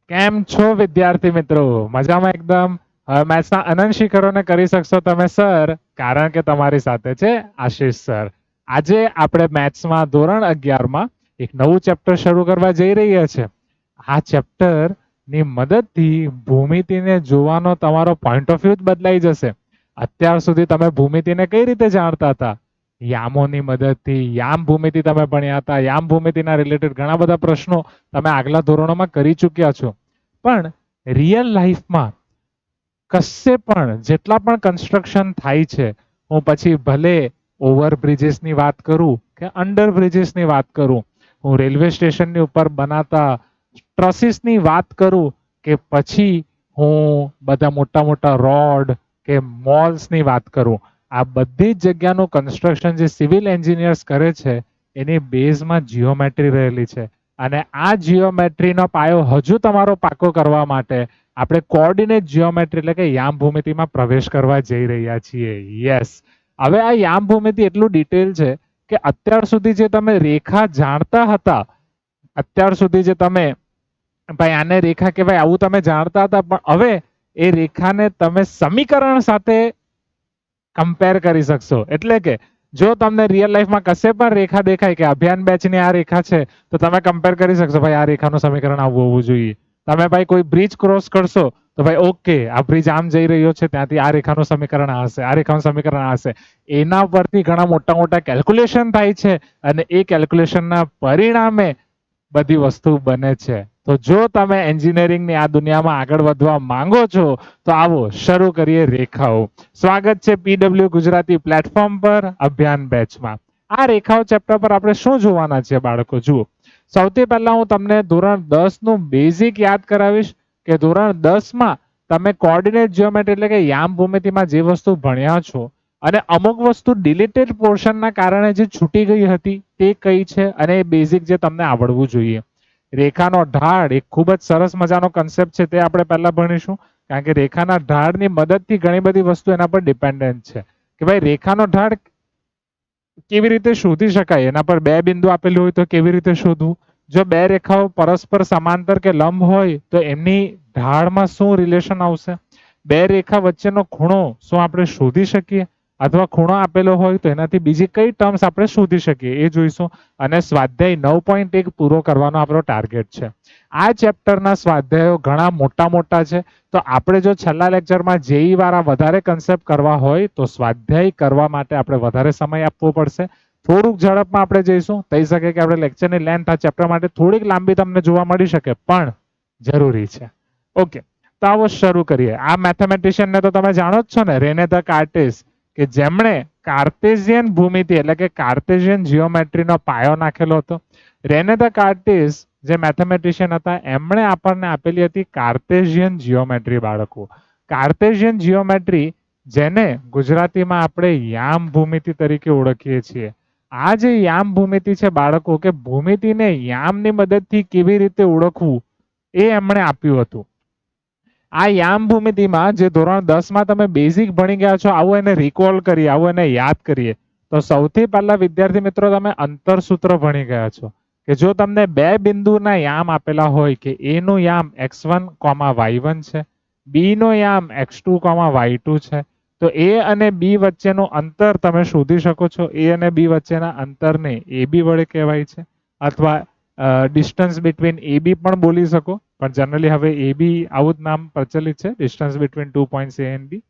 કેમ છો વિદ્યાર્થી મિત્રો? મજામાં એકદમ? હવે મેથ્સના અનંત શિખરોને કરી શકશો તમે સર, કારણ કે તમારી સાથે છે આશીષ સર. આજે આપણે મેથ્સમાં ધોરણ 11માં એક નવું ચેપ્ટર શરૂ કરવા જઈ રહ્યા છે. આ ચેપ્ટર ની મદદથી ભૂમિતિને જોવાનો તમારો પોઈન્ટ ઓફ વ્યૂ બદલાઈ જશે. અત્યાર સુધી તમે ભૂમિતિને કઈ રીતે જાણતા હતા? યામોની મદદથી. યામ ભૂમિતિ તમે ભણ્યા હતા. યામ ભૂમિતિના રિલેટેડ ઘણા બધા પ્રશ્નો તમે આગલા ધોરણોમાં કરી ચૂક્યા છો. પણ રિયલ લાઈફમાં કશે પણ જેટલા પણ કન્સ્ટ્રક્શન થાય છે, હું પછી ભલે ઓવરબ્રિજીસની વાત કરું કે અંડર બ્રિજીસની વાત કરું, હું રેલવે સ્ટેશનની ઉપર બનાતા ટ્રસીસની વાત કરું કે પછી હું બધા મોટા મોટા રોડ કે મોલ્સની વાત કરું, આ બધી જ જગ્યાનું કન્સ્ટ્રક્શન જે સિવિલ એન્જિનિયર્સ કરે છે એની બેઝમાં જીઓમેટ્રી રહેલી છે. અને આ જીઓમેટ્રીનો પાયો હજુ તમારો પાકો કરવા માટે આપણે કોઓર્ડિનેટ જીઓમેટ્રી એટલે કે યામ ભૂમિતિમાં પ્રવેશ કરવા જઈ રહ્યા છીએ. યસ, હવે આ યામ ભૂમિતિ એટલું ડિટેલ છે કે અત્યાર સુધી જે તમે રેખા જાણતા હતા, અત્યાર સુધી જે તમે ભાઈ આને રેખા કહેવાય આવું તમે જાણતા હતા, પણ હવે એ રેખાને તમે સમીકરણ સાથે કમ્પેર કરી શકશો. એટલે કે જો તમને રિયલ લાઈફમાં કશે પણ રેખા દેખાય કે અભિયાન બેચની આ રેખા છે, તો તમે કમ્પેર કરી શકશો ભાઈ આ રેખાનું સમીકરણ આવું હોવું જોઈએ. તમે ભાઈ કોઈ બ્રિજ ક્રોસ કરશો તો ભાઈ ઓકે આ બ્રિજ આમ જઈ રહ્યો છે, ત્યાંથી આ રેખાનું સમીકરણ આ હશે, આ રેખાનું સમીકરણ આ હશે. એના પરથી ઘણા મોટા મોટા કેલ્ક્યુલેશન થાય છે અને એ કેલ્ક્યુલેશનના પરિણામે બધી વસ્તુ બને છે. તો જો તમે એન્જિનિયરિંગની આ દુનિયામાં આગળ વધવા માંગો છો તો આવો શરૂ કરીએ રેખાઓ. સ્વાગત છે પીડબ્લ્યુ ગુજરાતી પ્લેટફોર્મ પર અભિયાન બેચમાં. આ રેખાઓ ચેપ્ટર પર આપણે શું જોવાના છે બાળકો? જુઓ, સૌથી પહેલા હું તમને ધોરણ 10 નું બેઝિક યાદ કરાવીશ કે ધોરણ 10 માં તમે કોઓર્ડિનેટ જીઓમેટ્રી એટલે કે યામ ભૂમિતિમાં જે વસ્તુ ભણ્યા છો અને અમુક વસ્તુ ડિલીટેડ પોર્શનના કારણે જે છૂટી ગઈ હતી તે કઈ છે અને એ બેઝિક જે તમને આવડવું જોઈએ. રેખાનો ઢાળ એક ખૂબ જ સરસ મજાનો કન્સેપ્ટ છે, તે આપણે પહેલા ભણીશું. કારણ કે રેખાના ઢાળની મદદથી ઘણી બધી વસ્તુ એના પર ડિપેન્ડન્ટ છે કે ભાઈ રેખાનો ઢાળ કેવી રીતે શોધી શકાય. એના પર બે બિંદુ આપેલું હોય તો કેવી રીતે શોધવું? જો બે રેખાઓ પરસ્પર સમાંતર કે લંબ હોય તો એમની ઢાળમાં શું રિલેશન આવશે? બે રેખા વચ્ચેનો ખૂણો શું આપણે શોધી શકીએ? અથવા ખૂણો આપેલો હોય તો એનાથી બીજી કઈ ટર્મ્સ આપણે શોધી શકીએ એ જોઈશું. અને સ્વાધ્યાય 9.1 પૂરો કરવાનો આપણો ટાર્ગેટ છે. આ ચેપ્ટરના સ્વાધ્યાયો ઘણા મોટા મોટા છે, તો આપણે જો છેલ્લા લેક્ચરમાં જેઈ વાળા વધારે કન્સેપ્ટ કરવા હોય તો સ્વાધ્યાય કરવા માટે આપણે વધારે સમય આપવો પડશે. થોડુંક ઝડપમાં આપણે જઈશું. થઈ શકે કે આપણે લેક્ચરની લેન્થ આ ચેપ્ટર માટે થોડીક લાંબી તમને જોવા મળી શકે, પણ જરૂરી છે. ઓકે, તો આવો શરૂ કરીએ. આ મેથેમેટિશિયનને તો તમે જાણો જ છો ને, રેને ધ કાર્ટેસ, કે જેમણે કાર્ટેશિયન ભૂમિતિ એટલે કે કાર્ટેશિયન જીઓમેટ્રીનો પાયો નાખેલો હતો. રેને ધ કાર્ટેસ જે મેથેમેટિશિયન હતા એમણે આપણને આપેલી હતી કાર્ટેશિયન જીઓમેટ્રી બાળકો. કાર્ટેશિયન જીઓમેટ્રી જેને ગુજરાતીમાં આપણે યામ ભૂમિતિ તરીકે ઓળખીએ છીએ. આ જે યામ ભૂમિતિ છે બાળકો, કે ભૂમિતિને યામની મદદથી કેવી રીતે ઓળખવું એ એમણે આપ્યું હતું. આ યામ ભૂમિતિમાં જે ધોરણ 10 માં તમે બેઝિક ભણી ગયા છો, આવું એને રિકોલ કરીએ, આવું એને યાદ કરીએ. તો સૌથી પહેલા વિદ્યાર્થી મિત્રો તમે અંતરસૂત્ર ભણી ગયા છો કે જો તમને બે બિંદુના યામ આપેલા હોય કે એ નું યામ x1, y1 છે, બી નો યામ x2, y2 છે, તો એ અને બી વચ્ચેનું અંતર તમે શોધી શકો છો. એ અને બી વચ્ચેના અંતરને એ બી વડે કહેવાય છે, અથવા ડિસ્ટન્સ બિટવીન એ બી પણ બોલી શકો, પણ જનરલી હવે એ બી આવું જ નામ પ્રચલિત છે, distance between 2 points A and B.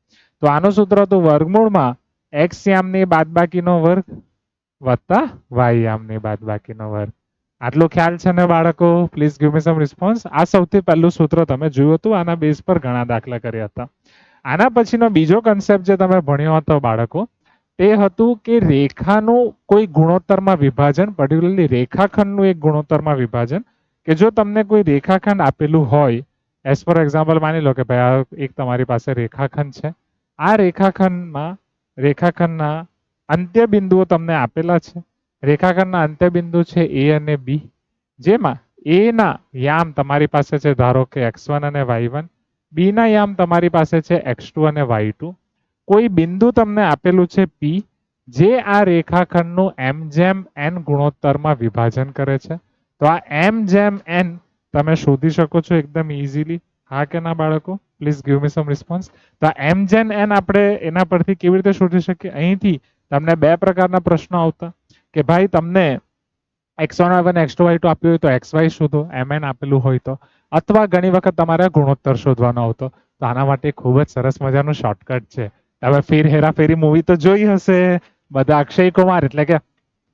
તો આનું સૂત્ર હતું વર્ગમૂળમાં x યામની બાદબાકીનો વર્ગ વત્તા y યામની બાદબાકીનો વર્ગ. આટલો ખ્યાલ છે ને બાળકો? Please give me some response. આ સૌથી પહેલું સૂત્ર તમે જોયું હતું, આના બેઝ પર ઘણા દાખલા કર્યા હતા. આના પછીનો બીજો કન્સેપ્ટ જે તમે ભણ્યો હતો બાળકો, તે હતું કે રેખાનું કોઈ ગુણોત્તરમાં વિભાજન, પર્ટિક્યુલરલી રેખાખંડનું એક ગુણોત્તરમાં વિભાજન. કે જો તમને કોઈ રેખાખંડ આપેલું હોય, એઝ ફોર એક્ઝામ્પલ માની લો કે ભાઈ આ એક તમારી પાસે રેખાખંડ છે. આ રેખાખંડના અંત્ય બિંદુઓ તમને આપેલા છે. રેખાખંડના અંત્ય બિંદુ છે એ અને બી, જેમાં એ ના યામ તમારી પાસે છે ધારો કે x1 અને y1, બી ના યામ તમારી પાસે છે x2 અને y2. કોઈ બિંદુ તમને આપેલું છે P, જે આ રેખાખંડનું m જેમ n ગુણોત્તરમાં વિભાજન કરે છે. તો આ m જેમ n તમે શોધી શકો છો એકદમ ઇઝીલી? હા કે ના બાળકો? Please give me some response. તો m જેન n આપણે એના પરથી કેવી રીતે શોધી શકીએ? અહીંથી તમને બે પ્રકારના પ્રશ્નો આવતા કે ભાઈ તમને x1 y1 x2 y2 આપ્યું હોય તો xy શોધો, mn આપેલું હોય તો, અથવા ઘણી વખત તમારે ગુણોત્તર શોધવાનો આવતો. તો આના માટે ખૂબ જ સરસ મજાનું શોર્ટકટ છે. તમે ફિર હેરાફેરી મૂવી તો જોઈ હશે બધા. અક્ષય કુમાર એટલે કે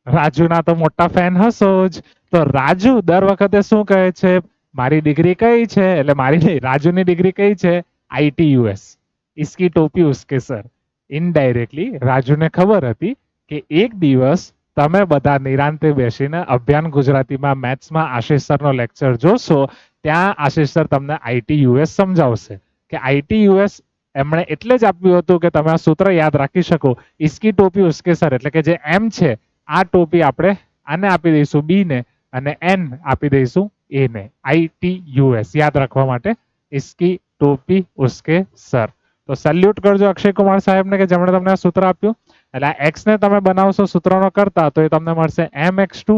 રાજુના તો મોટા ફેન હશો જ. તો રાજુ દર વખતે શું કહે છે? મારી ડિગ્રી કઈ છે? એટલે મારી નહીં, રાજુની ડિગ્રી કઈ છે? ITUS. ઇસકી ટોપી ઉસકે સર. ઇનડાયરેક્ટલી રાજુને ખબર હતી કે એક દિવસ તમે બધા નિરાંતે બેસીને અભ્યાન ગુજરાતીમાં મેથ્સમાં આશીષ સરનો લેક્ચર જોશો. ત્યાં આશીષ સર તમને ITUS સમજાવશે કે ITUS એમણે એટલે જ આપ્યું હતું કે તમે આ સૂત્ર યાદ રાખી શકો. ઇસકી ટોપી ઉસકે સર એટલે કે જે M છે આ ટોપી આપણે આને આપી દઈશું B ને, અને N આપી દઈશું A ને. ITUS યાદ રાખવા માટે ઇસકી ટોપી ઉસકે સર. તો સેલ્યુટ કરજો અક્ષય કુમાર સાહેબને કે જેમણે તમને આ સૂત્ર આપ્યું. એટલે આ x ને તમે બનાવશો સૂત્રનો કરતા તો એ તમને મળશે mx2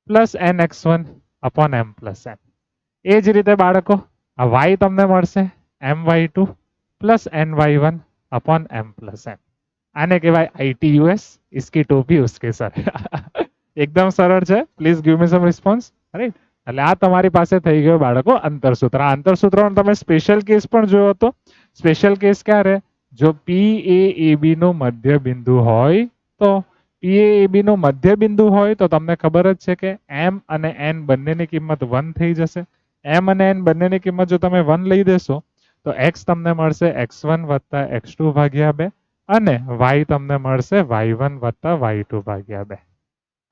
plus nx1 upon m plus n. એ જ રીતે બાળકો આ y તમને મળશે my2 plus ny1 upon m plus n. આને કહેવાય ITUS. ઇસકી ટોપી ઉસકે સર. એકદમ સરળ છે. Please give me some response. Right. એટલે આ તમારી પાસે થઈ ગયો બાળકો અંતરસૂત્ર. આ અંતરસૂત્રનો તમે સ્પેશિયલ કેસ પણ જોયો હતો. સ્પેશિયલ કેસ ક્યારે? જો PAAB નું મધ્ય બિંદુ હોય તો. PAAB નું મધ્ય બિંદુ હોય તો તમને ખબર જ છે કે m અને n બંનેની કિંમત 1 થઈ જશે. m અને n બંનેની કિંમત જો તમે 1 લઈ દેશો તો x તમને મળશે x1 વત્તા x2 ભાગ્યા 2 અને y તમને મળશે y1 વત્તા y2 ભાગ્યા 2.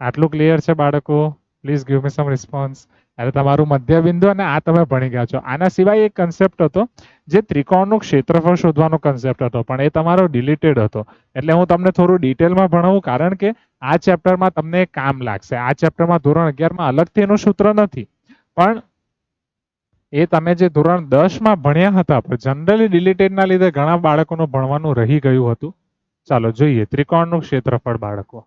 આટલું ક્લિયર છે બાળકો? Please give me some response. એટલે તમારું મધ્ય બિંદુ અને આ તમે ભણી ગયા છો. આના સિવાય એક કન્સેપ્ટ હતો જે ત્રિકોણનું ક્ષેત્રફળ શોધવાનો કન્સેપ્ટ હતો, પણ એ તમારો ડિલીટેડ હતો. એટલે હું તમને થોડું ડિટેલમાં ભણાવું કારણ કે આ ચેપ્ટરમાં તમને કામ લાગશે. આ ચેપ્ટરમાં ધોરણ 11માં અલગથી એનું સૂત્ર નથી, પણ એ તમે જે ધોરણ 10માં ભણ્યા હતા પણ જનરલી ડિલીટેડના લીધે ઘણા બાળકોનું ભણવાનું રહી ગયું હતું. ચાલો જોઈએ ત્રિકોણનું ક્ષેત્રફળ બાળકો.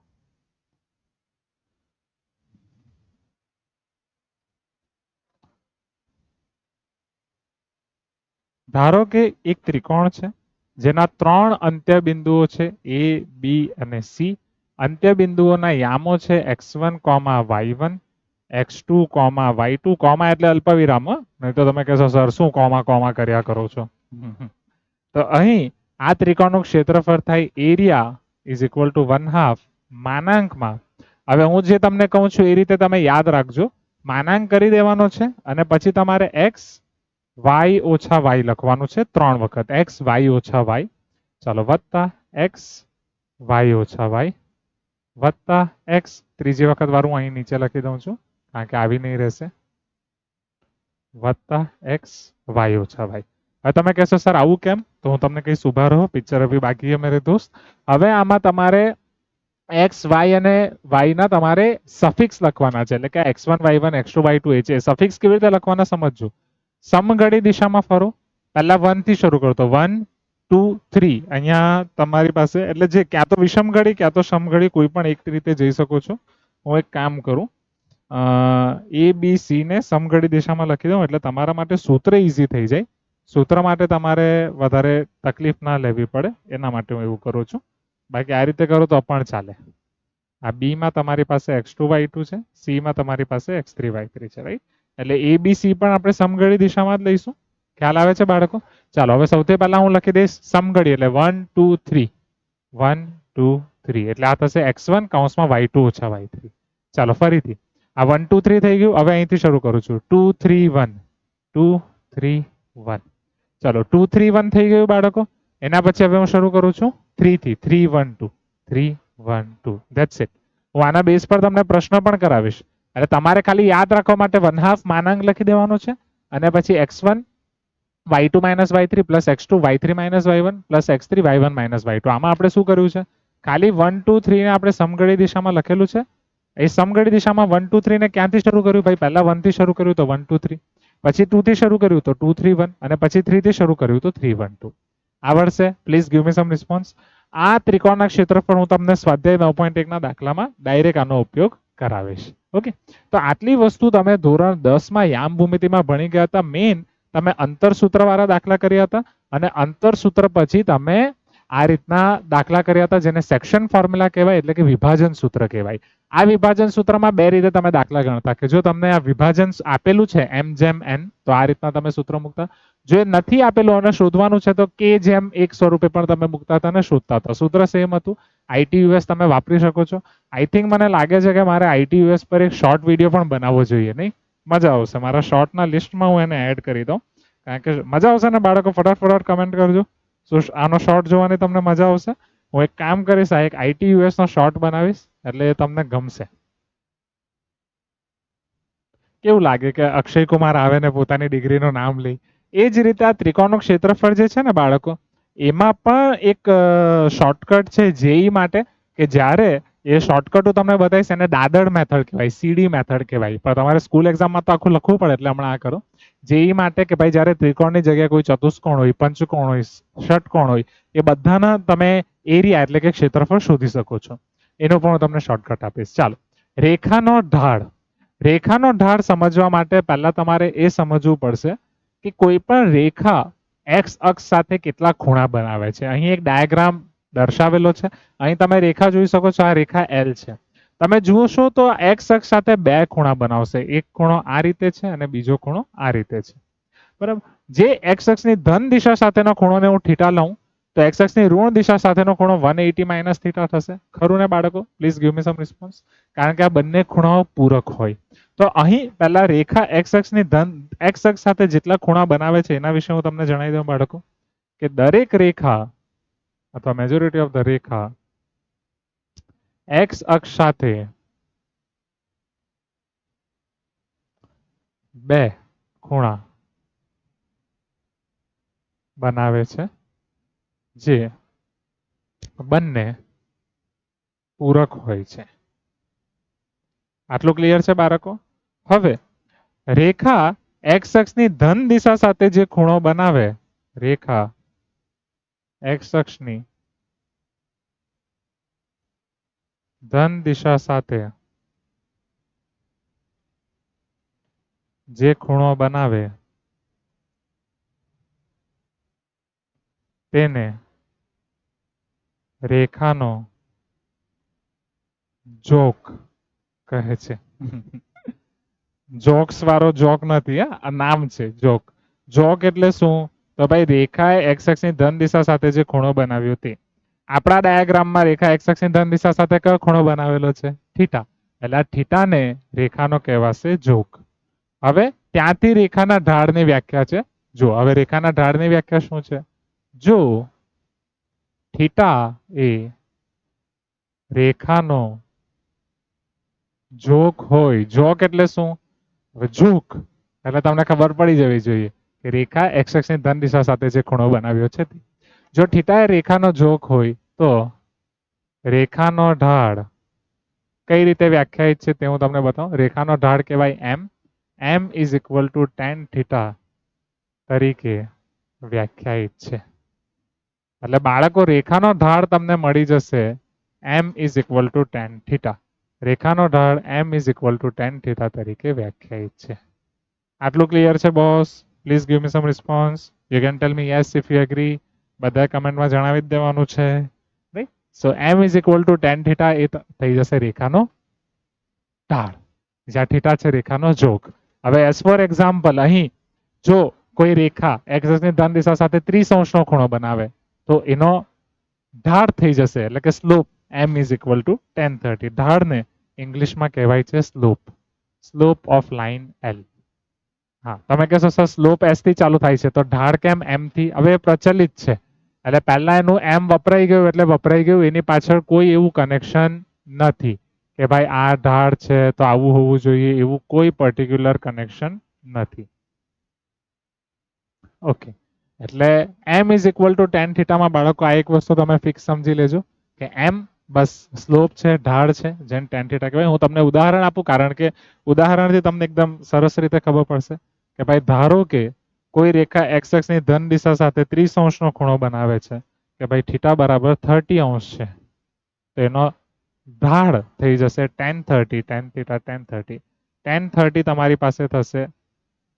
ધારો કે એક ત્રિકોણ છે જેના 3 અંત્ય બિંદુઓ છે A, B અને C. અંત્ય બિંદુઓના યામો છે x1, y1, x2, y2. Comma એટલે અલ્પવિરામ. નહીં તો તમે કહેશો સર શું કોમા કર્યા કરો છો. તો અહીં આ ત્રિકોણનું ક્ષેત્રફળ થાય એરિયા ઇઝ ઇક્વલ ટુ 1/2 માનાંકમાં. હવે હું જે તમને કહું છું એ રીતે તમે યાદ રાખજો. માનાંક કરી દેવાનો છે અને પછી તમારે x y ઓછા y લખવાનું છે 3 વખત. x y ઓછા y. ચાલો વત્તા x y ઓછા y વત્તા x ત્રીજી વખત વાળું અહીં નીચે લખી દઉં છું કારણ કે આવી નહીં રહેશે. વત્તા x y ઓછા y. હવે તમે કહેશો સર આવું કેમ? તો હું તમને કહીશ ઉભા રહો, પિક્ચર અભી બાકી હે મેરે દોસ્ત. હવે આમાં તમારે x y અને y ના તમારે સફિક્સ લખવાના છે. એટલે કે x1 y1 x2 y2 એ છે. સફિક્સ કેવી રીતે લખવાના સમજજો. સમઘડી દિશામાં ફરો. પહેલા 1 થી શરૂ કરો તો 1 2 3. અહીંયા તમારી પાસે એટલે જે ક્યાં તો વિષમઘડી ક્યાં તો સમઘડી કોઈ પણ એક રીતે જઈ શકો છો. હું એક કામ કરું, ABC ને સમઘડી દિશામાં લખી દઉં એટલે તમારા માટે સૂત્ર ઈઝી થઈ જાય. સૂત્ર માટે તમારે વધારે તકલીફ ના લેવી પડે એના માટે હું એવું કરું છું. બાકી આ રીતે કરો તો પણ ચાલે. આ B માં તમારી પાસે x2 y2 છે, C માં તમારી પાસે x3 y3 છે, રાઈટ? એટલે ABC પણ આપણે સમઘડી દિશામાં જ લઈશું. ખ્યાલ આવે છે બાળકો? ચાલો હવે સૌથી પહેલા હું લખી દઈશ સમઘડી એટલે 1 2 3 1 2 3 એટલે આ થશે x1 કૌંસમાં y2 ઓછા y3. ચાલો ફરીથી આ 1 2 3 થઈ ગયું. હવે અહીંથી શરૂ કરું છું 2 3 1 2 3 1. ચાલો 2 3 1 થઈ ગયું બાળકો. એના પછી હવે હું શરૂ કરું છું 3 થી 3 1 2 3 1 2. That's it. હું આના બેઝ પર તમને પ્રશ્ન પણ કરાવીશ. એટલે તમારે ખાલી યાદ રાખવા માટે 1/2 માનાંક લખી દેવાનો છે અને પછી x1 y2 minus y3 plus x2 y3 minus y1 plus x3 y1 minus y2. આમાં આપણે શું કર્યું છે? ખાલી 1 2 3 ને આપણે સમઘડી દિશામાં લખેલું છે. એ સમઘડી દિશામાં 1 2 3 ને ક્યાંથી શરૂ કર્યું ભાઈ? પહેલા 1 થી શરૂ કર્યું તો 1 2 3, પછી 2 થી શરૂ કર્યું તો 2 3 1 અને પછી 3 થી શરૂ કર્યું તો 3 1 2. આવડશે? Please give me some response. આ ત્રિકોણના ક્ષેત્રફળ હું તમને સ્વાધ્યાય 9.1 ના દાખલામાં ડાયરેક્ટ આનો ઉપયોગ કરાવીશ. ઓકે, તો આટલી વસ્તુ તમે ધોરણ 10 માં યામ ભૂમિતિમાં ભણી ગયા હતા. મેઇન તમે અંતરસૂત્ર વાળા દાખલા કર્યા હતા અને અંતરસૂત્ર પછી તમે આ રીતના દાખલા કર્યા હતા જેને સેક્શન ફોર્મ્યુલા કહેવાય, એટલે કે વિભાજન સૂત્ર કહેવાય. આ વિભાજન સૂત્રમાં બે રીતે તમે દાખલા ગણતા કે જો તમને આ વિભાજન આપેલું છે m જેમ n તો આ રીતના તમે સૂત્ર મૂકતા. જો એ નથી આપેલું અને શોધવાનું છે તો k જેમ 1 સ્વરૂપે પણ તમે મૂકતા હતા અને શોધતા હતા. સૂત્ર સેમ હતું. ITUS તમે વાપરી શકો છો. આઈ થિંક મને લાગે છે કે મારે ITUS પર એક શોર્ટ વિડીયો પણ બનાવવો જોઈએ, નહીં? મજા આવશે. મારા શોર્ટના લિસ્ટમાં હું એને એડ કરી દઉં, કારણ કે મજા આવશે ને બાળકો. ફટાફટ કમેન્ટ કરજો. આનો શોર્ટ જોવાની તમને મજા આવશે. હું એક કામ કરીશ, આ એક ITUS નો શોર્ટ બનાવીશ એટલે એ તમને ગમશે. કેવું લાગે કે અક્ષય કુમાર આવે ને પોતાની ડિગ્રીનું નામ લે? એ જ રીતે આ ત્રિકોણનું ક્ષેત્રફળ જે છે ને બાળકો, એમાં પણ એક શોર્ટકટ છે જેઈ માટે, કે જ્યારે એ શોર્ટકટ હું તમને બતાવીશ એને દાદર મેથડ કહેવાય, CD મેથડ કહેવાય. પણ તમારે સ્કૂલ એક્ઝામમાં તો આખું લખવું પડે, એટલે હમણાં આ કરો. જેઈ માટે કે ભાઈ જ્યારે ત્રિકોણની જગ્યાએ કોઈ ચતુષ્કોણ હોય, પંચકોણ હોય, ષટકોણ હોય, એ બધાના તમે એરિયા એટલે કે ક્ષેત્રફળ શોધી શકો છો. એનો પણ હું તમને શોર્ટકટ આપીશ. ચાલો, રેખાનો ઢાળ. રેખાનો ઢાળ સમજવા માટે પહેલા તમારે એ સમજવું પડશે કે કોઈ પણ રેખા x અક્ષ સાથે કેટલા ખૂણા બનાવે છે. અહીં એક ડાયાગ્રામ દર્શાવેલો છે. અહીં તમે રેખા જોઈ શકો છો. આ રેખા L છે. તમે જુઓ તો x અક્ષ સાથે બે ખૂણા બનાવશે. એક ખૂણો આ રીતે છે અને બીજો ખૂણો આ રીતે છે. બરાબર. જે x અક્ષની ધન દિશા સાથેનો ખૂણોને હું થીટા લઉં તો x અક્ષની ઋણ દિશા સાથેનો ખૂણો 180 માઇનસ થીટા થશે. ખરું ને બાળકો? Please give me some response. કારણ કે આ બંને ખૂણાઓ પૂરક હોય. તો અહીં પહેલા રેખા x અક્ષની x અક્ષ સાથે જેટલા ખૂણા બનાવે છે એના વિશે હું તમને જણાવી દઉં બાળકો, કે દરેક રેખા અથવા majority of the Rekha x અક્ષ સાથે બે ખૂણા બનાવે છે જે બંને પૂરક હોય છે. આટલું ક્લિયર છે બાળકો? હવે રેખા x અક્ષની ધન દિશા સાથે જે ખૂણો બનાવે, રેખા x અક્ષની ધન દિશા સાથે જે ખૂણો બનાવે તેને રેખાનો જોક કહે છે. જોક્સ વાળો જોક નથી, આ નામ છે જોક. જોક એટલે શું? તો ભાઈ રેખાએ x અક્ષની ધન દિશા સાથે જે ખૂણો બનાવ્યો તે. આપણા ડાયાગ્રામમાં રેખા x અક્ષની ધન દિશા સાથે કયો ખૂણો બનાવેલો છે? થીટા. એટલે આ થીટાને રેખાનો કહેવાશે જોક. હવે ત્યાંથી રેખાના ઢાળની વ્યાખ્યા છે. જો હવે રેખાના ઢાળની વ્યાખ્યા શું છે? જો થીટા એ રેખાનો જોક હોય. જોક એટલે શું? હવે જોક એટલે તમને ખબર પડી જવી જોઈએ કે રેખા x અક્ષની ધન દિશા સાથે જે ખૂણો બનાવ્યો છે તે. જો થીટા એ રેખાનો જોક હોય તો રેખાનો ઢાળ કઈ રીતે વ્યાખ્યાયિત છે તે હું તમને બતાવું. રેખાનો ઢાળ કહેવાય m. m is equal to tan theta તરીકે વ્યાખ્યાયિત છે. એટલે બાળકો રેખાનો ઢાળ તમને મળી જશે m is equal to tan theta. રેખાનો ઢાળ m is equal to tan theta તરીકે વ્યાખ્યાયિત છે. આટલું ક્લિયર છે boss? Please give me some response. You can tell me yes if you agree. બધા કમેન્ટમાં જણાવી જ દેવાનું છે. Right? So m is equal to tan theta એ થઈ જશે રેખાનો ઢાળ. જ્યાં થીટા છે રેખાનો જોક. હવે એઝ ફોર એક્ઝામ્પલ અહીં જો કોઈ રેખા x અક્ષની ધન દિશા સાથે 30 અંશનો ખૂણો બનાવે તો એનો ઢાળ થઈ જશે એટલે કે slope m is equal to tan 30. ઢાળને ઇંગ્લિશમાં કહેવાય છે slope. Slope of line L. હા, તમે કહેશો સર સ્લોપ s થી ચાલુ થાય છે તો ઢાળ કેમ m થી? હવે પ્રચલિત છે એટલે પહેલા એનું m વપરાઈ ગયું એટલે વપરાઈ ગયું. એની પાછળ કોઈ એવું કનેક્શન નથી કે ભાઈ આ ઢાળ છે તો આવું હોવું જોઈએ, એવું કોઈ પર્ટિક્યુલર કનેક્શન નથી. ઓકે, એટલે m is equal to tan થીટામાં બાળકો આ એક વસ્તુ તમે ફિક્સ સમજી લેજો કે m બસ સ્લોપ છે, ઢાળ છે, જેને tan થીટા કહેવાય. હું તમને ઉદાહરણ આપું કારણ કે ઉદાહરણથી તમને એકદમ સરસ રીતે ખબર પડશે કે ભાઈ ધારો કે કોઈ રેખા x અક્ષની ધન દિશા સાથે 30 અંશનો ખૂણો બનાવે છે કે ભાઈ થીટા બરાબર 30 અંશ છે. તો એનો ઢાળ થઈ જશે tan 30 tan theta tan 30 tan 30 તમારી પાસે થશે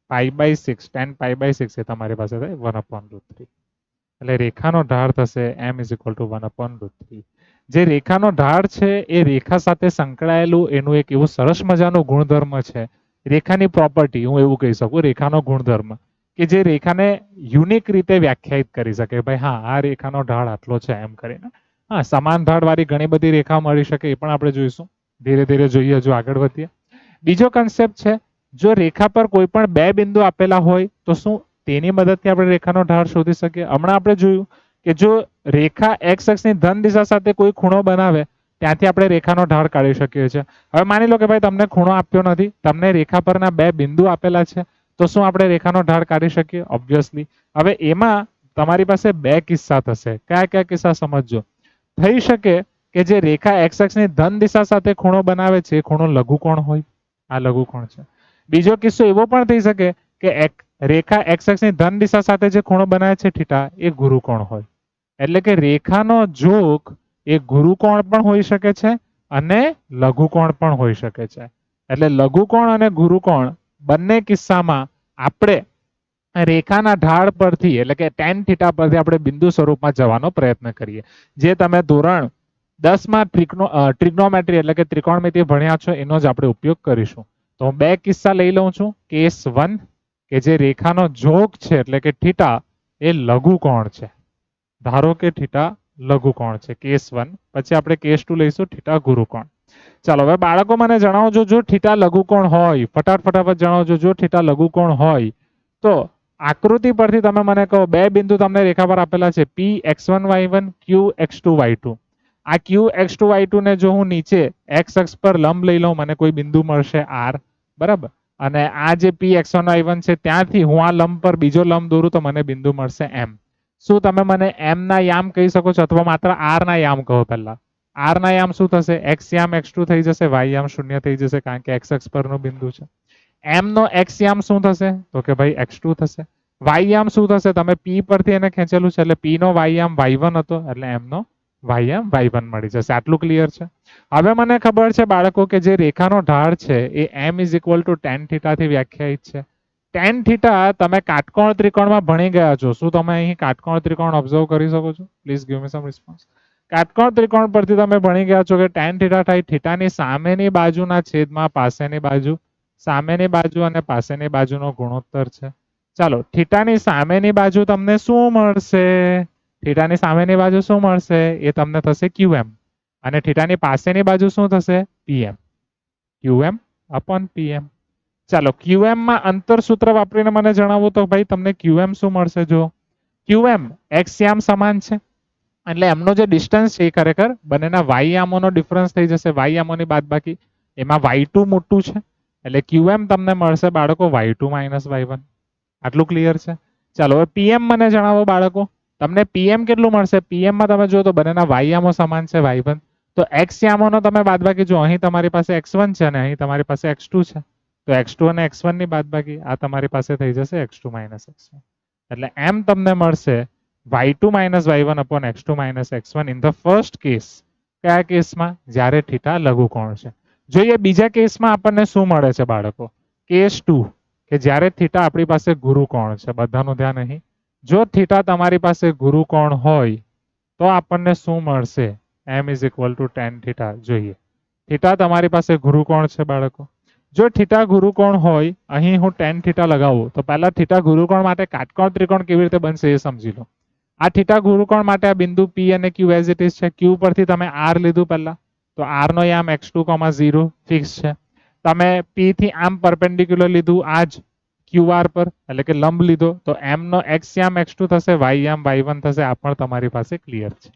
π/6 tan π/6 એ તમારી પાસે થાય 1/√3 એટલે રેખાનો ઢાળ થશે m is equal to 1/√3 જે રેખાનો ઢાળ છે એ રેખા સાથે સંકળાયેલું એનું એક એવું સરસ મજાનું ગુણધર્મ છે રેખાની પ્રોપર્ટી હું એવું કહી શકું રેખાનો ગુણધર્મ કે જે રેખાને યુનિક રીતે વ્યાખ્યાયિત કરી શકે ભાઈ હા આ રેખાનો ઢાળ આટલો છે એમ કરીને હા સમાન ઢાળ વાળી ઘણી બધી રેખા મળી શકે એ પણ આપણે જોઈશું ધીરે ધીરે જોઈએ જો આગળ વધીએ બીજો કન્સેપ્ટ છે જો રેખા પર કોઈ પણ બે બિંદુ આપેલા હોય તો શું તેની મદદથી આપણે રેખાનો ઢાળ શોધી શકીએ હમણાં આપણે જોયું કે જો રેખા x અક્ષની ધન દિશા સાથે કોઈ ખૂણો બનાવે ત્યાંથી આપણે રેખાનો ઢાળ કાઢી શકીએ છીએ હવે માની લો કે ભાઈ તમને ખૂણો આપ્યો નથી તમને રેખા પરના બે બિંદુ આપેલા છે તો શું આપણે રેખાનો ઢાળ કાઢી શકીએ ઓબ્વિયસલી હવે એમાં તમારી પાસે બે કિસ્સા થશે કયા કયા કિસ્સા સમજજો થઈ શકે કે જે રેખા x અક્ષની ધન દિશા સાથે ખૂણો બનાવે છે એ ખૂણો લઘુકોણ હોય આ લઘુકોણ છે બીજો કિસ્સો એવો પણ થઈ શકે કે રેખા x અક્ષની ધન દિશા સાથે જે ખૂણો બનાવે છે થીટા એ ગુરુકોણ હોય એટલે કે રેખાનો જોક એ ગુરુકોણ પણ હોઈ શકે છે અને લઘુકોણ પણ હોઈ શકે છે એટલે લઘુકોણ અને ગુરુકોણ બંને કિસ્સામાં આપણે રેખાના ઢાળ પરથી એટલે કે tan થીટા પરથી આપણે બિંદુ સ્વરૂપમાં જવાનો પ્રયત્ન કરીએ જે તમે ધોરણ 10 માં ટ્રિગ્નોમેટ્રી એટલે કે ત્રિકોણમિતિ ભણ્યા છો એનો જ આપણે ઉપયોગ કરીશું તો હું બે કિસ્સા લઈ લઉં છું કેસ 1 કે જે રેખાનો જોગ છે એટલે કે થીટા એ લઘુકોણ છે ધારો કે થીટા લઘુકોણ છે કેસ 1 પછી આપણે કેસ 2 લઈશું થીટા ગુરુકોણ ચાલો હવે બાળકો મને જણાવજો જો થીટા લઘુકોણ હોય ફટાફટ જણાવજો જો થીટા લઘુકોણ હોય તો આકૃતિ પરથી તમે મને કહો બે બિંદુ તમને રેખા પર આપેલા છે p x1 y1 q x2 y2 આ q x2 y2 ને જો હું નીચે x અક્ષ પર લંબ લઈ લઉં મને કોઈ બિંદુ મળશે r બરાબર અને આ જે p x1 y1 છે ત્યાંથી હું આ લંબ પર બીજો લંબ દોરું તો મને બિંદુ મળશે m શું તમે મને m ના યામ કહી શકો છો અથવા માત્ર r ના યામ કહો પહેલા r ના યામ શું થશે x યામ x2 થઈ જશે y યામ 0 થઈ જશે કારણ કે x અક્ષ પરનું બિંદુ છે m નો x યામ શું થશે તો કે ભાઈ x2 થશે y યામ શું થશે તમે p પરથી એને ખેંચેલું છે એટલે p નો y યામ y1 હતો એટલે m નો y યામ y1 મળી જશે આટલું ક્લિયર છે હવે મને ખબર છે બાળકો કે જે રેખાનો ઢાળ છે એ m is equal to tan theta થી વ્યાખ્યાયિત છે tan થીટા તમે કાટકોણ ત્રિકોણમાં ભણી ગયા છો શું તમે અહીં કાટકોણ ત્રિકોણ ઓબ્ઝર્વ કરી શકો છો please give me some response કાટકોણ ત્રિકોણ પરથી તમે ભણી ગયા છો કે tan થીટા થાય થીટાની સામેની બાજુના છેદમાં પાસેની બાજુ સામેની બાજુ અને પાસેની બાજુનો ગુણોત્તર છે ચાલો થીટાની સામેની બાજુ તમને શું મળશે થીટાની સામેની બાજુ શું મળશે એ તમને થશે qm અને થીટાની પાસેની બાજુ શું થશે pm qm upon pm ચાલો qm માં અંતર સૂત્ર વાપરીને મને જણાવો તો ભાઈ તમને qm શું મળશે જો qm x યામ સમાન છે એટલે એમનો જે ડિસ્ટન્સ છે એ ખરેખર બંનેના y યામોનો ડિફરન્સ થઈ જશે y યામોની બાદબાકી એમાં y2 મોટું છે એટલે qm તમને મળશે બાળકો y2 માઇનસ y1 આટલું ક્લિયર છે ચાલો હવે pm મને જણાવો બાળકો તમને pm કેટલું મળશે pm માં તમે જો તો બંનેના y યામો સમાન છે y1 તો x યામોનો તમે બાદબાકી જો અહીં તમારી પાસે x1 છે અને અહીં તમારી પાસે x2 છે તો x2 અને x1 ની બાદબાકી આ તમારી પાસે થઈ જશે x2 માઇનસ x1 એટલે m તમને મળશે y2 minus y1 upon x2 minus x1 in the first case કયા કેસમાં જ્યારે થીટા લઘુકોણ છે જોઈએ બીજા કેસમાં આપણને શું મળે છે બાળકો કેસ 2 કે જ્યારે થીટા આપણી પાસે ગુરુકોણ છે બધાનું ધ્યાન અહીં જો થીટા તમારી પાસે ગુરુકોણ હોય તો આપણને શું મળશે m is equal to tan theta જોઈએ થીટા તમારી પાસે ગુરુકોણ છે બાળકો જો થીટા ગુરુકોણ હોય અહીં હું tan થીટા લગાવું તો પહેલા થીટા ગુરુકોણ માટે કાટકોણ ત્રિકોણ કેવી રીતે બનશે એ સમજી લો આ થીટા ગુરુકોણ માટે આ બિંદુ p અને q એઝ ઇટ ઇઝ છે q પરથી તમે r લીધું પહેલા તો r નો યામ x2, 0 ફિક્સ છે તમે p થી આમ પરપેન્ડિક્યુલર લીધું આ જ qr પર એટલે કે લંબ લીધો તો m નો x યામ x2 થશે y યામ y1 થશે આ પણ તમારી પાસે ક્લિયર છે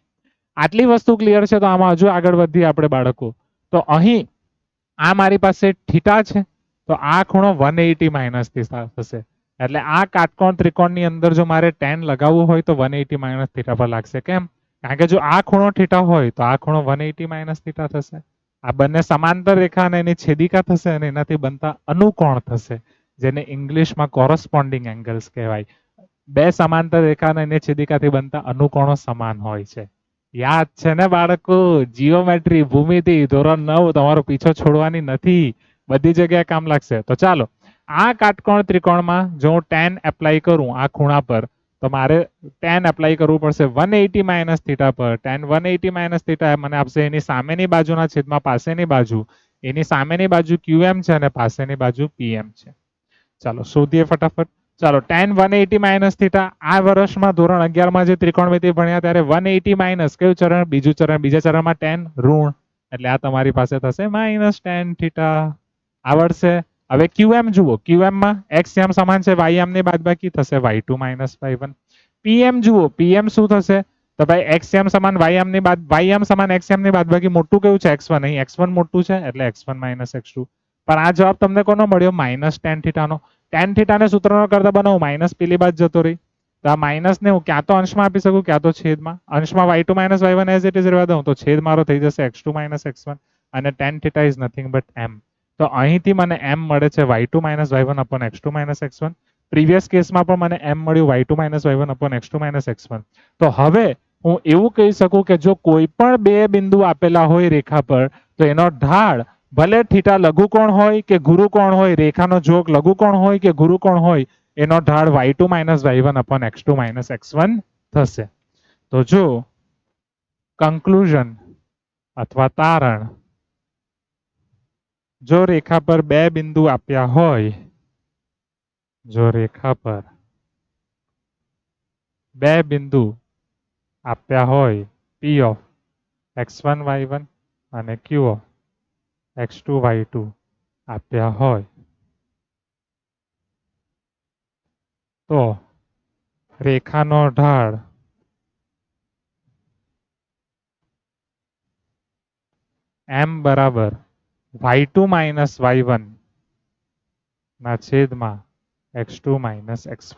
આટલી વસ્તુ ક્લિયર છે તો આમાં હજુ આગળ વધીએ આપણે બાળકો તો અહીં આ મારી પાસે થીટા છે તો આ ખૂણો 180 માઇનસ થશે એટલે આ કાટકોણ ત્રિકોણની અંદર જો મારે tan લગાવવું હોય તો 180 માઇનસ થીટા પર લાગશે કેમ કારણ કે જો આ ખૂણો થીટા હોય તો આ ખૂણો 180 માઇનસ થીટા થશે આ બંને સમાંતર રેખા અને એની છેદિકા થશે અને એનાથી બનતા અનુકોણ થશે જેને ઇંગ્લિશમાં કોરસ્પોન્ડિંગ એંગલ્સ કહેવાય બે સમાંતર રેખા અને એની છેદિકાથી બનતા અનુકોણો સમાન હોય છે યાદ છે ને બાળકો? જીઓમેટ્રી, ભૂમિતિ, ધોરણ 9 તમારો પીછો છોડવાની નથી, બધી જગ્યાએ કામ લાગશે. તો ચાલો, આ કાટકોણ ત્રિકોણમાં જો હું tan એપ્લાય કરું આ ખૂણા પર, તો મારે tan એપ્લાય કરવું પડશે 180 માઇનસ થીટા પર. tan 180 માઇનસ થીટા મને આપશે એની સામેની બાજુના છેદમાં પાસેની બાજુ. એની સામેની બાજુ QM છે અને પાસેની બાજુ PM છે. ચાલો શોધીએ ફટાફટ. ચાલો tan 180 માઇનસ થીટા, આ વર્ષમાં ધોરણ 11 માં જે ત્રિકોણમિતિ ભણ્યા ત્યારે 180 માઇનસ કયું ચરણ? બીજું ચરણ. બીજા ચરણમાં tan ઋણ, એટલે આ તમારી પાસે થશે માઇનસ tan થીટા. આવડશે? હવે QM જુઓ, QM માં x યામ સમાન છે y યામની બાદબાકી થશે y2 માઇનસ y1. PM જુઓ, PM શું થશે? તો ભાઈ x યામ સમાન y યામની y યામ સમાન x યામની બાદબાકી મોટું કયું છે? x1. અહીં x1 મોટું છે એટલે x1 માઇનસ x2. પણ આ જવાબ તમને કોનો મળ્યો? Minus tan થીટાનો. tan થીટાને સૂત્રનો કરતા બનાવું, માઇનસ પેલી બાદ જતો રહી. તો આ માઇનસ ને હું ક્યાં તો અંશમાં આપી શકું, ક્યાં તો છેદમાં. અંશમાં y2 minus y1 as it is રહેવા દઉં તો છેદ મારો થઈ જશે x2 માઇનસ x1, અને tan theta is nothing but m. તો અહીંથી મને m મળે છે y2 minus y1 upon x2 minus x1. Previous કેસમાં પણ મને m મળ્યું y2 minus y1 upon x2 minus x1. તો હવે હું એવું કહી શકું કે જો કોઈ પણ બે બિંદુ આપેલા હોય રેખા પર, તો એનો ઢાળ ભલે થીટા લઘુકોણ હોય કે ગુરુકોણ હોય, રેખાનો જોગ લઘુકોણ હોય કે ગુરુકોણ હોય, એનો ઢાળ y2 minus y1 upon x2 minus x1 થશે. તો જો કન્ક્લુઝન અથવા તારણ, જો રેખા પર બે બિંદુ આપ્યા હોય, જો રેખા પર બે બિંદુ આપ્યા હોય, P ઓફ x1 y1 અને Q ઓફ x2 y2 આપ્યા હોય, તો રેખાનો ઢાળ m બરાબર y2 માઇનસ y1 ના છેદમાં x2 માઇનસ x1.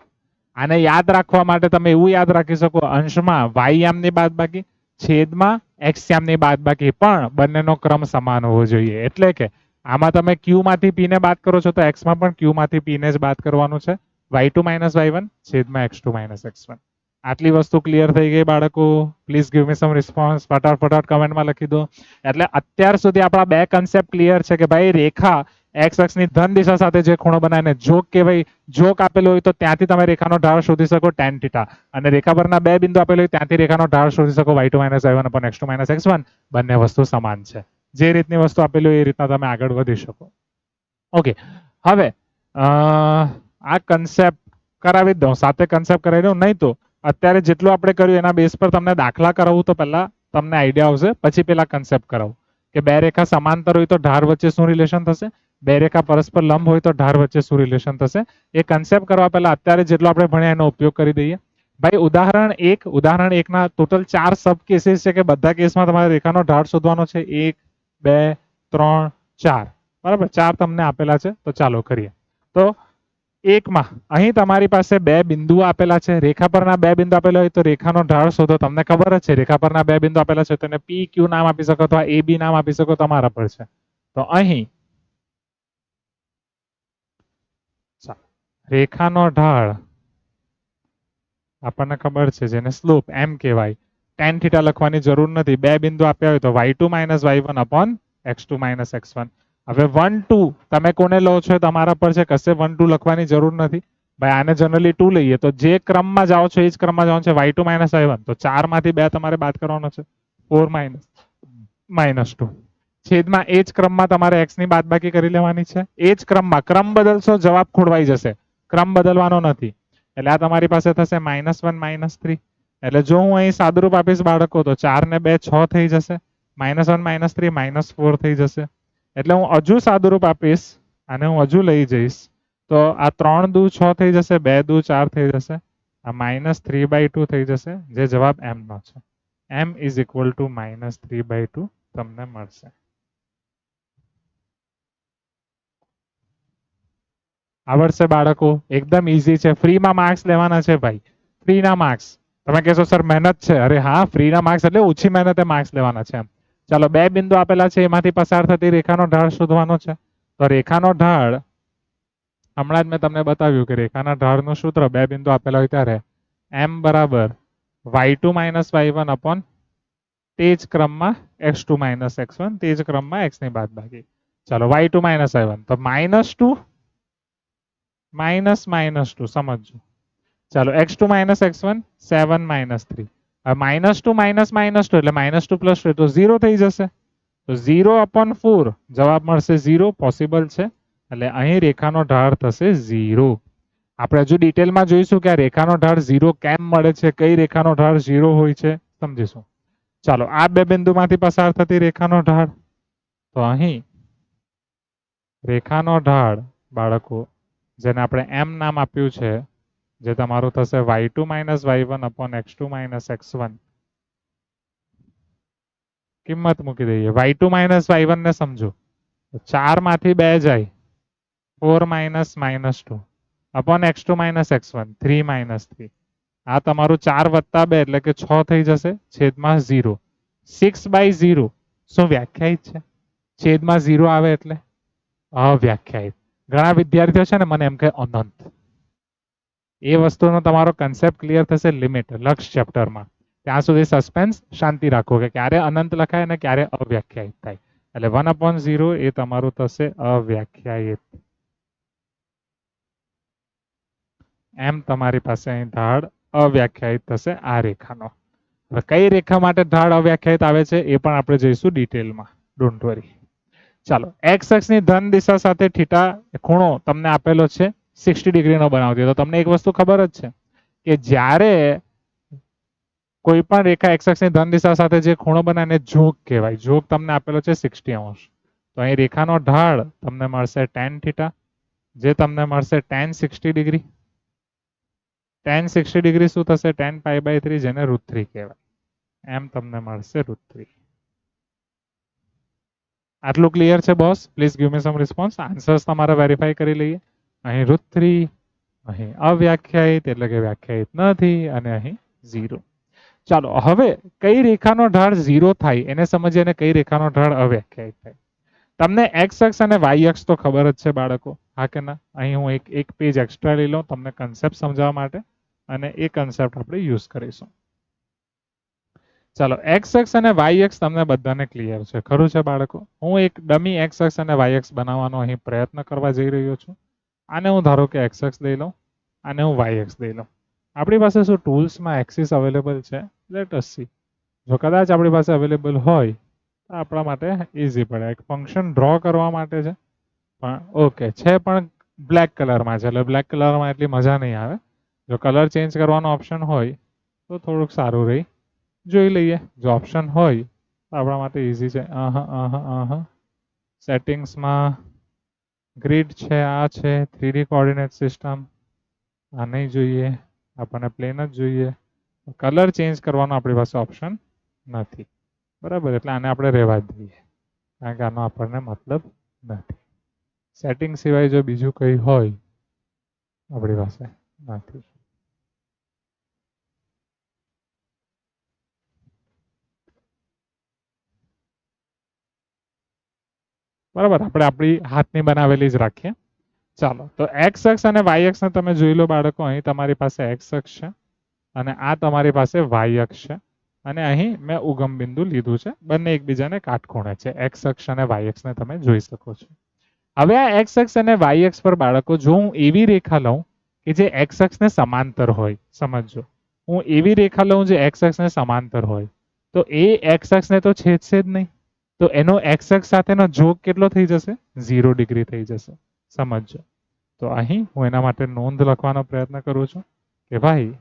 આને યાદ રાખવા માટે તમે એવું યાદ રાખી શકો, અંશમાં y યામની બાદબાકી, છેદમાં x યામની બાદબાકી, પણ બંનેનો ક્રમ સમાન હોવો જોઈએ. એટલે કે આમાં તમે q માંથી p ને બાદ કરો છો તો x માં પણ q માંથી p ને જ બાદ કરવાનું છે. y2 માઇનસ y1 છેદમાં x2 માઇનસ x1. આટલી વસ્તુ ક્લિયર થઈ ગઈ બાળકો? Please give me some response. ફટાફટ કમેન્ટમાં લખી દો. એટલે અત્યાર સુધી આપણા બે કન્સેપ્ટ ક્લિયર છે કે ભાઈ રેખા x અક્ષની ધન દિશા સાથે જે ખૂણો બનાવીને જોક કે ભાઈ જોક આપેલો હોય તો ત્યાંથી તમે રેખાનો ઢાળ શોધી શકો tan થીટા, અને રેખા પરના બે બિંદુ આપેલો હોય ત્યાંથી રેખાનો ઢાળ શોધી શકો y2 minus y1 upon x2 minus x1. બંને વસ્તુ સમાન છે. જે રીતની વસ્તુ આપેલી હોય એ રીતના તમે આગળ વધી શકો. ઓકે, હવે આ કન્સેપ્ટ કરાવી દઉં, સાથે કન્સેપ્ટ કરાવી દઉં. નહીં તો અત્યારે જેટલું આપણે કર્યું એના બેઝ પર તમને દાખલા કરાવું તો પહેલા તમને આઈડિયા આવશે, પછી પેલા કન્સેપ્ટ કરાવું કે બે રેખા સમાંતર હોય તો ઢાળ વચ્ચે શું રિલેશન થશે, બે રેખા પરસ્પર લંબ હોય તો ઢાળ વચ્ચે શું રિલેશન થશે. એ કન્સેપ્ટ કરવા પહેલા અત્યારે જેટલો આપણે ભણ્યા એનો ઉપયોગ કરી દઈએ. ભાઈ ઉદાહરણ એકના ટોટલ 4 સબ કેસીસ છે કે બધા કેસમાં તમારે રેખાનો ઢાળ શોધવાનો છે. 1, 2, 3, 4. બરાબર, 4 તમને આપેલા છે. તો ચાલો કરીએ. તો એકમાં અહીં તમારી પાસે બે બિંદુઓ આપેલા છે. રેખા પરના બે બિંદુ આપેલા હોય તો રેખાનો ઢાળ શોધો. તમને ખબર જ છે રેખા પરના બે બિંદુ આપેલા છે તો એને P Q નામ આપી શકો અથવા AB નામ આપી શકો, તમારા પર છે. તો અહીં રેખાનો ઢાળ આપણને ખબર છે જેને સ્લોપ m કહેવાય. tan થીટા લખવાની જરૂર નથી. બે બિંદુ આપ્યા હોય તો y2 minus y1 upon x2 minus x1. હવે 1 2 તમે કોને લો છો તમારા પર છે, કશે 1 2 લખવાની જરૂર નથી. ભાઈ આને જનરલી 2 લઈએ તો જે ક્રમમાં જાઓ છો એ જ ક્રમમાં જવાનું છે. y2 માઇનસ y1 તો 4 માંથી 2 તમારે બાદ કરવાનો છે. 4 માઇનસ 2 છેદમાં એ જ ક્રમમાં તમારે x ની બાદબાકી કરી લેવાની છે. એ જ ક્રમમાં, ક્રમ બદલશો જવાબ ખોરવાઈ જશે, ક્રમ બદલવાનો નથી. એટલે આ તમારી પાસે થશે -1 -3. એટલે જો હું અહીં સાદુરૂપ આપીશ બાળકો તો 4 ને 2 6 થઈ જશે. -1 -3 -4 થઈ જશે. એટલે હું હજુ સાદુરૂપ આપીશ અને હું હજુ લઈ જઈશ તો આ 3 દુ 6 થઈ જશે, 2 દુ 4 થઈ જશે, આ -3/2 થઈ જશે, જે જવાબ m નો છે. m ઇઝ ઇક્વલ ટુ -3/2 તમને મળશે. આવડશે બાળકો? એકદમ ઈઝી છે. ફ્રીમાં માર્ક્સ લેવાના છે ભાઈ, ફ્રીના માર્ક્સ. તમે કહેશો સર મહેનત છે. અરે હા, ફ્રીના માર્ક્સ એટલે ઓછી મહેનતે માર્ક્સ લેવાના છે એમ. ચાલો, બે બિંદુ આપેલા છે, એમાંથી પસાર થતી રેખાનો ઢાળ શોધવાનો છે. તો રેખાનો ઢાળ હમણાં જ મેં તમને બતાવ્યું કે રેખાના ઢાળનું સૂત્ર બે બિંદુ આપેલા હોય ત્યારે m બરાબર y2 માઇનસ y1 અપોન તે જ ક્રમમાં x2 માઇનસ x1, તે જ ક્રમમાં x ની બાદબાકી. ચાલો y2 માઇનસ y1, તો -2 -2 સમજો. ચાલો x2 માઇનસ x1 7 -3. હવે -2 -2 એટલે -2 + 2 તો 0 થઈ જશે. તો 0/4 જવાબ મળશે 0, પોસિબલ છે. એટલે અહીં રેખાનો ઢાળ થશે 0. આપણે હજુ ડિટેલમાં જોઈશું કે આ રેખાનો ઢાળ 0 કેમ મળે છે, કઈ રેખાનો ઢાળ 0 હોય છે, સમજીશું. ચાલો આ બે બિંદુમાંથી પસાર થતી રેખાનો ઢાળ, તો અહીં રેખાનો ઢાળ બાળકો જેને આપણે m નામ આપ્યું છે, જે તમારું થશે y2 minus y1 x2 minus x1. કિંમત મૂકી દઈએ. y2 માઇનસ y1 ને સમજો, 4 માંથી 2 જાય, 4 માઇનસ -2 x2 માઇનસ x1 3 -3. આ તમારું 4 વત્તા 2 એટલે કે 6 થઈ જશે, છેદમાં 0. 6/0 શું વ્યાખ્યાયિત છે? છેદમાં 0 આવે એટલે અવ્યાખ્યાયિત. ઘણા વિદ્યાર્થીઓ છે ને મને એમ કે અનંત. એ વસ્તુનો તમારો કન્સેપ્ટ ક્લિયર થશે લિમિટ લક્ષ ચેપ્ટરમાં. ત્યાં સુધી સસ્પેન્સ, શાંતિ રાખો કે ક્યારે અનંત લખાય અને ક્યારે અવ્યાખ્યાયિત થાય. એટલે 1/0 એ તમારું થશે અવ્યાખ્યાયિત. એમ તમારી પાસે અહીં ઢાળ અવ્યાખ્યાયિત થશે આ રેખાનો. હવે કઈ રેખા માટે ઢાળ અવ્યાખ્યાયિત આવે છે એ પણ આપણે જોઈશું ડિટેલમાં. Don't worry. ચાલો x અક્ષની ધન દિશા સાથે થીટા ખૂણો તમને આપેલો છે 60 ડિગ્રીનો બનાવતી. તો તમને એક વસ્તુ ખબર જ છે કે જ્યારે કોઈ પણ રેખા x અક્ષની ધન દિશા સાથે જે ખૂણો બને એને જોગ કહેવાય. જોગ તમને આપેલો છે 60°. તો અહીં રેખાનો ઢાળ તમને મળશે tan થીટા, જે તમને મળશે tan 60 ડિગ્રી. tan 60 ડિગ્રી શું થશે? tan π/3, જેને √3 કહેવાય. એમ તમને મળશે √3. આટલું ક્લિયર છે boss? Please give me some response. Answers તમારે વેરીફાઈ કરી લઈએ. અહીં √3, અહીં અવ્યાખ્યાયિત એટલે કે વ્યાખ્યાયિત નથી, અને અહીં 0. ચાલો હવે કઈ રેખાનો ઢાળ 0 થાય એને સમજીએ અને કઈ રેખાનો ઢાળ અવ્યાખ્યાયિત થાય. તમને x અક્ષ અને y અક્ષ તો ખબર જ છે બાળકો, હા કે ના? અહીં હું એક પેજ એક્સ્ટ્રા લઈ લઉં તમને કન્સેપ્ટ સમજાવવા માટે, અને એ કન્સેપ્ટ આપણે યુઝ કરીશું. ચાલો x અક્ષ અને y અક્ષ તમને બધાને ક્લિયર છે, ખરું છે બાળકો? હું એક ડમી x અક્ષ અને y અક્ષ બનાવવાનો અહીં પ્રયત્ન કરવા જઈ રહ્યો છું. આને હું ધારો કે x અક્ષ લઈ લઉં, આને હું y અક્ષ લઈ લઉં. આપણી પાસે શું ટૂલ્સમાં એક્સિસ અવેલેબલ છે? Let S C. જો કદાચ આપણી પાસે અવેલેબલ હોય તો આપણા માટે ઈઝી પડે. એક ફંક્શન ડ્રો કરવા માટે છે, પણ ઓકે છે, પણ બ્લેક કલરમાં છે, એટલે બ્લેક કલરમાં એટલી મજા નહીં આવે. જો કલર ચેન્જ કરવાનો ઓપ્શન હોય તો થોડુંક સારું રહી. જોઈ લઈએ. જો ઓપ્શન હોય તો આપણા માટે ઈઝી છે. સેટિંગ્સમાં ગ્રીડ છે, આ છે 3D કોઓર્ડિનેટ સિસ્ટમ. આ નહીં જોઈએ, આપણને પ્લેન જ જોઈએ. કલર ચેન્જ કરવાનો આપણી પાસે ઓપ્શન નથી, બરાબર? એટલે આને આપણે રહેવા જ દઈએ, કારણ કે આનો આપણને મતલબ નથી. સેટિંગ સિવાય જો બીજું કંઈ હોય આપણી પાસે નથી. બરાબર, આપણે આપણી હાથની બનાવેલી જ રાખીએ. ચાલો તો x અક્ષ અને y અક્ષને તમે જોઈ લો બાળકો. અહીં તમારી પાસે x અક્ષ છે અને આ તમારી પાસે y અક્ષ છે, અને અહીં મેં ઉગમ બિંદુ લીધું છે. બંને એકબીજાને કાટખૂણે છે. x અક્ષ અને y અક્ષને તમે જોઈ શકો છો. હવે આ x અક્ષ અને y અક્ષ પર બાળકો જો હું એવી રેખા લઉં કે જે x અક્ષને સમાંતર હોય, સમજો હું એવી રેખા લઉં જે x અક્ષને સમાંતર હોય, તો એ x અક્ષને તો છેદશે જ નહીં. તો એનો x અક્ષ સાથેનો જોગ કેટલો થઈ જશે? 0 ડિગ્રી થઈ જશે, સમજો. તો અહીં હું એના માટે નોંધ લખવાનો પ્રયત્ન કરું છું કે ભાઈ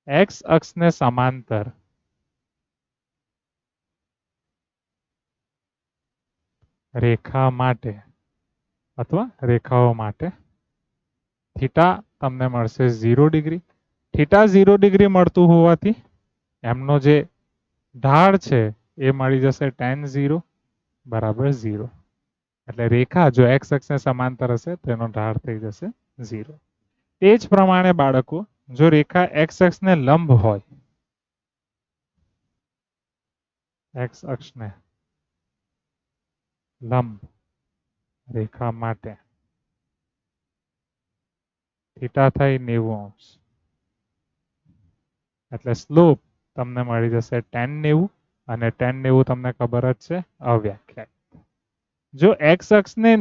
x અક્ષને સમાંતર રેખા માટે અથવા રેખાઓ માટે થીટા તમને મળશે 0 ડિગ્રી. થીટા 0 ડિગ્રી મળતું હોવાથી એમનો જે ઢાળ છે એ મળી જશે tan 0 બરાબર 0. એટલે રેખા જો x અક્ષને સમાંતર હશે તો એનો ઢાળ થઈ જશે 0. તે જ પ્રમાણે બાળકો જો રેખા x અક્ષને લંબ હોય, x અક્ષને લંબ રેખા માટે થીટા થાય 90°. એટલે સ્લોપ તમને મળી જશે tan 90 અને tan 90 તમને ખબર જ છે અવ્યાખ્યાયિત. જો x અક્ષને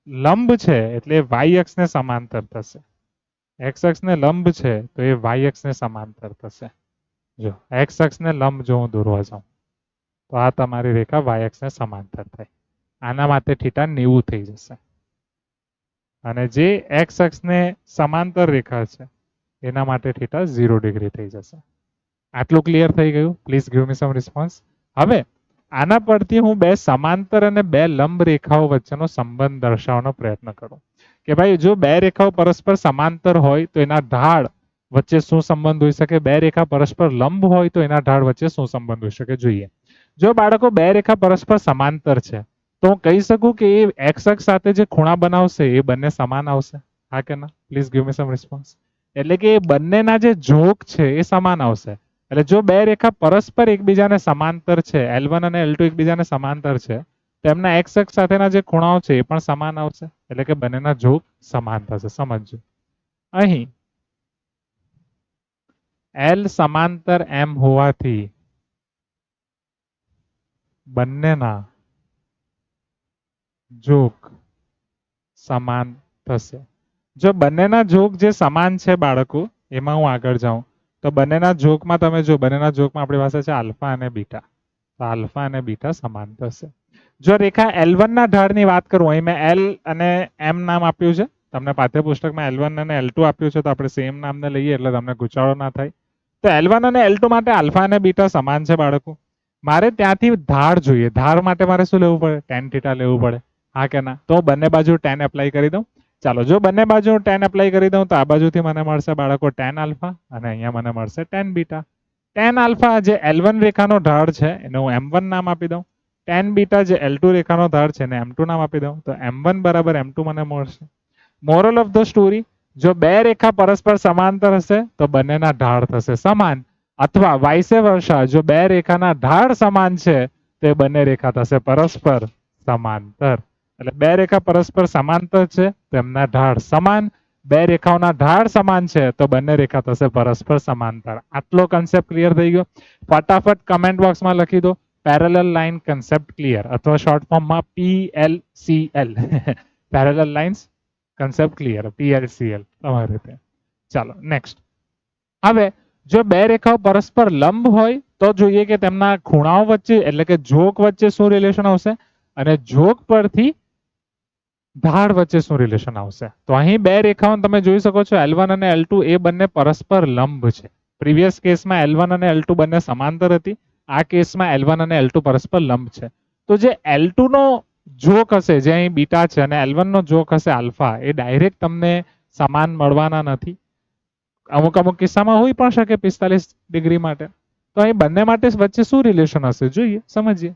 લંબ છે એટલે y અક્ષને સમાંતર થશે. x અક્ષને લંબ છે તો એ y અક્ષને સમાંતર થશે. જો x અક્ષને લંબ જો હું દોરવા જાઉં તો આ તમારી રેખા y અક્ષને સમાંતર થાય. આના માટે થીટા 90 થઈ જશે. અને જે x અક્ષને સમાંતર રેખા છે એના માટે થીટા 0 ડિગ્રી થઈ જશે. આટલું ક્લિયર થઈ ગયું? Please give me some response. હવે આના પરથી હું બે સમાંતર અને બે લંબ રેખાઓ વચ્ચેનો સંબંધ દર્શાવવાનો પ્રયત્ન કરું કે ભાઈ જો બે રેખાઓ પરસ્પર સમાંતર હોય તો એના ઢાળ વચ્ચે શું સંબંધ હોઈ શકે? બે રેખા પરસ્પર લંબ હોય તો એના ઢાળ વચ્ચે શું સંબંધ હોઈ શકે? જોઈએ. જો બાળકો બે રેખા પરસ્પર સમાંતર છે તો હું કહી શકું કે એ x અક્ષ સાથે જે ખૂણા બનાવશે એ બંને સમાન આવશે. હા કે ના? Please give me some response. એટલે કે બંનેના જે ઝોક છે એ સમાન આવશે. એટલે જો બે રેખા પરસ્પર એકબીજાને સમાંતર છે, L1 અને L2 એકબીજાને સમાંતર છે, તો એમના x અક્ષ સાથેના જે ખૂણાઓ છે એ પણ સમાન આવશે. એટલે કે બંનેના ઝોક સમાન થશે. સમજજો. અહીં L સમાંતર M હોવાથી બંનેના ઝોક સમાન થશે. જો બંનેના ઝોક જે સમાન છે બાળકો, એમાં હું આગળ જાઉં તો બંનેના ઝોકમાં તમે જો બંનેના ઝોકમાં આપણી પાસે છે આલ્ફા અને બીટા. તો આલ્ફા અને બીટા સમાન થશે. જો રેખા L1 ના ઢાળની વાત કરું, અહીં મેં L અને M નામ આપ્યું છે. તમને પાઠ્યપુસ્તકમાં L1 અને L2 આપ્યું છે તો આપણે સેમ નામને લઈએ એટલે તમને ગૂંચવાડો ના થાય. તો L1 અને L2 માટે આલ્ફા અને બીટા સમાન છે બાળકો. મારે ત્યાંથી ઢાળ જોઈએ. ઢાળ માટે મારે શું લેવું પડે? tan થીટા લેવું પડે. હા કે ના? તો બંને બાજુ tan એપ્લાય કરી દઉં. ચાલો, જો બંને બાજુ tan એપ્લાય કરી દઉં તો આ બાજુથી મને મળશે બાળકો tan આલ્ફા અને અહીંયા મને મળશે tan બીટા. tan આલ્ફા જે L1 રેખાનો ઢાળ છે એને હું M1 નામ આપી દઉં. tan બીટા જે L2 રેખાનો ઢાળ છે એને M2 નામ આપી દઉં. તો M1 બરાબર M2 મને મળશે. મોરલ ઓફ ધ સ્ટોરી, જો બે રેખા પરસ્પર સમાંતર હશે તો બંનેના ઢાળ થશે સમાન, અથવા વાઇસે વર્સા, જો બે રેખાના ઢાળ સમાન છે તો એ બંને રેખા થશે પરસ્પર સમાંતર. એટલે બે રેખા પરસ્પર સમાંતર છે તો એમના ઢાળ સમાન. બે રેખાઓના ઢાળ સમાન છે તો બંને રેખા થશે પરસ્પર સમાંતર. આટલો કન્સેપ્ટ ક્લિયર થઈ ગયો? ફટાફટ કમેન્ટ બોક્સમાં લખી દો પેરેલલ લાઇન કન્સેપ્ટ ક્લિયર, અથવા શોર્ટ ફોર્મમાં PLCL. Parallel lines concept clear, PLCL તમારી રીતે. ચાલો નેક્સ્ટ. હવે જો બે રેખાઓ પરસ્પર લંબ હોય તો જોઈએ કે તેમના ખૂણાઓ વચ્ચે એટલે કે ઝોક વચ્ચે શું રિલેશન આવશે, અને ઝોક પરથી ઢાળ વચ્ચે શું રિલેશન આવશે. તો અહીં બે રેખાઓ તમે જોઈ શકો છો L1 અને L2 એ બંને પરસ્પર લંબ છે. પ્રીવિયસ કેસમાં L1 અને L2 બંને સમાંતર હતી. આ કેસમાં L1 અને L2 પરસ્પર લંબ છે. તો જે L2 નો ઝોક હશે જે અહીં બીટા છે અને L1 નો ઝોક હશે આલ્ફા, એ ડાયરેક્ટ તમને સમાન મળવાના નથી. અમુક અમુક કિસ્સામાં હોઈ પણ શકે 45 ડિગ્રી માટે. તો અહીં બંને માટે વચ્ચે શું રિલેશન હશે જોઈએ, સમજીએ.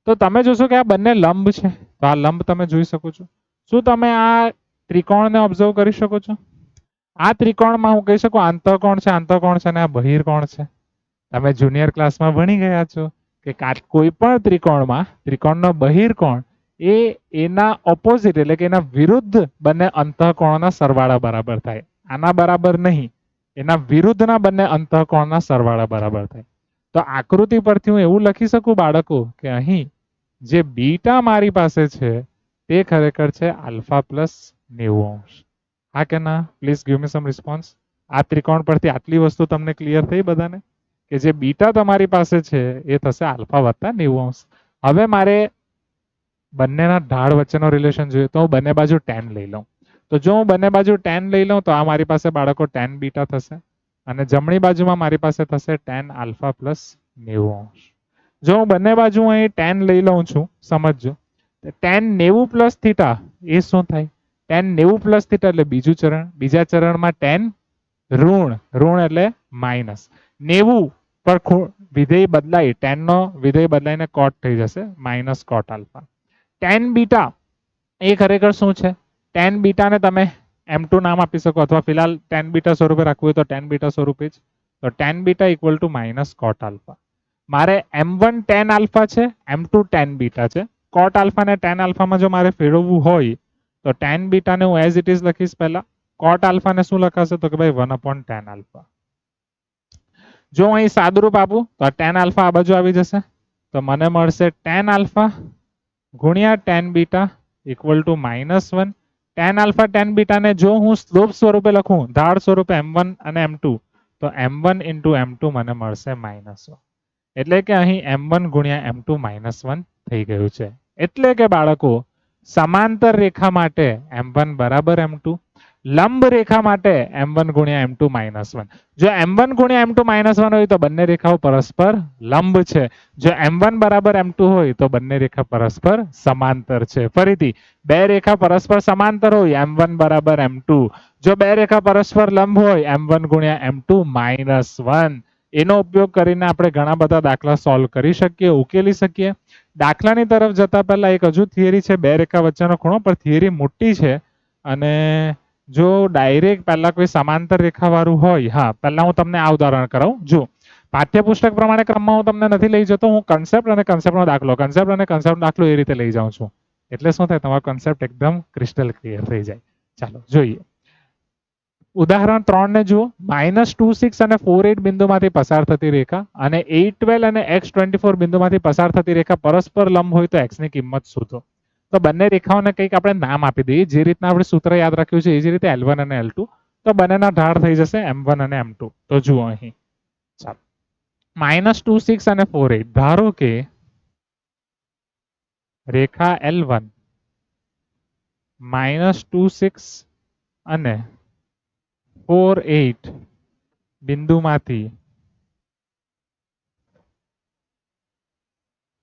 તો તમે જોશો કે આ બંને લંબ છે. તો આ લંબ તમે જોઈ શકો છો. શું તમે આ ત્રિકોણને ઓબ્ઝર્વ કરી શકો છો? આ ત્રિકોણમાં હું કહી શકું આંતરકોણ છે, આંતરકોણ છે, અને આ બહિર્કોણ છે. તમે જુનિયર ક્લાસમાં ભણી ગયા છો કે કોઈ પણ ત્રિકોણમાં ત્રિકોણનો બહિર્કોણ એ એના ઓપોઝિટ એટલે કે એના વિરુદ્ધ બંને અંતઃકોણના સરવાળા બરાબર થાય. આના બરાબર નહીં, એના વિરુદ્ધના બંને અંતઃકોણના સરવાળા બરાબર થાય. તો આકૃતિ પરથી હું એવું લખી શકું બાળકો કે અહીં જે બીટા મારી પાસે છે તે ખરેખર છે આલ્ફા પ્લસ 90°. હા કે ના? Please give me some response. આ ત્રિકોણ પરથી આટલી વસ્તુ તમને ક્લિયર થઈ બધાને કે જે બીટા તમારી પાસે છે એ થશે આલ્ફા વત્તા 90°. હવે મારે બંનેના ઢાળ વચ્ચેનો રિલેશન જોઈએ તો હું બંને બાજુ tan લઈ લઉં. તો જો હું બંને બાજુ tan લઈ લઉં તો આ મારી પાસે બાળકો tan બીટા થશે, અને જમણી બાજુમાં મારી પાસે થશે tan આલ્ફા પ્લસ 90°. જો હું બંને બાજુ અહીં tan લઈ લઉં છું, સમજજો, tan 90 પ્લસ થીટા એ શું થાય? tan 90 પ્લસ થીટા એટલે બીજું ચરણ. બીજા ચરણમાં tan ઋણ, ઋણ એટલે માઇનસ 90 પર વિધેય બદલાય, tan નો વિધેય બદલાઈને cot થઈ જશે, minus cot alpha. tan beta એ ખરેખર શું છે? tan બીટાને તમે M2 નામ આપી શકો, અથવા ફિલહાલ tan બીટા સ્વરૂપે રાખવું હોય તો tan બીટા સ્વરૂપે જ. તો tan beta equal to minus cot alpha. મારે M1 tan આલ્ફા છે, M2 tan બીટા છે. cot આલ્ફા ને tan આલ્ફામાં જો મારે ફેરવવું હોય તો tan બીટાને હું એઝ ઇટ ઇઝ લખીશ પહેલા. cot આલ્ફાને શું લખાશે તો કે ભાઈ 1/tan આલ્ફા. જો અહીં સાદુરૂપ આપું તો tan આલ્ફા આ બાજુ આવી જશે, તો મને મળશે tan આલ્ફા ગુણ્યા tan beta equal to -1. tan alpha tan beta ને જો હું સ્લોપ સ્વરૂપે લખું, ઢાળ સ્વરૂપે m1 અને m2, તો m1 into m2 મને મળશે -1. એટલે કે અહીં m1 ગુણ્યા m2 -1 થઈ ગયું છે. એટલે કે બાળકો સમાંતર રેખા માટે m1 બરાબર m2, લંબ રેખા માટે m1 ગુણ્યા m2 -1. જો m1 ગુણ્યા m2 -1 હોય તો બંને રેખાઓ પરસ્પર લંબ છે. જો m1 બરાબર m2 હોય તો બંને રેખા પરસ્પર સમાંતર છે. ફરીથી બે રેખા પરસ્પર સમાંતર હોય m1 બરાબર m2. જો બે રેખા પરસ્પર લંબ હોય m1 ગુણ્યા m2 -1. એનો ઉપયોગ કરીને આપણે ઘણા બધા દાખલા સોલ્વ કરી શકીએ, ઉકેલી શકીએ. દાખલાની તરફ જતા પહેલા એક હજુ થિયરી છે બે રેખા વચ્ચેનો ખૂણો, પણ થિયરી મોટી છે અને જો ડાયરેક્ટ પહેલા કોઈ સમાંતર રેખા વાળું હોય, હા પહેલા હું તમને આ ઉદાહરણ કરાવું. જો પાઠ્યપુસ્તક પ્રમાણે ક્રમમાં હું તમને નથી લઈ જતો, હું કન્સેપ્ટ અને કન્સેપ્ટનો દાખલો એ રીતે લઈ જાઉં છું. એટલે શું થાય, તમારો કન્સેપ્ટ એકદમ ક્રિસ્ટલ ક્લિયર થઈ જાય. ચાલો જોઈએ. ઉદાહરણ 3 ને જુઓ. -2, 6 અને 4, 8 બિંદુમાંથી પસાર થતી રેખા અને 8, 12 અને x24 બિંદુમાંથી પસાર થતી રેખા પરસ્પર લંબ હોય તો x ની કિંમત શોધો. તો બંને રેખાઓને કંઈક આપણે નામ આપી દઈએ. જે રીતના આપણે સૂત્ર યાદ રાખ્યું છે એ જ રીતે L1 અને L2. તો બંનેના ઢાળ થઈ જશે m1 અને m2. તો જુઓ અહીં. ચાલો. -2, 6 અને 4, 8. ધારો કે રેખા L1 -2, 6 અને 4, 8 બિંદુમાંથી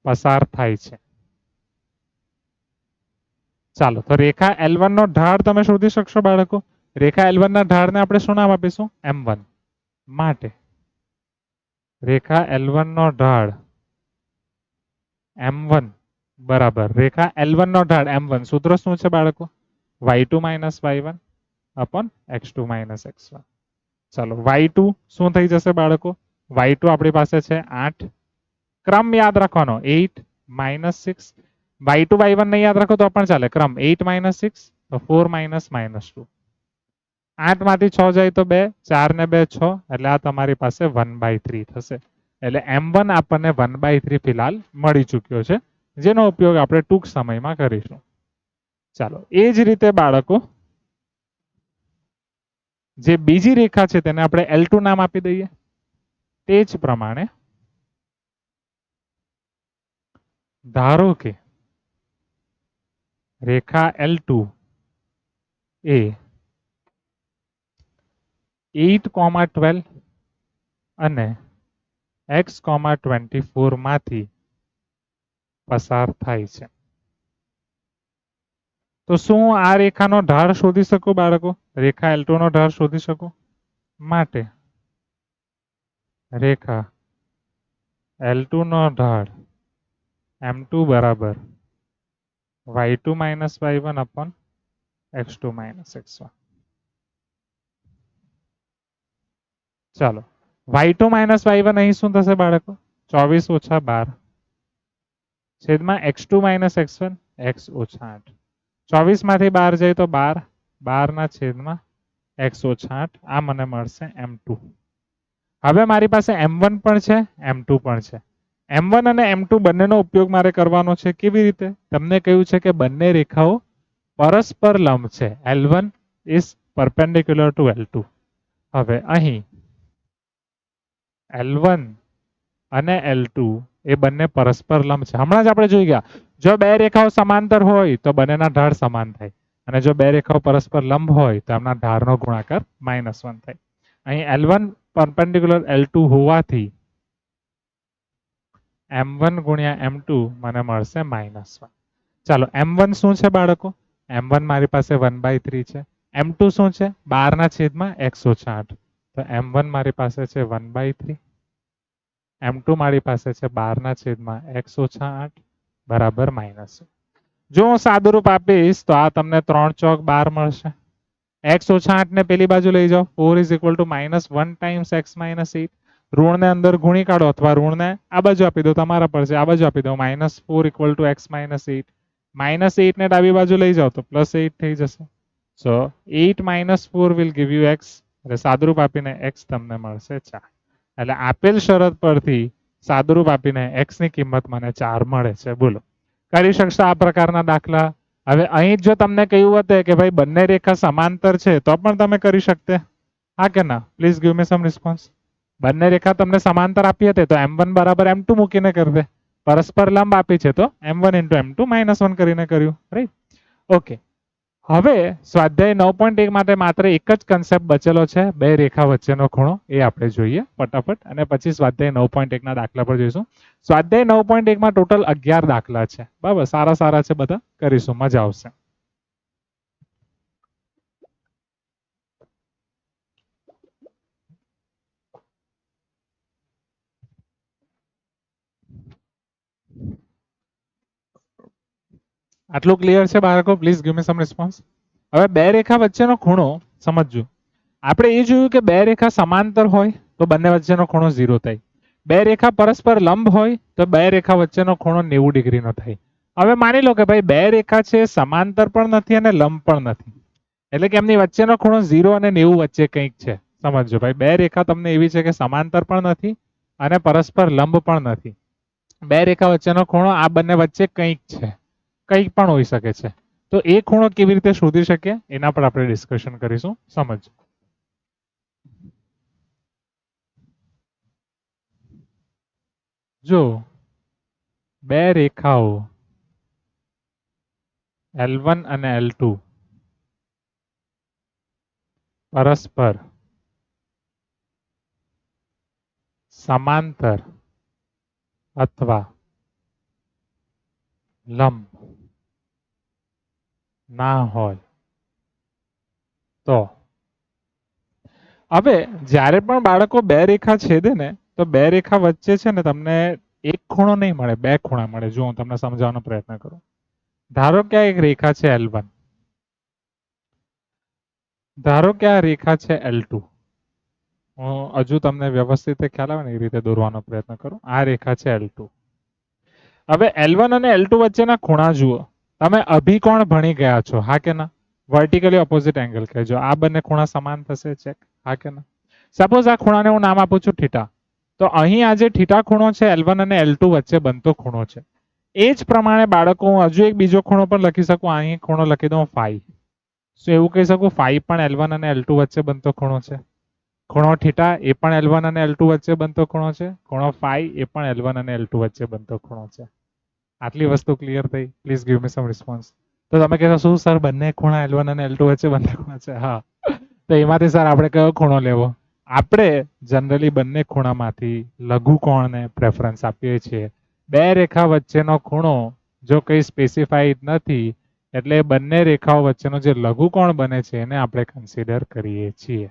પસાર થાય છે. ચાલો, તો રેખા L1 નો ઢાળ તમે શોધી શકશો બાળકો? રેખા L1 ના ઢાળને આપણે શું નામ આપીશું? m1. માટે રેખા L1 નો ઢાળ m1 બરાબર રેખા L1 નો ઢાળ m1. સૂત્ર શું છે બાળકો? y2 y1 upon x2 x1. ચાલો, y2 શું થઈ જશે બાળકો? y2 આપણી પાસે છે 8. ક્રમ યાદ રાખવાનો 8 -6. y2 y1 નહીં યાદ રાખો તો પણ ચાલે. ક્રમ 8 -6 તો 4 -2. 8 માંથી 6 જાય તો 2, 4 ને 2 6, એટલે આ તમારી પાસે 1/3 થશે. એટલે m1 આપણને 1/3 ફિલહાલ મળી ચૂક્યો છે, જેનો ઉપયોગ આપણે ટૂંક સમયમાં કરીશું. ચાલો, એ જ રીતે બાળકો જે બીજી રેખા છે તેને આપણે L2 નામ આપી દઈએ. તે જ પ્રમાણે ધારો કે રેખા L2 એ 8, 12 અને x, 24 માંથી પસાર થાય છે. તો શું આ રેખાનો ઢાળ શોધી શકું બાળકો? રેખા L2 નો ઢાળ શોધી શકું? માટે રેખા L2 નો ઢાળ m2 બરાબર y2 y1 upon x2 x1. ચાલો, y2 y1 અહીં શું થશે બાળકો? 24 - 12 છેદમાં x2 x1 x - 8. 24 માંથી 12 જાય તો 12, 12 ના છેદમાં x - 8. આ મને મળશે m2. હવે મારી પાસે m1 પણ છે, m2 પણ છે. m1 અને m2 બંનેનો ઉપયોગ મારે કરવાનો છે. કેવી રીતે? તમને કહ્યું છે કે બંને રેખાઓ પરસ્પર લંબ છે. L1 is perpendicular to L2. હવે અહીં L1 અને L2 એ બંને પરસ્પર લંબ છે. હમણાં જ આપણે જોઈ ગયા, જો બે રેખાઓ સમાંતર હોય તો બંનેના ઢાળ સમાન થાય, અને જો બે રેખાઓ પરસ્પર લંબ હોય તો એમના ઢાળનો ગુણાકાર -1 થાય. અહીં L1 perpendicular L2 હોવાથી m1 ગુણ્યા m2 મને મળશે -1. ચાલો, m1 શું છે બાળકો? m1 મારી પાસે 1/3 છે. m2 શું છે? 12 ના છેદમાં x - 8. તો m1 મારી પાસે છે 1/3. m2 મારી પાસે છે 12 ના છેદમાં x - 8 બરાબર -1. જો હું સાદુરૂપ આપીશ તો આ તમને 3 ચોક 12 મળશે. x - 8 ને પેલી બાજુ લઈ જાઓ. 4 is equal to -1 times x - 8. ઋણ ને અંદર ગુણી કાઢો અથવા ઋણ ને આ બાજુ આપી દો, તમારા પર છે. આ બાજુ આપી દો. -4 equal to x - 8. -8 ને ડાબી બાજુ લઈ જાઓ તો +8 થઈ જશે. સો 8 - 4 will give you x. એટલે સાદુરૂપ આપીને x તમને મળશે 4. એટલે આપેલ શરત પરથી સાદુરૂપ આપીને x ની કિંમત મને 4 મળે છે. બોલો કરી શકશો આ પ્રકારના દાખલા? હવે અહીં જો તમને કહ્યું હોત કે ભાઈ બંને રેખા સમાંતર છે તો પણ તમે કરી શકતે, હા કે ના? Please give me some response. બંને રેખા તમને સમાંતર આપી હતી તો m1 બરાબર m2 મૂકીને કરી દે. પરસ્પર લંબ આપી છે તો m1 into m2 -1 કરીને કર્યું, રાઈટ? ઓકે, હવે સ્વાધ્યાય 9.1 માટે માત્ર એક જ કન્સેપ્ટ બચેલો છે, બે રેખા વચ્ચેનો ખૂણો. એ આપણે જોઈએ ફટાફટ અને પછી સ્વાધ્યાય 9.1 ના દાખલા પર જોઈશું. સ્વાધ્યાય 9.1 માં ટોટલ 11 દાખલા છે. બરાબર, સારા સારા છે, બધા કરીશું, મજા આવશે. આટલું ક્લિયર છે બાળકો? Please give me some response. હવે બે રેખા વચ્ચેનો ખૂણો સમજજો. આપણે એ જોયું કે બે રેખા સમાંતર હોય તો બંને વચ્ચેનો ખૂણો 0 થાય. બે રેખા પરસ્પર લંબ હોય તો બે રેખા વચ્ચેનો ખૂણો 90 ડિગ્રીનો થાય. હવે માની લો કે ભાઈ બે રેખા છે, સમાંતર પણ નથી અને લંબ પણ નથી, એટલે કે એમની વચ્ચેનો ખૂણો 0 અને 90 વચ્ચે કંઈક છે. સમજો ભાઈ, બે રેખા તમને એવી છે કે સમાંતર પણ નથી અને પરસ્પર લંબ પણ નથી. બે રેખા વચ્ચેનો ખૂણો આ બંને વચ્ચે કંઈક છે, કંઈક પણ હોઈ શકે છે. તો એ ખૂણો કેવી રીતે શોધી શકીએ એના પર આપણે ડિસ્કશન કરીશું. સમજો. જો બે રેખાઓ L1 અને L2 પરસ્પર સમાંતર અથવા લંબ ના હોય તો હવે જ્યારે પણ બાળકો બે રેખા છેદે ને તો બે રેખા વચ્ચે છે ને તમને એક ખૂણો નહીં મળે, બે ખૂણા મળે. જો હું તમને સમજાવવાનો પ્રયત્ન કરું. ધારો કે આ એક રેખા છે L1, ધારો કે આ રેખા છે L2. હું હજુ તમને વ્યવસ્થિત ખ્યાલ આવે ને એ રીતે દોરવાનો પ્રયત્ન કરું. આ રેખા છે L2. હવે L1 અને L2 વચ્ચેના ખૂણા જુઓ. તમે અભિકોણ ભણી ગયા છો, હા કે ના? વર્ટિકલી ઓપોઝિટ એંગલ કહેજો. આ બંને ખૂણા સમાન થશે, ચેક, હા કે ના? સપોઝ આ ખૂણાને હું નામ આપું છું થીટા, તો અહીં આ જે થીટા ખૂણો છે L1 અને L2 વચ્ચે બનતો ખૂણો છે. એ જ પ્રમાણે બાળકો હું હજુ એક બીજો ખૂણો પણ લખી શકું. અહીં ખૂણો લખી દઉં ફાઈ. શું એવું કહી શકું ફાઈ પણ L1 અને L2 વચ્ચે બનતો ખૂણો છે? ખૂણો થીટા એ પણ L1 અને L2 વચ્ચે બનતો ખૂણો છે. ખૂણો ફાઈ એ પણ L1 અને L2 વચ્ચે બનતો ખૂણો છે. આટલી વસ્તુ ક્લિયર થઈ? Please give me some response. તો તમે કહેશો શું સર બંને ખૂણા L1 અને L2 વચ્ચે બનતા ખૂણા છે? હા, તો એમાંથી સર આપણે કયો ખૂણો લેવો? આપણે જનરલી બંને ખૂણામાંથી લઘુકોણને પ્રેફરન્સ આપીએ છીએ. બે રેખા વચ્ચેનો ખૂણો જો કંઈ સ્પેસિફાઈડ નથી, એટલે બંને રેખાઓ વચ્ચેનો જે લઘુકોણ બને છે એને આપણે કન્સિડર કરીએ છીએ.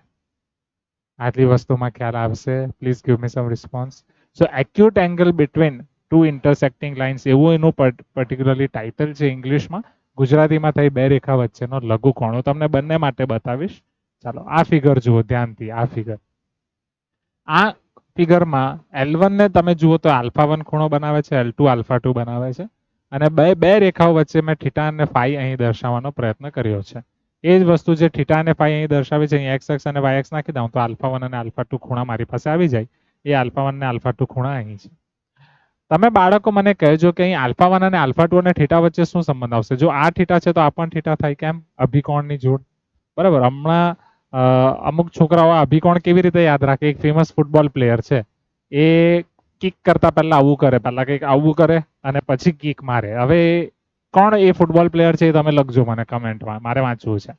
આટલી વસ્તુમાં ખ્યાલ આવશે? Please give me some response. So acute angle between two intersecting lines, એવું એનું પર્ટિક્યુલરલી ટાઇટલ છે ઇંગ્લિશમાં. ગુજરાતીમાં થઈ બે રેખા વચ્ચેનો લઘુકોણ. હું તમને બંને માટે બતાવીશ. ચાલો આ ફિગર જુઓ ધ્યાનથી. આ ફિગર, આ ફિગરમાં L1 ને તમે જુઓ તો α1 ખૂણો બનાવે છે, L2 α2 બનાવે છે. અને બે રેખાઓ વચ્ચે મેં થીટા અને ફાઈ અહીં દર્શાવવાનો પ્રયત્ન કર્યો છે. એ જ વસ્તુ જે થીટા અને ફાઈ અહીં દર્શાવે છે, અહીં એક્સ અક્ષ અને વાય અક્ષ નાખી દઉં તો α1 અને α2 ખૂણા મારી પાસે આવી જાય. એ α1 અને α2 ખૂણા અહીં છે. તમે બાળકો મને કહેજો કે અહીં α1 અને α2 અને થીટા વચ્ચે શું સંબંધ આવશે? જો આ થીટા છે તો આ પણ થીટા થાય. કેમ? અભિકોણની જોડ. બરાબર. હમણાં અમુક છોકરાઓ અભિકોણ કેવી રીતે યાદ રાખે? એક ફેમસ ફૂટબોલ પ્લેયર છે, એ કિક કરતા પહેલા આવું કરે, પહેલા કંઈક આવું કરે અને પછી કિક મારે. હવે કોણ એ ફૂટબોલ પ્લેયર છે એ તમે લખજો મને કમેન્ટમાં, મારે વાંચવું છે.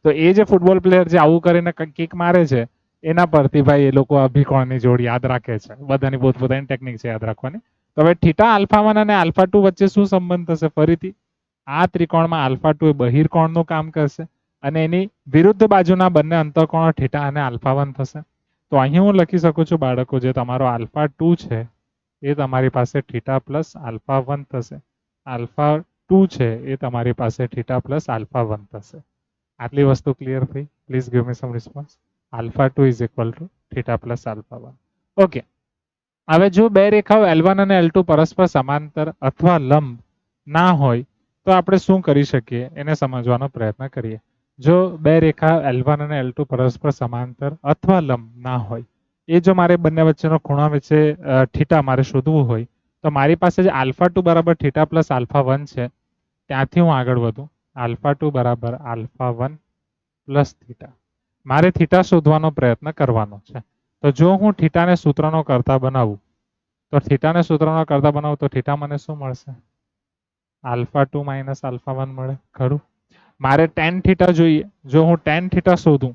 તો એ જે ફૂટબોલ પ્લેયર જે આવું કરીને કિક મારે છે, એના પરથી ભાઈ એ લોકો અભિકોણની જોડ યાદ રાખે છે. બધાની પોતપોતાની ટેકનિક છે યાદ રાખવાની. તો હવે થીટા α1 અને α2 વચ્ચે શું સંબંધ થશે? ફરીથી આ ત્રિકોણમાં α2 એ બહિર્કોણનું કામ કરશે અને એની વિરુદ્ધ બાજુના બંને અંતઃકોણો થીટા અને α1 થશે. તો અહીં હું લખી શકું છું બાળકો, જે તમારો α2 છે એ તમારી પાસે થીટા પ્લસ α1 થશે. α2 છે એ તમારી પાસે થીટા પ્લસ α1 થશે. આટલી વસ્તુ ક્લિયર થઈ? Please give me some response. α2 is equal to theta plus α1. Okay, હવે જો બે રેખાઓ L1 અને L2 પરસ્પર સમાંતર અથવા લંબ ના હોય તો આપણે શું કરી શકીએ એને સમજવાનો પ્રયત્ન કરીએ. જો બે રેખા L1 અને L2 પરસ્પર સમાંતર અથવા લંબ ના હોય, એ જો મારે બંને વચ્ચેનો ખૂણા વચ્ચે થીટા મારે શોધવું હોય તો મારી પાસે જે આલ્ફા ટુ બરાબર થીટા પ્લસ આલ્ફા 1 છે ત્યાંથી હું આગળ વધું. આલ્ફા ટુ બરાબર આલ્ફા 1 પ્લસ થીટા. મારે થીટા શોધવાનો પ્રયત્ન કરવાનો છે. તો જો હું થીટાને સૂત્રનો કરતા બનાવું તો થીટાને સૂત્રનો કરતા બનાવું તો થીટા મને શું મળશે? આલ્ફા ટુ માઇનસ આલ્ફા 1 મળે ખરું. મારે ટેન થીટા જોઈએ. જો હું ટેન થીટા શોધું,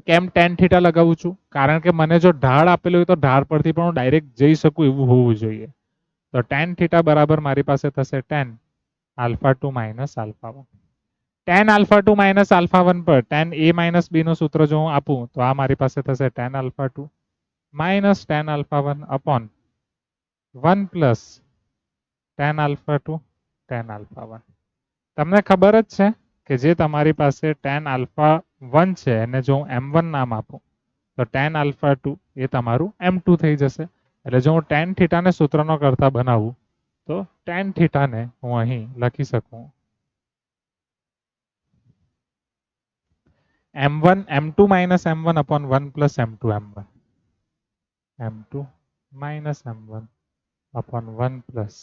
કેમ ટેન થીટા લગાવું છું? કારણ કે મને જો ઢાળ આપેલું હોય તો ઢાળ પરથી પણ હું ડાયરેક્ટ જઈ શકું એવું હોવું જોઈએ. તો ટેન થીટા બરાબર મારી પાસે થશે tan alpha two minus alpha 1. Tan alpha two minus alpha 1 પર ટેન એ માઇનસ બી નું સૂત્ર જો હું આપું તો આ મારી પાસે થશે tan alpha 2 minus ten alpha 1 upon 1 plus ten alpha 2 ten alpha 1. તમને ખબર જ છે કે જે તમારી પાસે ટેન આલ્ફા 1 છે એને જો હું m1 નામ આપું તો ટેન આલ્ફા 2 એ તમારું m2 થઈ જશે. એટલે જો હું ટેન થીટાને સૂત્રનો કરતા બનાવું તો ટેન થીટાને હું અહીં લખી શકું m1 m2 minus m1 upon 1 plus m2 m1. m2 minus m1 upon 1 plus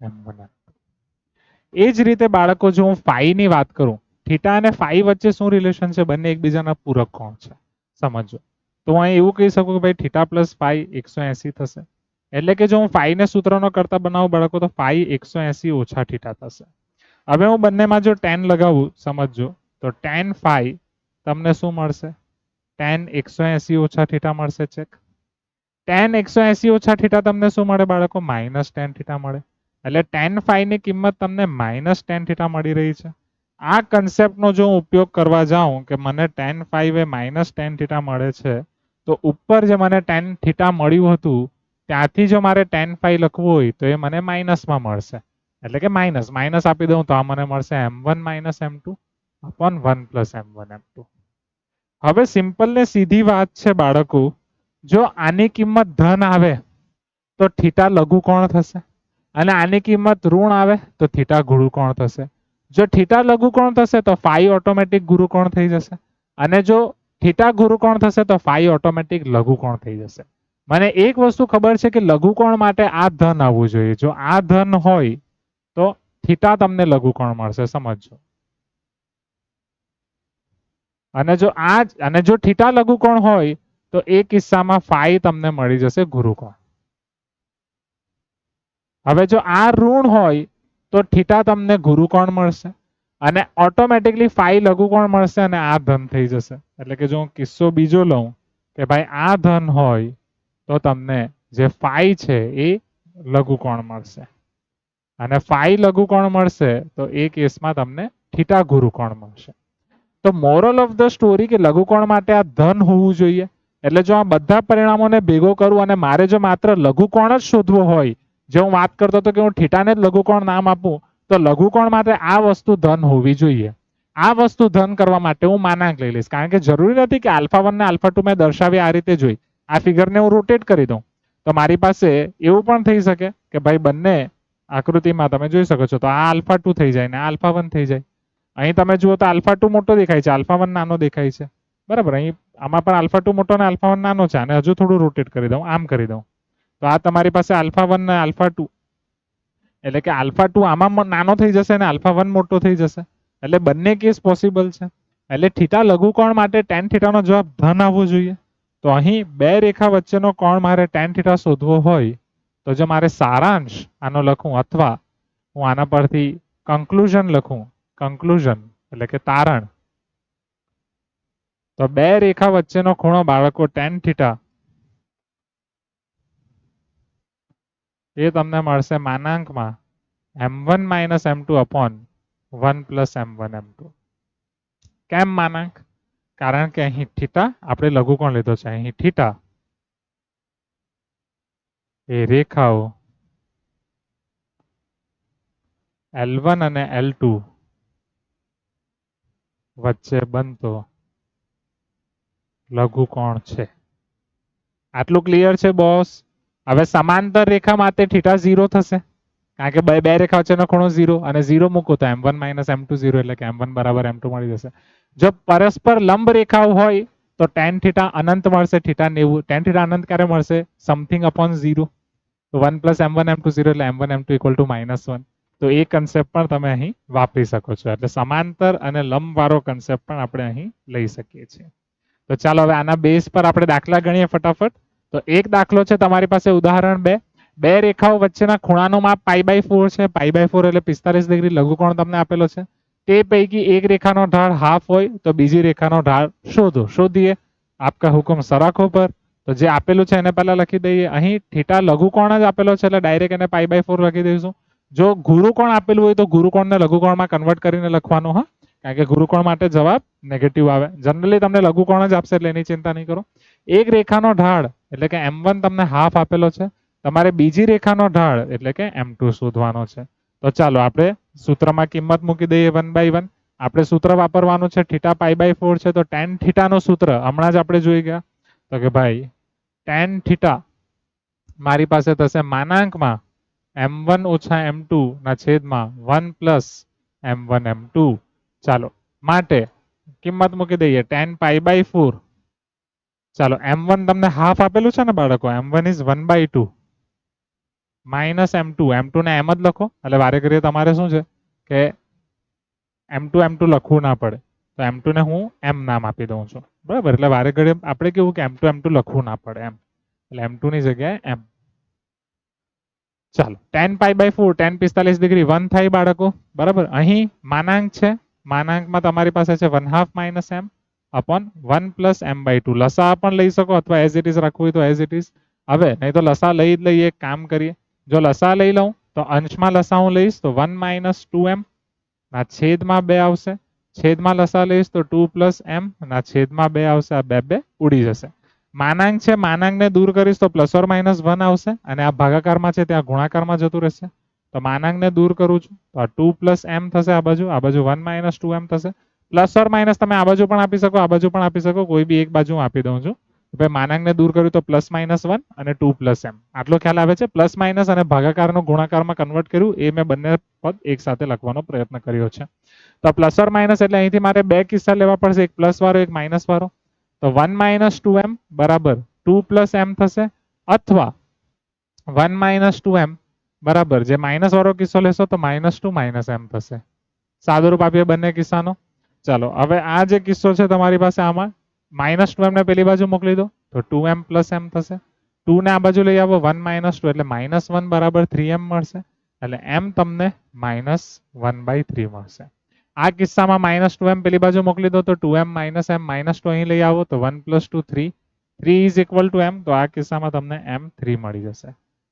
m1 m2. એ જ રીતે બાળકો જો હું ફાઈ ની વાત કરું, થીટા અને ફાઈ વચ્ચે શું રિલેશન છે? બંને એકબીજાના પૂરક કોણ છે સમજો. તો હું અહીં એવું કહી શકું કે ભાઈ થીટા પ્લસ ફાઈ 180 થશે. એટલે કે જો હું ફાઈ ને સૂત્રનો કરતા બનાવું બાળકો તો ફાઈ 180 ઓછા થીટા થશે. હવે હું બંનેમાં જો ટેન લગાવું સમજો તો ટેન ફાઈ તમને શું મળશે? ટેન 180 ઓછા થીટા મળશે. ચેક. ટેન 180 ઓછા થીટા તમને શું મળે બાળકો? માઇનસ ટેન થીટા મળે. એટલે ટેન ફાઈ ની કિંમત તમને માઇનસ ટેન થીટા મળી રહી છે. આ કન્સેપ્ટનો જો હું ઉપયોગ કરવા જાઉં કે મને ટેન ફાઈવ એ માઇનસ ટેન થીટા મળે છે તો ઉપર જે મને ટેન થીટા મળ્યું હતું ત્યાંથી જો મારે ટેન ફાઈ લખવું હોય તો એ મને માઇનસમાં મળશે. એટલે કે માઇનસ માઇનસ આપી દઉં તો આ મને મળશે m1 minus m2 upon 1 plus m1 m2. હવે સિમ્પલ ને સીધી વાત છે બાળકો, જો આની કિંમત ધન આવે તો થીટા લઘુ કોણ થશે અને આની કિંમત ઋણ આવે તો થીટા ગુરુ કોણ થશે. જો થીટા લઘુ કોણ થશે તો ફાઈ ઓટોમેટિક ગુરુ કોણ થઈ જશે અને જો થીટા ગુરુ કોણ થશે તો ફાઈ ઓટોમેટિક લઘુ કોણ થઈ જશે. મને એક વસ્તુ ખબર છે કે લઘુ કોણ માટે આ ધન આવવું જોઈએ. જો આ ધન હોય તો થીટા તમને લઘુ કોણ મળશે સમજો. અને જો થીટા લઘુ કોણ હોય તો એ કિસ્સામાં ફાઈ તમને મળી જશે ગુરુ કોણ. હવે જો આ ઋણ હોય તો થીટા તમને ગુરુ કોણ મળશે અને ઓટોમેટિકલી ફાઈ લઘુ કોણ મળશે અને આ ધન થઈ જશે. એટલે કે જો હું કિસ્સો બીજો લઉં કે ભાઈ આ ધન હોય તો તમને જે ફાઈ છે એ લઘુ કોણ મળશે અને ફાઈ લઘુ કોણ મળશે તો એ કેસમાં તમને થીટા ગુરુ કોણ મળશે. તો મોરલ ઓફ ધ સ્ટોરી કે લઘુકોણ માટે આ ધન હોવું જોઈએ. એટલે જો આ બધા પરિણામોને ભેગો કરું અને મારે જો માત્ર લઘુકોણ જ શોધવો હોય, જે હું વાત કરતો હતો કે હું થીટાને જ લઘુકોણ નામ આપું તો લઘુકોણ માટે આ વસ્તુ ધન હોવી જોઈએ. આ વસ્તુ ધન કરવા માટે હું માનાંક લઈ લઈશ. કારણ કે જરૂરી નથી કે આલ્ફા 1 ને આલ્ફા 2 મેં દર્શાવી આ રીતે જોઈ. આ ફિગરને હું રોટેટ કરી દઉં તો મારી પાસે એવું પણ થઈ શકે કે ભાઈ બંને આકૃતિમાં તમે જોઈ શકો છો તો આ આલ્ફા 2 થઈ જાય ને આલ્ફા 1 થઈ જાય. અહીં તમે જુઓ તો આલ્ફા 2 મોટો દેખાય છે, આલ્ફા 1 નાનો દેખાય છે. બરાબર. અહીં આમાં પણ આલ્ફા 2 મોટો અને આલ્ફા 1 નાનો છે. અને હજુ થોડું રોટેટ કરી દઉં, આમ કરી દઉં તો આ તમારી પાસે આલ્ફા 1 ને આલ્ફા 2 એટલે કે આલ્ફા 2 આમાં નાનો થઈ જશે અને આલ્ફા 1 મોટો થઈ જશે. એટલે બંને કેસ પોસિબલ છે. એટલે થીટા લઘુકોણ માટે ટેન થીટાનો જવાબ ધન આવવો જોઈએ. તો અહીં બે રેખા વચ્ચેનો કોણ મારે ટેન થીટા શોધવો હોય તો જો મારે સારાંશ આનો લખું અથવા હું આના પરથી કન્ક્લુઝન લખું, કન્ક્લુઝન એટલે કે તારણ, તો બે રેખા વચ્ચેનો ખૂણો બાળકો ટેન થીટા એ તમને મળશે માનાંકમાં m1 minus m2 upon 1 plus m1 m2. કેમ માનાંક? કારણ કે અહીં થીટા આપણે લઘુકોણ લીધો છે. અહીં થીટા એ રેખાઓ L1 અને L2 વચ્ચે બનતો લઘુકોણ છે. આટલું ક્લિયર છે બોસ? હવે સમાંતર રેખા માટે થીટા 0 થશે કારણ કે બે રેખા વચ્ચેનો ખૂણો 0 અને 0 મૂકો તો m1 માઇનસ m2 0 એટલે કે m1 બરાબર m2 મળી જશે. જો પરસ્પર લંબ રેખાઓ હોય તો tan થીટા અનંત મળશે, થીટા 90, tan થીટા અનંત ક્યારે મળશે? Something upon 0. તો 1 પ્લસ m1 m2 0 એટલે m1 m2 ઇક્વલ ટુ -1. તો એ કન્સેપ્ટ પણ તમે અહીં વાપરી શકો છો. એટલે સમાંતર અને લંબ વાળો કન્સેપ્ટ પણ આપણે અહીં લઈ શકીએ છીએ. તો ચાલો હવે આના બેઝ પર આપણે દાખલા ગણીએ ફટાફટ. તો એક દાખલો છે તમારી પાસે, ઉદાહરણ 2. બે રેખાઓ વચ્ચેના ખૂણાનું માપ π/4 છે. π/4 એટલે 45 ડિગ્રી લઘુકોણ તમને આપેલો છે. તે પૈકી એક રેખાનો ઢાળ હાફ હોય તો બીજી રેખાનો ઢાળ શોધો. શોધીએ આપકા હુકમ સરાખો પર. તો જે આપેલું છે એને પહેલા લખી દઈએ. અહીં થીટા લઘુકોણ જ આપેલો છે એટલે ડાયરેક્ટ એને π/4 લખી દઈશું. જો ગુરુકોણ આપેલું હોય તો ગુરુકોણને લઘુકોણમાં કન્વર્ટ કરીને લખવાનું. હા, કારણ કે ગુરુકોણ માટે જવાબ નેગેટિવ આવે. જનરલી તમને લઘુકોણ જ આપશે એટલે એની ચિંતા નહીં કરો. એક રેખાનો ઢાળ એટલે કે m1 તમને હાફ આપેલો છે. તમારે બીજી રેખાનો ઢાળ એટલે કે m2 શોધવાનો છે. તો ચાલો આપણે સૂત્રમાં કિંમત મૂકી દઈએ 1/1. આપણે સૂત્ર વાપરવાનું છે, થીટા π/4 છે તો tan થીટાનું સૂત્ર હમણાં જ આપણે જોઈ ગયા. તો કે ભાઈ tan થીટા મારી પાસે થશે માનાંકમાં m1 ઓછા m2 ના છેદમાં 1 પ્લસ m1 m2. ચાલો માટે કિંમત મૂકી દઈએ tan π/4. ચાલો m1 તમને હાફ આપેલું છે ને બાળકો, m1 is 1/2 minus m2. m2 ને એમ જ લખો એટલે વારે ઘડીએ તમારે શું છે કે m2 લખવું ના પડે. તો m2 ને હું m નામ આપી દઉં છું, બરાબર. એટલે વારે ઘડીએ આપણે કેવું કે m2 લખવું ના પડે એમ. એટલે m2 ની જગ્યાએ m. ચાલો tan π/4, tan 45 ડિગ્રી 1 થાય બાળકો, બરાબર. અહીં માનાંક છે, માનાંકમાં તમારી પાસે છે 1/2 minus m upon 1 plus m/2. લસા પણ લઈ શકો અથવા એઝ ઇટ ઇઝ રાખવું હોય તો એઝ ઇટ ઇઝ. હવે નહીં તો લસા લઈ જ લઈએ. એક કામ કરીએ, જો લસા લઈ લઉં તો અંશમાં લસા હું લઈશ તો 1 માઇનસ 2m ના છેદમાં 2 આવશે. છેદમાં લસા લઈશ તો 2 પ્લસ m ના છેદમાં 2 આવશે. આ 2 ઉડી જશે. માનાંક છે, માનાંકને દૂર કરીશ તો પ્લસ ઓર માઇનસ 1 આવશે અને આ ભાગાકારમાં છે ત્યાં ગુણાકારમાં જતું રહેશે. તો માનાંકને દૂર કરું છું તો આ 2 પ્લસ m થશે. આ બાજુ 1 માઇનસ 2m થશે. પ્લસ ઓર માઇનસ તમે આ બાજુ પણ આપી શકો, આ બાજુ પણ આપી શકો, કોઈ બી એક બાજુ હું આપી દઉં છું. ભાઈ માનાંકને દૂર કર્યું તો પ્લસ માઇનસ 1 અને 2 પ્લસ m. આટલો ખ્યાલ આવે છે. પ્લસ માઇનસ અને ભાગાકારનો ગુણાકારમાં કન્વર્ટ કર્યું એ મેં બંને પદ એક સાથે લખવાનો પ્રયત્ન કર્યો છે. તો પ્લસ ઓર માઇનસ એટલે અહીંથી મારે બે કિસ્સા લેવા પડશે, એક પ્લસ વાળો એક માઇનસ વાળો. તો 1 માઇનસ 2m બરાબર 2 પ્લસ m થશે, અથવા 1 માઇનસ 2m બરાબર જે માઇનસ વાળો કિસ્સો લેશો તો -2 માઇનસ m થશે. સાદુરૂપ આપીએ બંને કિસ્સાનો. ચાલો હવે આ જે કિસ્સો છે તમારી પાસે, આમાં -2m ને પેલી બાજુ મોકલી દો તો 2m પ્લસ m થશે. 2 ને આ બાજુ લઈ આવો 1 માઇનસ 2 એટલે -1 બરાબર 3m મળશે. એટલે m તમને -1/3 મળશે. આ કિસ્સામાં -2m પેલી બાજુ મોકલી દો તો 2m માઇનસ m -2 અહીં લઈ આવો તો 1 plus 2 3. 3 is equal two m. તો આ કિસ્સામાં તમને m 3 મળી જશે.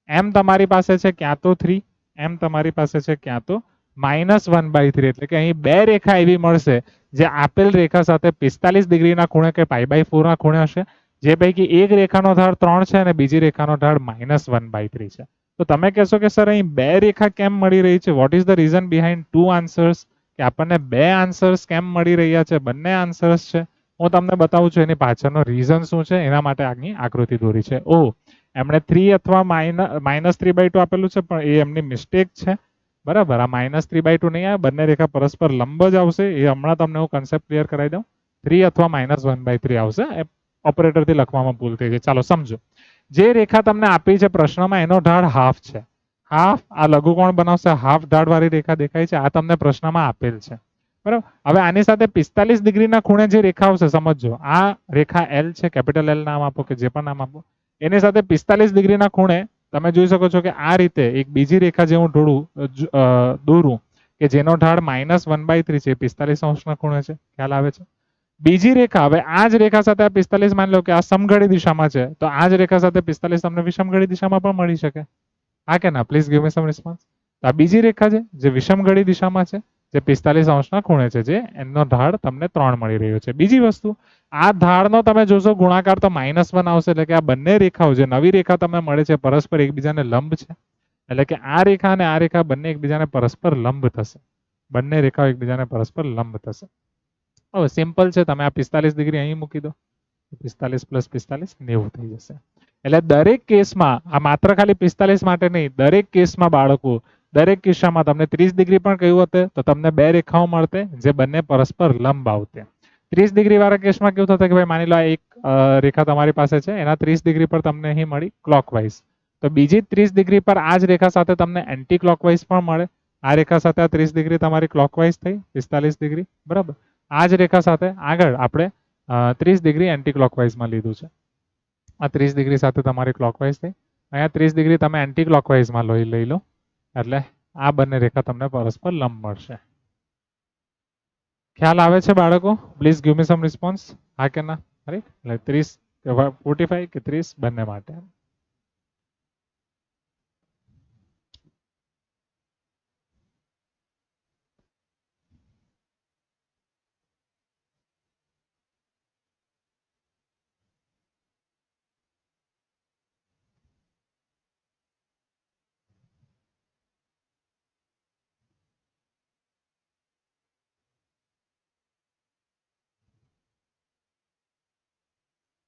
m તમારી પાસે છે ક્યાં તો 3, m તમારી પાસે છે ક્યાં તો -1/3. એટલે કે અહીં બે રેખા એવી મળશે જે આપેલ રેખા સાથે 45 ડિગ્રીના ખૂણે કે π/4 ના ખૂણે હશે. જે પૈકી એક રેખાનો ઢાળ 3 છે અને બીજી રેખાનો ઢાળ -1/3 છે. તો તમે કહેશો કે સર અહીં બે રેખા કેમ મળી રહી છે? What is the reason behind two answers? કે આપણને બે આન્સર્સ કેમ મળી રહ્યા છે? બંને આન્સર્સ છે. હું તમને બતાવું છું એની પાછળનો રીઝન શું છે. એના માટે આગની આકૃતિ દોરી છે. એમણે 3 અથવા -3/2 આપેલું છે પણ એ એમની મિસ્ટેક છે, બરાબર. આ -3/2 નહીં આવે, બંને રેખા પરસ્પર લંબ જ આવશે. એ હમણાં તમને હું કન્સેપ્ટ ક્લિયર કરાવી દઉં. 3 અથવા -1/3 આવશે. ઓપરેટરથી લખવામાં ભૂલ થઈ ગઈ. ચાલો સમજો. જે રેખા તમને આપી છે પ્રશ્નમાં એનો ઢાળ હાફ છે. હાફ આ લઘુકોણ બનાવશે, હાફ ઢાળ વાળી રેખા દેખાય છે. આ તમને પ્રશ્નમાં આપેલ છે, બરાબર. હવે આની સાથે 45 ડિગ્રીના ખૂણે જે રેખા આવશે, સમજો આ રેખા L છે, કેપિટલ L નામ આપો કે જે પણ નામ આપો. એની સાથે 45 ડિગ્રીના ખૂણે તમે જોઈ શકો છો કે આ રીતે એક બીજી રેખા જે હું દોરું કે જેનો ઢાળ -1/3 છે, 45 અંશના ખૂણે છે. ખ્યાલ આવે છે? બીજી રેખા, હવે આ જ રેખા સાથે આ 45 માની લો કે આ સમઘડી દિશામાં છે, તો આ જ રેખા સાથે 45 તમને વિષમઘડી દિશામાં પણ મળી શકે. હા કે ના? Please give me some response. આ બીજી રેખા છે જે વિષમઘડી દિશામાં છે, જે 45 અંશના ખૂણે છે, જે એનો ઢાળ તમને 3 મળી રહ્યો છે. બીજી વસ્તુ, આ ઢાળનો તમે જોશો ગુણાકાર તો -1 આવશે. એટલે કે આ બંને રેખાઓ જે નવી રેખા તમને મળે છે પરસ્પર એકબીજાને લંબ છે. એટલે કે આ રેખા અને આ રેખા બંને એકબીજાને પરસ્પર લંબ થશે. બંને રેખાઓ એકબીજાને પરસ્પર લંબ થશે. હવે સિમ્પલ છે, તમે આ 45 ડિગ્રી અહીં મૂકી દો, 45 + 45 90 થઈ જશે. એટલે દરેક કેસમાં, આ માત્ર ખાલી 45 માટે નહીં, દરેક કેસમાં બાળકો, દરેક કિસ્સામાં તમને 30 ડિગ્રી પણ કહ્યું હોત તો તમને બે રેખાઓ મળતે જે બંને પરસ્પર લંબ આવતે. 30 ડિગ્રી વાળા કેસમાં કેવું થશે કે ભાઈ માની લો આ એક રેખા તમારી પાસે છે, એના 30 ડિગ્રી પર તમને અહીં મળી ક્લોકવાઇઝ, તો બીજી 30 ડિગ્રી પર આ જ રેખા સાથે તમને એન્ટી ક્લોકવાઇઝ પણ મળે. આ રેખા સાથે આ 30 ડિગ્રી તમારી ક્લોકવાઇઝ થઈ 45 ડિગ્રી, બરાબર. આ જ રેખા સાથે આગળ આપણે 30 ડિગ્રી એન્ટી ક્લોકવાઇઝમાં લીધું છે. આ 30 ડિગ્રી સાથે તમારી ક્લોકવાઇઝ થઈ, અહીંયા 30 ડિગ્રી તમે એન્ટી ક્લોકવાઇઝમાં લઈ લો, એટલે આ બંને રેખા તમને પરસ્પર લંબ મળશે. ખ્યાલ આવે છે બાળકો? Please give me some response. હા કે ના? રાઈટ, એટલે 30 45 કે 30 બંને માટે.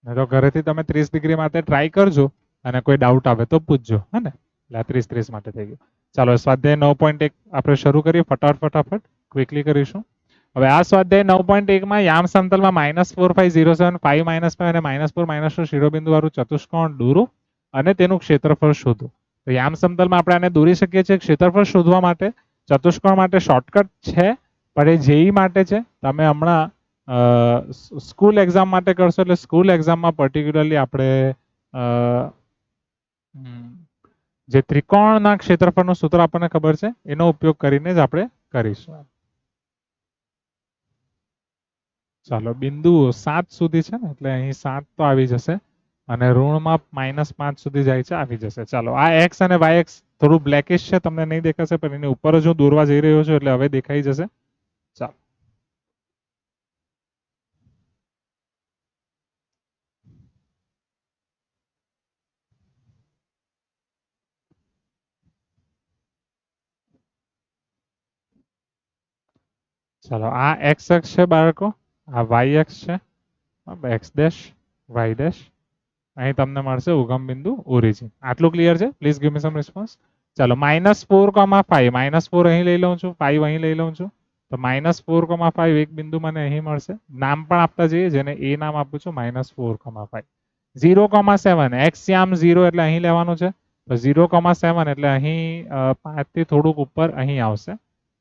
તો ઘરેથી તમે 30 ડિગ્રી માટે ટ્રાય કરજો અને કોઈ ડાઉટ આવે તો પૂછજો, હે ને? એટલે 30 માટે થઈ ગયું. ચાલો સ્વાધ્યાય 9.1 આપણે શરૂ કરીએ ફટાફટ ક્વિકલી કરીશું. હવે આ સ્વાધ્યાય 9.1 માં યામ સમતલમાં -4507 5 -5 અને -4 - 2 શિરોબિંદુ વાળું ચતુષ્કોણ દોરો અને તેનું ક્ષેત્રફળ શોધો. તો યામ સમતલમાં આપણે આને દોરી શકીએ છીએ. ક્ષેત્રફળ શોધવા માટે ચતુષ્કોણ માટે શોર્ટકટ છે, પણ એ જેઈ માટે છે. તમે હમણાં સ્કૂલ એક્ઝામ માટે કરશો એટલે સ્કૂલ એક્ઝામમાં પર્ટિક્યુલરલી આપણે જે ત્રિકોણના ક્ષેત્રફળનું સૂત્ર આપણને ખબર છે એનો ઉપયોગ કરીને જ આપણે કરીશું. ચાલો બિંદુઓ 7 સુધી છે ને, એટલે અહીં 7 તો આવી જશે અને ઋણમાં -5 સુધી જાય છે, આવી જશે. ચાલો આ એક્સ અને વાય એક્સ થોડું બ્લેકિશ છે, તમને નહીં દેખાશે, પણ એની ઉપર જ હું દોરવા જઈ રહ્યો છું એટલે હવે દેખાઈ જશે. ચાલો ચાલો આ એક્સ અક્ષ છે બાળકો, આ વાય અક્ષ છે, એક્સ ડેશ વાય ડેશ. અહીં તમને મળશે ઉગમ બિંદુ ઓરિજિન. આટલું ક્લિયર છે? Please give me some response. ચાલો -4,5 -4 અહીં લઈ લઉં છું, 5 અહીં લઈ લઉં છું, તો -4,5 એક બિંદુ મને અહીં મળશે. નામ પણ આપતા જઈએ, જેને એ નામ આપું છું -4,5. 0,7 એક્સ યામ 0 એટલે અહીં લેવાનું છે, તો 0,7 એટલે અહીં 5 થી થોડુંક ઉપર અહીં આવશે.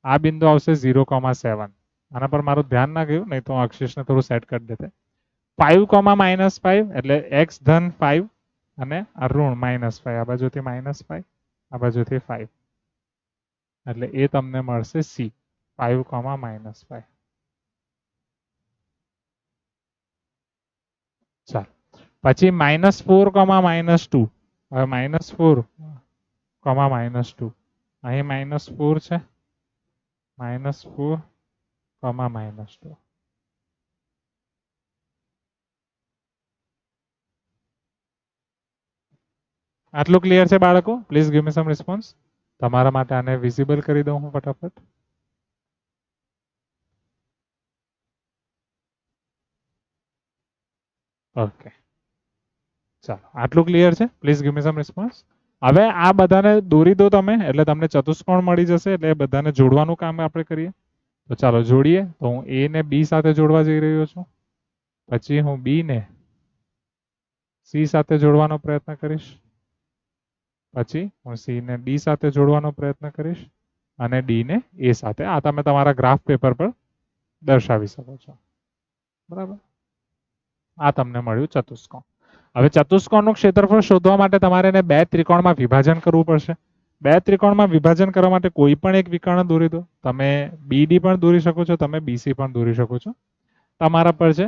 આ બિંદુ આવશે 0,7. આના પર મારું ધ્યાન ના ગયું, નહીં તો હું અક્ષિસને થોડું સેટ કરી દેતે. 5, -5 એટલે એક્સ ધન 5 અને આ ઋણ -5, આ બાજુથી -5 આ બાજુથી 5 એટલે એ તમને મળશે સી. 5, -5. ચાલો પછી -4, -2. હવે -4, -2 અહીં -4 છે, -4, -2. આટલું ક્લિયર છે બાળકો? Please give me some response. તમારા માટે આને વિઝિબલ કરી દઉં હું ફટાફટ. ઓકે ચાલો આટલું ક્લિયર છે? Please give me some response. હવે આ બધાને દોરી દો તમે, એટલે તમને ચતુષ્કોણ મળી જશે. એટલે એ બધાને જોડવાનું કામ આપણે કરીએ. તો ચાલો જોડીએ. તો હું એ ને બી સાથે જોડવા જઈ રહ્યો છું, પછી હું બી ને સી સાથે જોડવાનો પ્રયત્ન કરીશ, પછી હું સી ને ડી સાથે જોડવાનો પ્રયત્ન કરીશ અને ડી ને એ સાથે. આ તમે તમારા ગ્રાફ પેપર પર દર્શાવી શકો છો, બરાબર. આ તમને મળ્યું ચતુષ્કોણ. હવે ચતુષ્કોણનું ક્ષેત્રફળ શોધવા માટે તમારે એને બે ત્રિકોણમાં વિભાજન કરવું પડશે. બે ત્રિકોણમાં વિભાજન કરવા માટે કોઈ પણ એક વિકર્ણ દોરી દો. તમે બીડી પણ દોરી શકો છો, તમે બીસી પણ દોરી શકો છો, તમારા પર છે.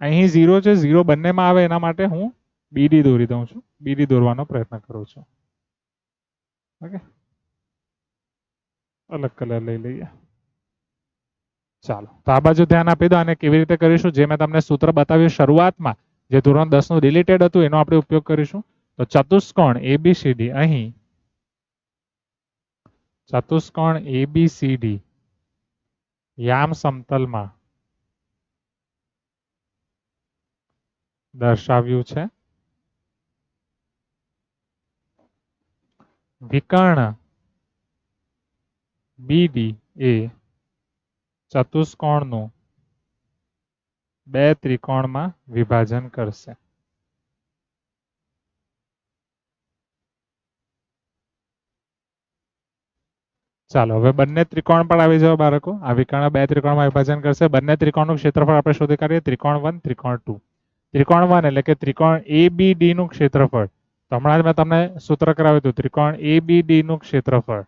અહીં 0 છે, 0 બંનેમાં આવે એના માટે હું બીડી દોરી દઉં છું, બીડી દોરવાનો પ્રયત્ન કરું છું. ઓકે, અલગ કલર લઈ લઈએ. ચાલો તો આ બાજુ ધ્યાન આપી દો. અને કેવી રીતે કરીશું, જે મેં તમને સૂત્ર બતાવ્યું શરૂઆતમાં, જે ધોરણ 10 નું રિલેટેડ હતું, એનો આપણે ઉપયોગ કરીશું. તો ચતુષ્કોણ એબીસીડી, અહીં ચતુષ્કોણ એબીસીડી યામ સમતલમાં દર્શાવ્યું છે. વિકર્ણ બીડી એ ચતુષ્કોણનું બે ત્રિકોણમાં વિભાજન કરશે. ચાલો હવે બંને ત્રિકોણ પર આવી જાઓ બાળકો. આ વિકર્ણ બે ત્રિકોણમાં વિભાજન કરશે. બંને ત્રિકોણનું ક્ષેત્રફળ આપણે શોધી કાઢીએ. ત્રિકોણ 1, ત્રિકોણ 2. ત્રિકોણ 1 એટલે કે ત્રિકોણ ABD નું ક્ષેત્રફળ. તો હમણાં જ મેં તમને સૂત્ર કરાવ્યું હતું. ત્રિકોણ ABD નું ક્ષેત્રફળ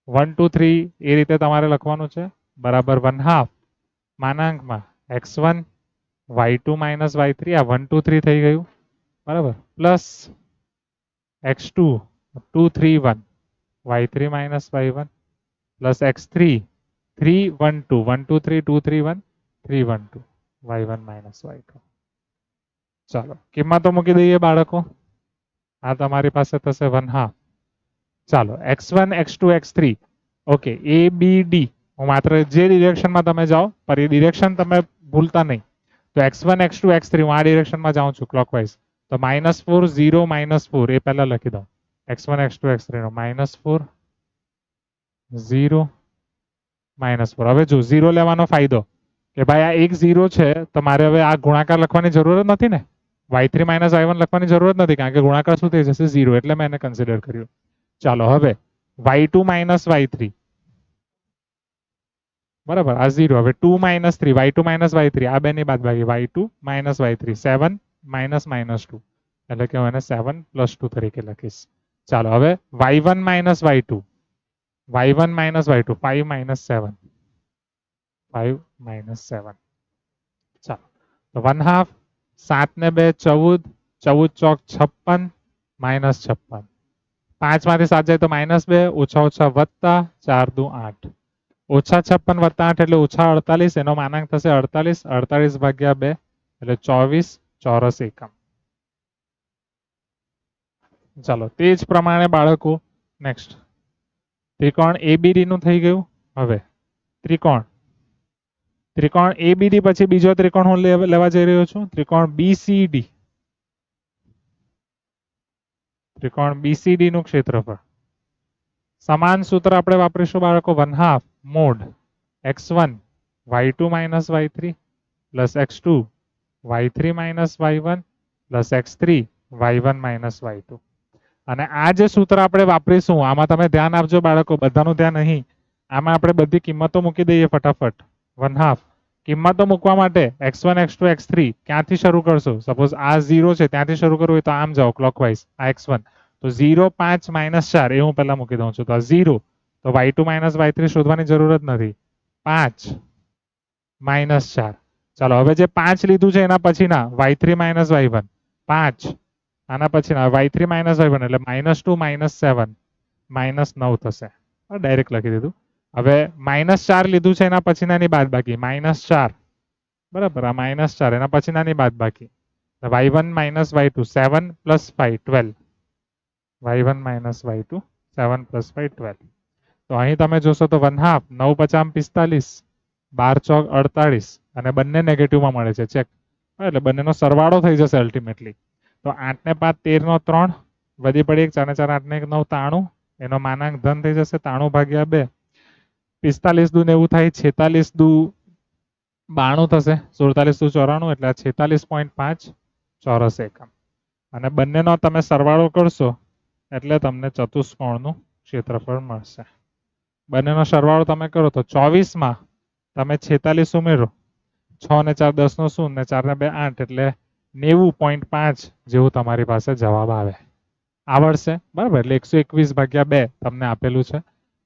1 2 3 એ રીતે તમારે લખવાનું છે. બરાબર 1/2 માનાંકમાં x1 y2 માઇનસ y3 આ 1 2 3 થઈ ગયું. બરાબર plus x2 2 3 1 y3 minus y1 plus x3 3 1 2 1 2 3 2 3 1 3 1 2 y1 minus y2. ચાલો કિંમતો મૂકી દઈએ બાળકો. આ તમારી પાસે થશે 1/2. ચાલો x1 x2 x3 okay ABD હું માત્ર જે ડિરેક્શનમાં તમે જાઓ પર એ ડિરેક્શન તમે ભૂલતા નહીં. તો x1 x2 x3 હું આ ડિરેક્શનમાં જાઉં છું ક્લોકવાઇઝ. તો -4 0 -4 એ પહેલા લખી દઉં. x1 x2 x3 નો -4 0 -4. હવે જો 0 લેવાનો ફાયદો કે ભાઈ આ એક 0 છે તો મારે હવે આ ગુણાકાર લખવાની જરૂર જ નથી ને. y3 માઇનસ y1 લખવાની જરૂર જ નથી કારણ કે ગુણાકાર શું થઈ જશે 0 એટલે મેં એને કન્સિડર કર્યું. ચાલો હવે y2 માઇનસ y3 બરાબર આ 0. હવે 2 માઇનસ 3 y2 માઇનસ y3 આ બેની બાદબાકી y2 માઇનસ y3 7 માઇનસ -2 એટલે કે હું એને 7 + 2 તરીકે લખીશ. ચાલો હવે y1 minus y2 y1 minus y2 5 minus 7 5 minus 7. ચાલો તો 1/2 7 ને 2 14 14 ચોક 56 -56 5 માંથી 7 જાય તો -2 ઓછા ઓછા વત્તા 4 દુ 8 ઓછા 56 વત્તા 8 એટલે ઓછા 48 એનો માનાંક થશે 48 48 ભાગ્યા 2 એટલે 24 ચોરસ એકમ. ચાલો તે જ પ્રમાણે બાળકો નેક્સ્ટ ત્રિકોણ ABD નું થઈ ગયું. હવે ત્રિકોણ ABD પછી બીજો ત્રિકોણ હું લેવા જઈ રહ્યો છું. ત્રિકોણ BCD. ત્રિકોણ BCD નું ક્ષેત્રફળ સમાન સૂત્ર આપણે વાપરીશું બાળકો 1/2 mode x1 y2 minus y3 plus x2 y3 minus y1 plus x3 y1 minus y2. અને આ જે સૂત્ર આપણે વાપરીશું આમાં તમે ધ્યાન આપજો બાળકો બધાનું ધ્યાન અહીં. આમાં આપણે બધી કિંમતો મૂકી દઈએ ફટાફટ. 1/2 કિંમતો મૂકવા માટે x1 x2 x3 ક્યાંથી શરૂ કરશો. સપોઝ આ 0 છે ત્યાંથી શરૂ કરવું હોય તો આમ જાઓ ક્લોકવાઇઝ. આ x1 તો 0 5 -4 એ હું પહેલા મૂકી દઉં છું. તો આ 0 તો y2 માઇનસ y3 શોધવાની જરૂર જ નથી. 5 -4 ચાલો હવે જે 5 લીધું છે એના પછીના y3 માઇનસ y1 5 આના પછીના y3 માઇનસ y1 એટલે -2 -7 -9 થશે. ડાયરેક્ટ લખી દીધું. હવે -4 લીધું છે એના પછીનાની બાદ બાકી -4 બરાબર આ -4 એના પછીનાની બાદ બાકી y1 minus y2 7 + 5 12 y1 minus y2 7 + 5 12. તો અહીં તમે જોશો તો 1/2 9 × 5 = 45 12 ચોક 48 અને બંને નેગેટિવમાં મળે છે ચેક. એટલે બંનેનો સરવાળો થઈ જશે અલ્ટિમેટલી. તો 8 ને 5 13 નો 3 વધી પડી 1 4 ને 4 8 ને 1 9 93 એનો માનાંક ધન થઈ જશે 93 ભાગ્યા 2 45 દુ 90 થાય 46 દુ 92 થશે 47 દુ 94 એટલે 46.5 ચોરસ એકમ. અને બંનેનો તમે સરવાળો કરશો એટલે તમને ચતુષ્કોણનું ક્ષેત્રફળ મળશે. બંનેનો સરવાળો તમે કરો તો 24 માં તમે 46 ઉમેરો 6 ને 4 10 નો 0 ને 4 ને 2 8 એટલે 90.5 જેવું તમારી પાસે જવાબ આવડશે બરાબર. એટલે 121 ભાગ્યા 2 તમને આપેલું છે.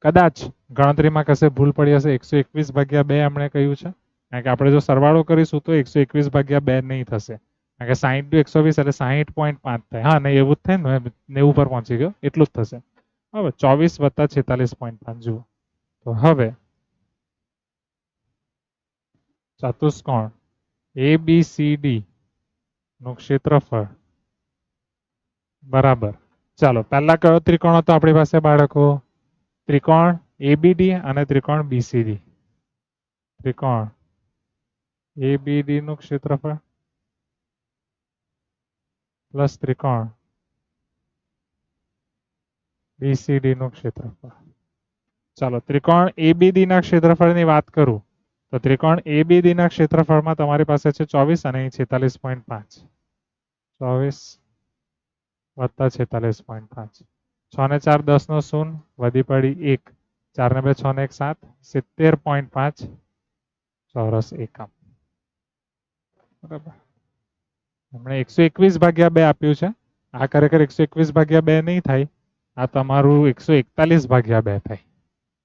કદાચ ગણતરીમાં કશે ભૂલ પડી હશે 121 ભાગ્યા 2 એમણે કહ્યું છે કારણ કે આપણે જો સરવાળો કરીશું તો 121 ભાગ્યા 2 નહીં થશે કારણ કે 60 * 120 એટલે 60.5 થાય. હા નહીં એવું જ થાય ને 90 પર પહોંચી ગયો એટલું જ થશે. હવે 24 + 46.5 જુઓ તો હવે ચતુષ્કોણ ABCD નું ક્ષેત્રફળ બરાબર. ચાલો પહેલા કયો ત્રિકોણ હતો આપણી પાસે બાળકો. ત્રિકોણ ABD અને ત્રિકોણ BCD. ત્રિકોણ ABD નું ક્ષેત્રફળ પ્લસ ત્રિકોણ BCD નું ક્ષેત્રફળ. ચાલો ત્રિકોણ ABD ના ક્ષેત્રફળની વાત કરું તો ત્રિકોણ ABD ના ક્ષેત્રફળમાં તમારી પાસે છે 24 અને અહીં 46.5. 24 વત્તા 46.5. 6 ને 4 10 નો શૂન વધી પડી 1. 4 ને 2 6 ને 1 7. 70.5 ચોરસ એકમ. બરાબર. હમણાં 121 ભાગ્યા 2 આપ્યું છે. આ ખરેખર 121 ભાગ્યા 2 નહીં થાય. આ તમારું 141 ભાગ્યા 2 થાય.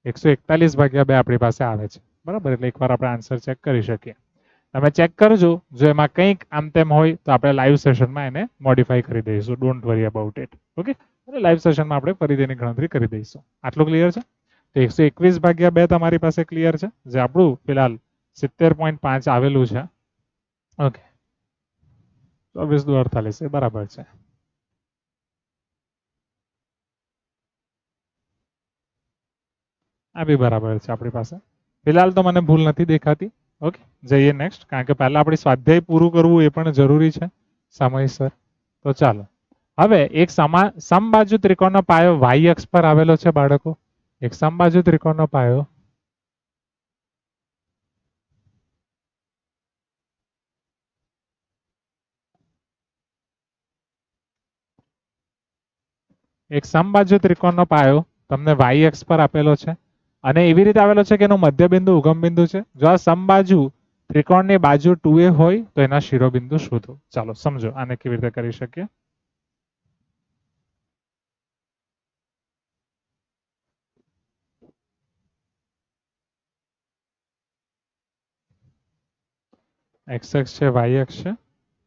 141 ભાગ્યા 2 આપણી પાસે આવે છે. બરાબર, એટલે એકવાર આપણે આન્સર ચેક કરી શકીએ. તમે ચેક કરજો, જો એમાં કંઈક આમ તેમ હોય તો આપણે લાઈવ સેશનમાં એને મોડિફાઈ કરી દઈશું. Don't worry about it. Okay, એટલે લાઈવ સેશનમાં આપણે ફરી તેની ગણતરી કરી દઈશું. આટલું ક્લિયર છે? તો 121 ભાગ્યા 2 તમારી પાસે ક્લિયર છે, જે આપણું ફિલહાલ 70.5 આવેલું છે. ઓકે, 24 દુ 48 એ બરાબર છે. આ બી બરાબર છે આપણી પાસે. ફિલહાલ તો મને ભૂલ નથી દેખાતી. ઓકે, જઈએ નેક્સ્ટ, કારણ કે પહેલા આપણે સ્વાધ્યાય પૂરું કરવું એ પણ જરૂરી છે સમયસર. તો ચાલો હવે એક સમબાજુ ત્રિકોણનો પાયો y અક્ષ પર આવેલો છે બાળકો. એક સમબાજુ ત્રિકોણનો પાયો તમને y અક્ષ પર આપેલો છે અને એવી રીતે આવેલો છે કે એનું મધ્યબિંદુ ઉગમ બિંદુ છે. જો આ સમબાજુ ત્રિકોણની બાજુ 2a હોય તો એના શિરોબિંદુ શોધો. ચાલો સમજો આને કેવી રીતે કરી શકીએ. x અક્ષ છે, y અક્ષ છે.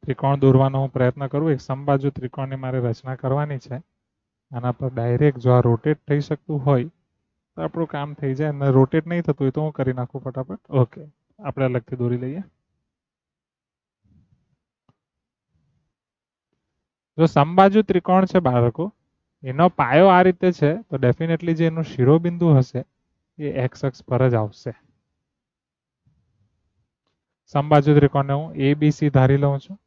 ત્રિકોણ દોરવાનો હું પ્રયત્ન કરું. એક સમબાજુ ત્રિકોણની મારે રચના કરવાની છે. આના પર ડાયરેક્ટ જો આ રોટેટ થઈ શકતું હોય તો આપણું કામ થઈ જાય. અને રોટેટ નહીં થતું હોય તો હું કરી નાખું ફટાફટ. ઓકે, આપણે અલગથી દોરી લઈએ. જો સમબાજુ ત્રિકોણ છે બાળકો, એનો પાયો આ રીતે છે, તો ડેફિનેટલી જે એનું શિરોબિંદુ હશે એ x અક્ષ પર જ આવશે. સમબાજુ ત્રિકોણને હું ABC ધારી લઉં છું.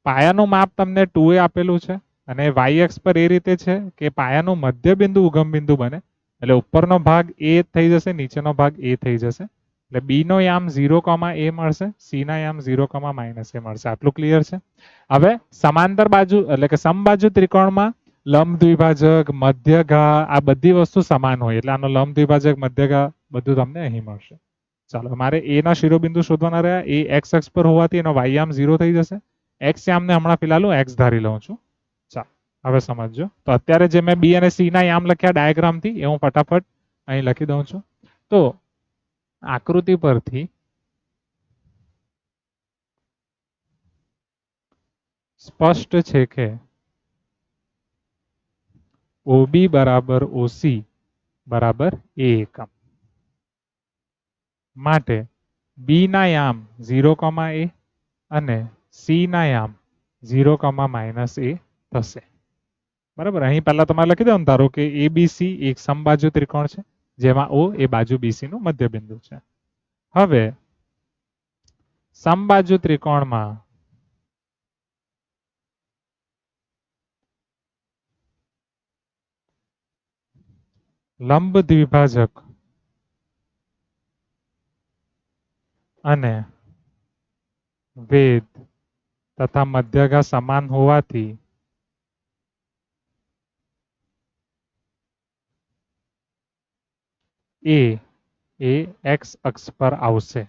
પાયાનું માપ તમને 2a આપેલું છે અને y અક્ષ પર એ રીતે છે કે પાયાનું મધ્યબિંદુ ઉગમ બિંદુ બને. એટલે ઉપરનો ભાગ a થઈ જશે, નીચેનો ભાગ a થઈ જશે. એટલે b નો યામ 0, a મળશે, c ના યામ 0, -a મળશે. આટલું ક્લિયર છે. હવે સમાંતર બાજુ એટલે કે સમબાજુ ત્રિકોણમાં લંબ દ્વિભાજક, મધ્યઘા આ બધી વસ્તુ સમાન હોય. એટલે આનો લંબ દ્વિભાજક, મધ્યઘા બધું તમને અહીં મળશે. ચાલો, મારે a ના શિરોબિંદુ શોધવાના રહ્યા. એ x અક્ષ પર હોવાથી એનો y યામ 0 થઈ જશે. x યામને હમણાં ફિલહાલ હું x ધારી લઉં છું. ચાલો હવે સમજજો. તો અત્યારે જે મેં b અને c ના યામ લખ્યા ડાયાગ્રામથી એ હું ફટાફટ અહીં લખી દઉં છું. તો આકૃતિ પરથી સ્પષ્ટ છે કે OB બરાબર OC બરાબર a એકમ માટે b ના યામ 0, a અને c ના યામ 0, -a થશે. બરાબર, અહીં પહેલા તમારે લખી દો. ધારો કે ABC એક સમબાજુ ત્રિકોણ છે જેમાં O એ બાજુ BC નું મધ્યબિંદુ છે. હવે સમબાજુ ત્રિકોણમાં લંબ દ્વિભાજક અને વેધ તથા મધ્યઘા સમાન હોવાથી a એ x અક્ષ પર આવશે.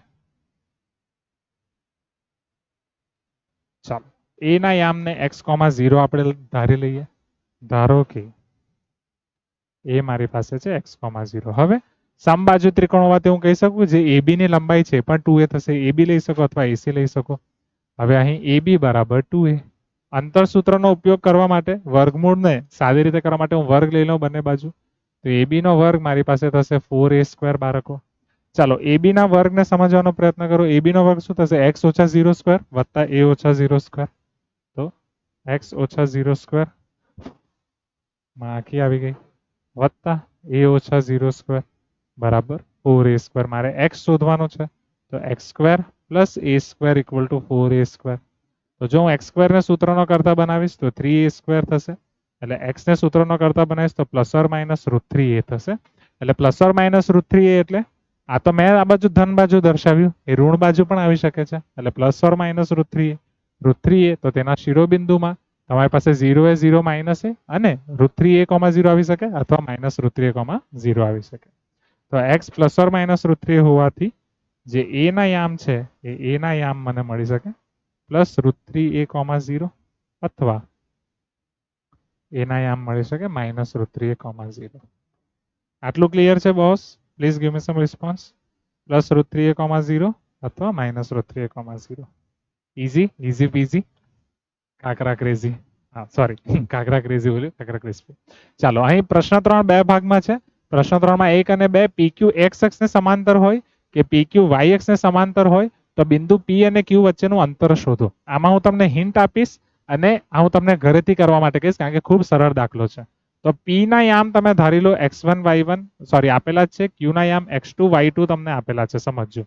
ચાલો, a ના યામને x, 0 આપણે ધારી લઈએ. ધારો કે એ મારી પાસે છે x, 0. હવે સમબાજુ ત્રિકોણ હોવાથી હું કહી શકું જે AB ની લંબાઈ છે પણ 2a થશે. AB લઈ શકો અથવા AC લઈ શકો. હવે અહીં AB બરાબર 2a. અંતર સૂત્રનો ઉપયોગ કરવા માટે વર્ગમૂળને સાદી રીતે કરવા માટે હું વર્ગ લઈ લઉં બંને બાજુ. તો AB નો વર્ગ મારી પાસે થશે 4a² બાળકો. ચાલો AB ના વર્ગને સમજવાનો પ્રયત્ન કરો. AB નો વર્ગ શું થશે? x - 0² વત્તા a - 0². તો x - 0² માં આખી આવી ગઈ વત્તા a - 0² બરાબર 4a². મારે x શોધવાનો છે તો x² + a² = 4a². તો જો હું x² ને સૂત્રનો કરતા બનાવીશ તો 3a² થશે. એટલે x ને સૂત્રનો કરતા બનાવીશ તો ± √3a થશે. એટલે ± √3a એટલે આ તો મેં આ બાજુ ધન બાજુ દર્શાવ્યું, એ ઋણ બાજુ પણ આવી શકે છે, એટલે પ્લસ ઓર માઇનસ √3a તો તેના શિરોબિંદુમાં તમારી પાસે 0 એ 0 માઇનસ એ અને √3a, 0 આવી શકે અથવા માઇનસ √3a, 0 આવી શકે. તો x plus or minus √3a હોવાથી જે a ના યામ છે એ a ના યામ મને મળી શકે પ્લસ √3a, 0 અથવા a ના યામ મળી શકે માઇનસ √3a, 0. આટલું ક્લિયર છે boss? Please give me some response. Plus √3a, 0 અથવા માઇનસ √3a, 0. Easy peasy. કાકરા ક્રેઝી. હા સોરી, કાકરા ક્રેઝી બોલ્યું, કાકરા ક્રિસ્પી. ચાલો, અહીં પ્રશ્ન 3 બે ભાગમાં છે. પ્રશ્ન 3 માં 1 અને 2 PQ x અક્ષ ને સમાંતર હોય કે PQ y અક્ષ ને સમાંતર હોય તો બિંદુ P અને Q વચ્ચેનું અંતર શોધો. આમાં હું તમને હિન્ટ આપીશ અને આ હું તમને ઘરેથી કરવા માટે કહીશ કારણ કે ખૂબ સરળ દાખલો છે. તો P ના યામ તમે ધારી લો x1 y1 સોરી આપેલા જ છે, Q ના યામ x2 y2 તમને આપેલા છે, સમજજો.